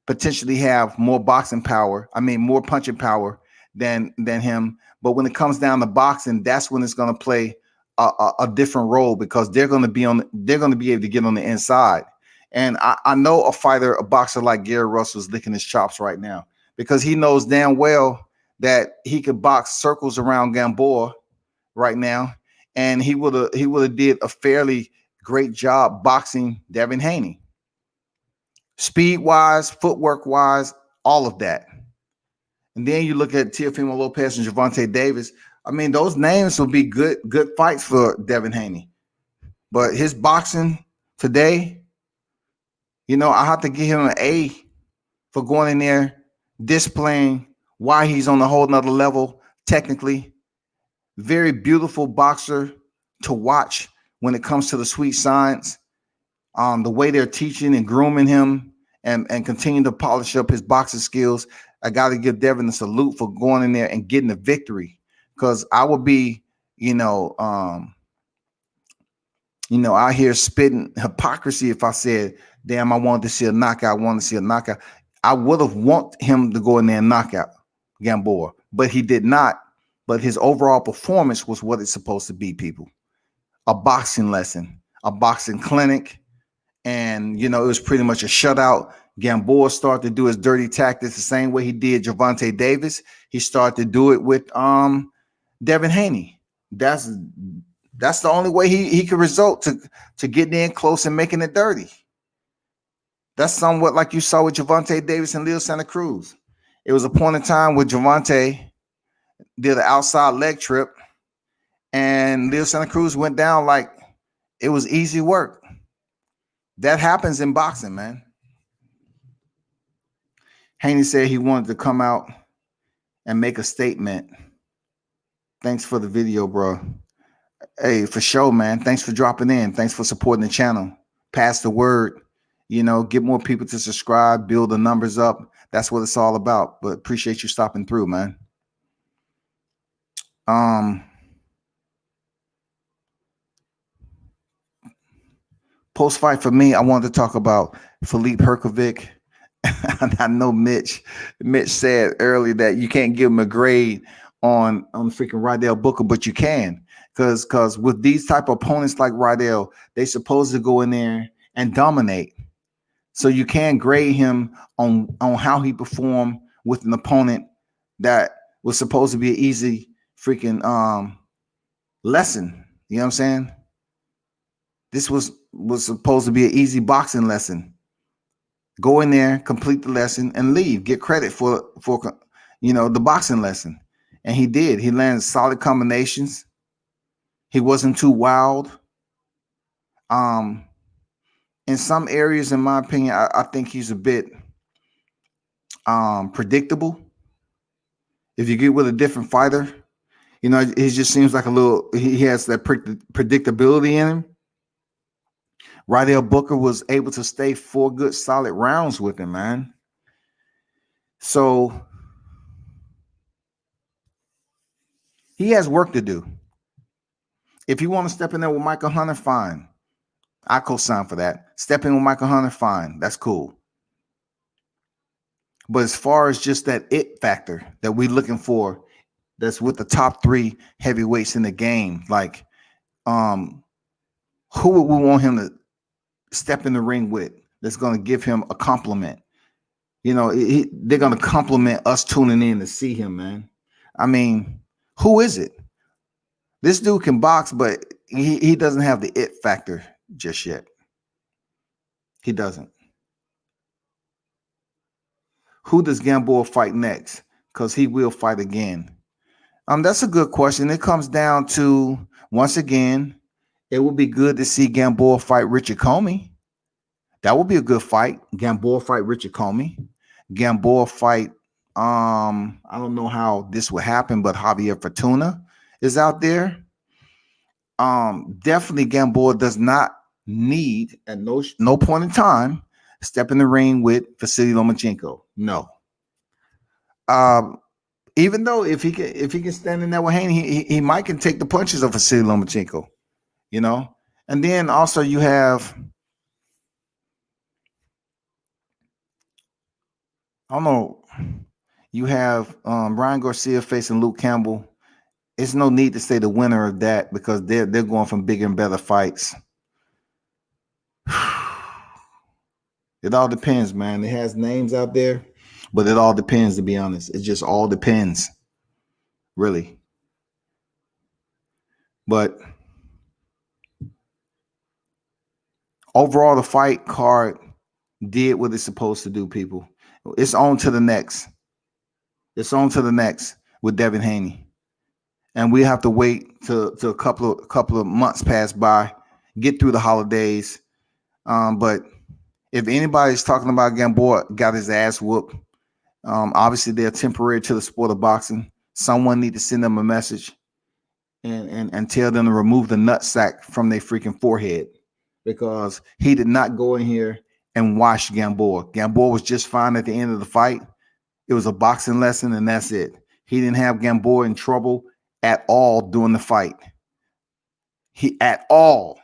potentially have more boxing power. More punching power than him. But when it comes down to boxing, that's when it's going to play a different role, because they're going to be able to get on the inside. And I know a boxer like Gary Russell's licking his chops right now, because he knows damn well that he could box circles around Gamboa right now, and he would have did a fairly great job boxing Devin Haney. Speed wise, footwork wise, all of that. And then you look at Teofimo Lopez and Gervonta Davis. Those names will be good fights for Devin Haney. But his boxing today, I have to give him an A for going in there, displaying why he's on a whole nother level technically. Very beautiful boxer to watch when it comes to the sweet science. The way they're teaching and grooming him and continue to polish up his boxing skills. I got to give Devin a salute for going in there and getting the victory, because I would be, out here spitting hypocrisy if I said, damn, I wanted to see a knockout. I would have want him to go in there and knock out Gamboa, but he did not. But his overall performance was what it's supposed to be, people. A boxing lesson, a boxing clinic. And, it was pretty much a shutout. Gamboa started to do his dirty tactics the same way he did Gervonta Davis. He started to do it with Devin Haney. That's the only way he could result to getting in close and making it dirty. That's somewhat like you saw with Gervonta Davis and Leo Santa Cruz. It was a point in time where Gervonta did an outside leg trip, and Leo Santa Cruz went down like it was easy work. That happens in boxing, man. Haney said he wanted to come out and make a statement. Thanks for the video, bro. Hey, for sure, man. Thanks for dropping in. Thanks for supporting the channel. Pass the word. Get more people to subscribe, build the numbers up. That's what it's all about. But appreciate you stopping through, man. Post-fight for me, I wanted to talk about Filip Hrgovic. I know Mitch said earlier that you can't give him a grade on freaking Rydell Booker, but you can, because with these type of opponents like Rydell, they supposed to go in there and dominate. So you can grade him on how he performed with an opponent that was supposed to be an easy freaking lesson. You know what I'm saying? This was supposed to be an easy boxing lesson. Go in there, complete the lesson, and leave. Get credit for the boxing lesson. And he did. He landed solid combinations. He wasn't too wild. In some areas, in my opinion, I think he's a bit predictable. If you get with a different fighter, he just seems like he has that predictability in him. Rydell Booker was able to stay 4 good solid rounds with him, man. So he has work to do. If you want to step in there with Michael Hunter, fine. I co-sign for that. Step in with Michael Hunter, fine. That's cool. But as far as just that it factor that we're looking for, that's with the top 3 heavyweights in the game, like who would we want him to step in the ring with that's going to give him a compliment? They're going to compliment us tuning in to see him, man. I mean, who is it? This dude can box, but he doesn't have the it factor just yet. He doesn't. Who does Gamboa fight next? Because he will fight again. That's a good question. It comes down to, once again, it would be good to see Gamboa fight Richard Comey. That would be a good fight. Gamboa fight Richard Comey. Gamboa fight, I don't know how this would happen, but Javier Fortuna is out there. Definitely Gamboa does not need, at no point in time, step in the ring with Vasily Lomachenko. No. Even though if he can stand in there with Haney, he might can take the punches of Vasily Lomachenko, And then also you have, I don't know, you have Ryan Garcia facing Luke Campbell. It's no need to say the winner of that, because they're going from bigger and better fights. It all depends, man. It has names out there, but it all depends, to be honest. It just all depends, really. But overall, the fight card did what it's supposed to do, people. It's on to the next. It's on to the next with Devin Haney. And we have to wait till a couple of months pass by, get through the holidays. But if anybody's talking about Gamboa got his ass whooped, obviously they're temporary to the sport of boxing. Someone need to send them a message and tell them to remove the nutsack from their freaking forehead, because he did not go in here and watched Gamboa. Gamboa was just fine at the end of the fight. It was a boxing lesson, and that's it. He didn't have Gamboa in trouble at all during the fight. At all.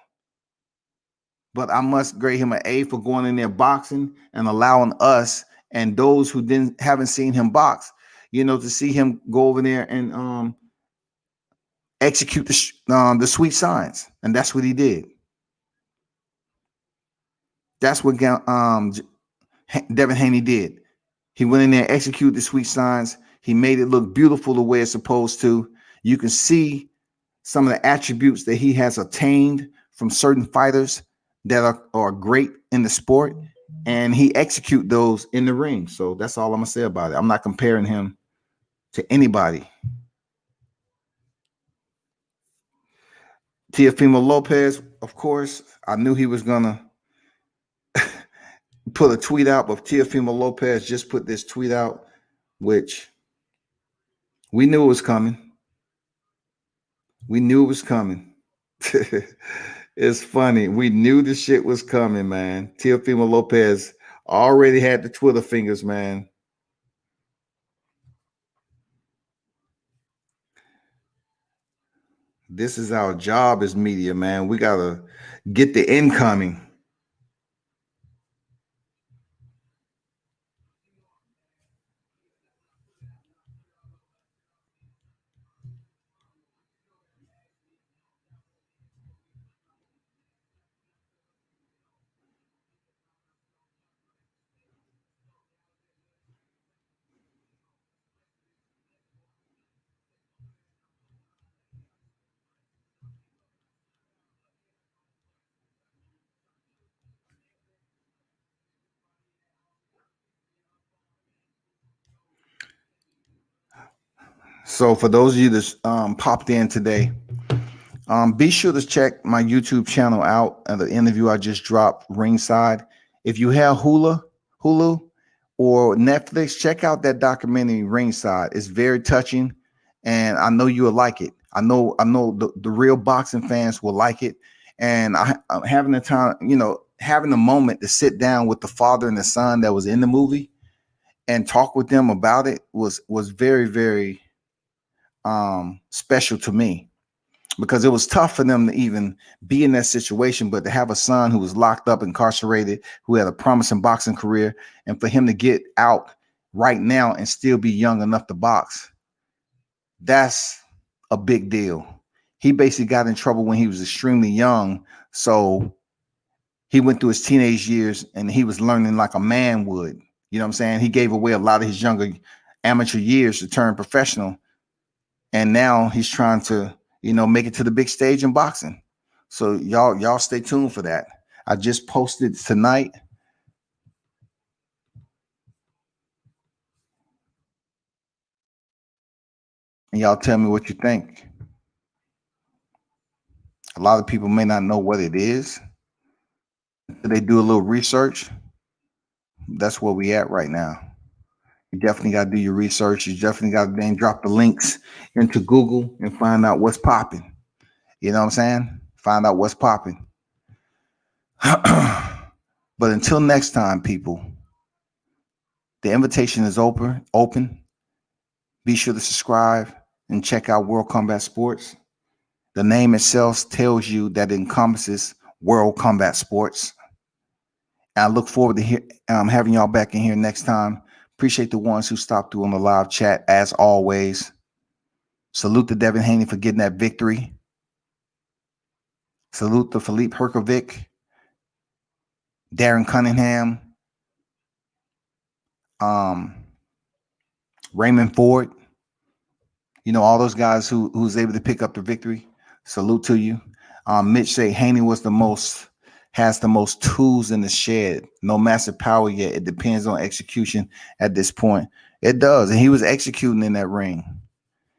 But I must grade him an A for going in there boxing and allowing us and those who haven't seen him box, to see him go over there and execute the sweet science, and that's what he did. That's what Devin Haney did. He went in there, executed the sweet science. He made it look beautiful the way it's supposed to. You can see some of the attributes that he has attained from certain fighters that are great in the sport, and he execute those in the ring. So that's all I'm gonna say about it. I'm not comparing him to anybody. Teofimo Lopez, of course, I knew he was gonna put a tweet out, but Teofimo Lopez just put this tweet out, which we knew it was coming. We knew it was coming. It's funny. We knew the shit was coming, man. Teofimo Lopez already had the Twitter fingers, man. This is our job as media, man. We got to get the incoming. So for those of you that popped in today, be sure to check my YouTube channel out and the interview I just dropped, Ringside. If you have Hulu or Netflix, check out that documentary, Ringside. It's very touching, and I know you will like it. I know the real boxing fans will like it. And I'm having the time, having a moment to sit down with the father and the son that was in the movie and talk with them about it was very, very special to me, because it was tough for them to even be in that situation, but to have a son who was locked up, incarcerated, who had a promising boxing career, and for him to get out right now and still be young enough to box, that's a big deal. He basically got in trouble when he was extremely young, so he went through his teenage years and he was learning like a man would. You know what I'm saying? He gave away a lot of his younger amateur years to turn professional, and now he's trying to make it to the big stage in boxing. So y'all stay tuned for that. I just posted tonight. And y'all tell me what you think. A lot of people may not know what it is. They do a little research. That's where we at right now. You definitely got to do your research. You definitely got to then drop the links into Google and find out what's popping. You know what I'm saying? Find out what's popping. But until next time, people, the invitation is open. Be sure to subscribe and check out World Combat Sports. The name itself tells you that it encompasses World Combat Sports. And I look forward to having y'all back in here next time. Appreciate the ones who stopped through on the live chat, as always. Salute to Devin Haney for getting that victory. Salute to Filip Hrgovic, Darren Cunningham, Raymond Ford. All those guys who was able to pick up the victory. Salute to you. Mitch say Haney has the most tools in the shed. No massive power yet. It depends on execution at this point. It does. And he was executing in that ring.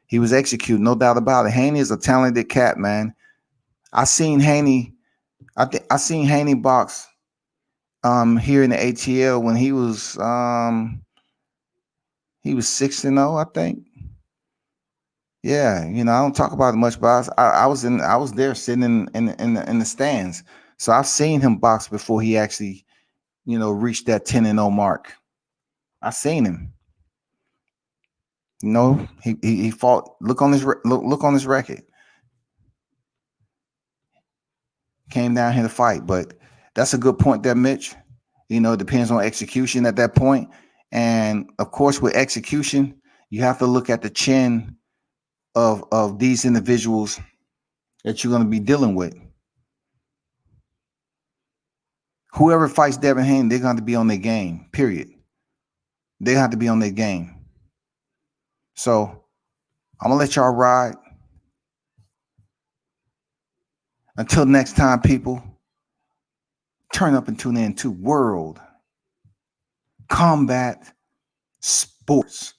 He was executing, no doubt about it. Haney is a talented cat, man. I seen Haney box here in the ATL when he was 6-0, I think. Yeah, I don't talk about it much, but I was there sitting in the stands. So I've seen him box before he actually reach that 10-0 mark. I seen him. He fought. Look on his record. Came down here to fight, but that's a good point there, Mitch. It depends on execution at that point. And of course, with execution, you have to look at the chin of these individuals that you're going to be dealing with. Whoever fights Devin Haney, they're going to be on their game, period. They have to be on their game. So I'm going to let y'all ride. Until next time, people, turn up and tune in to World Combat Sports.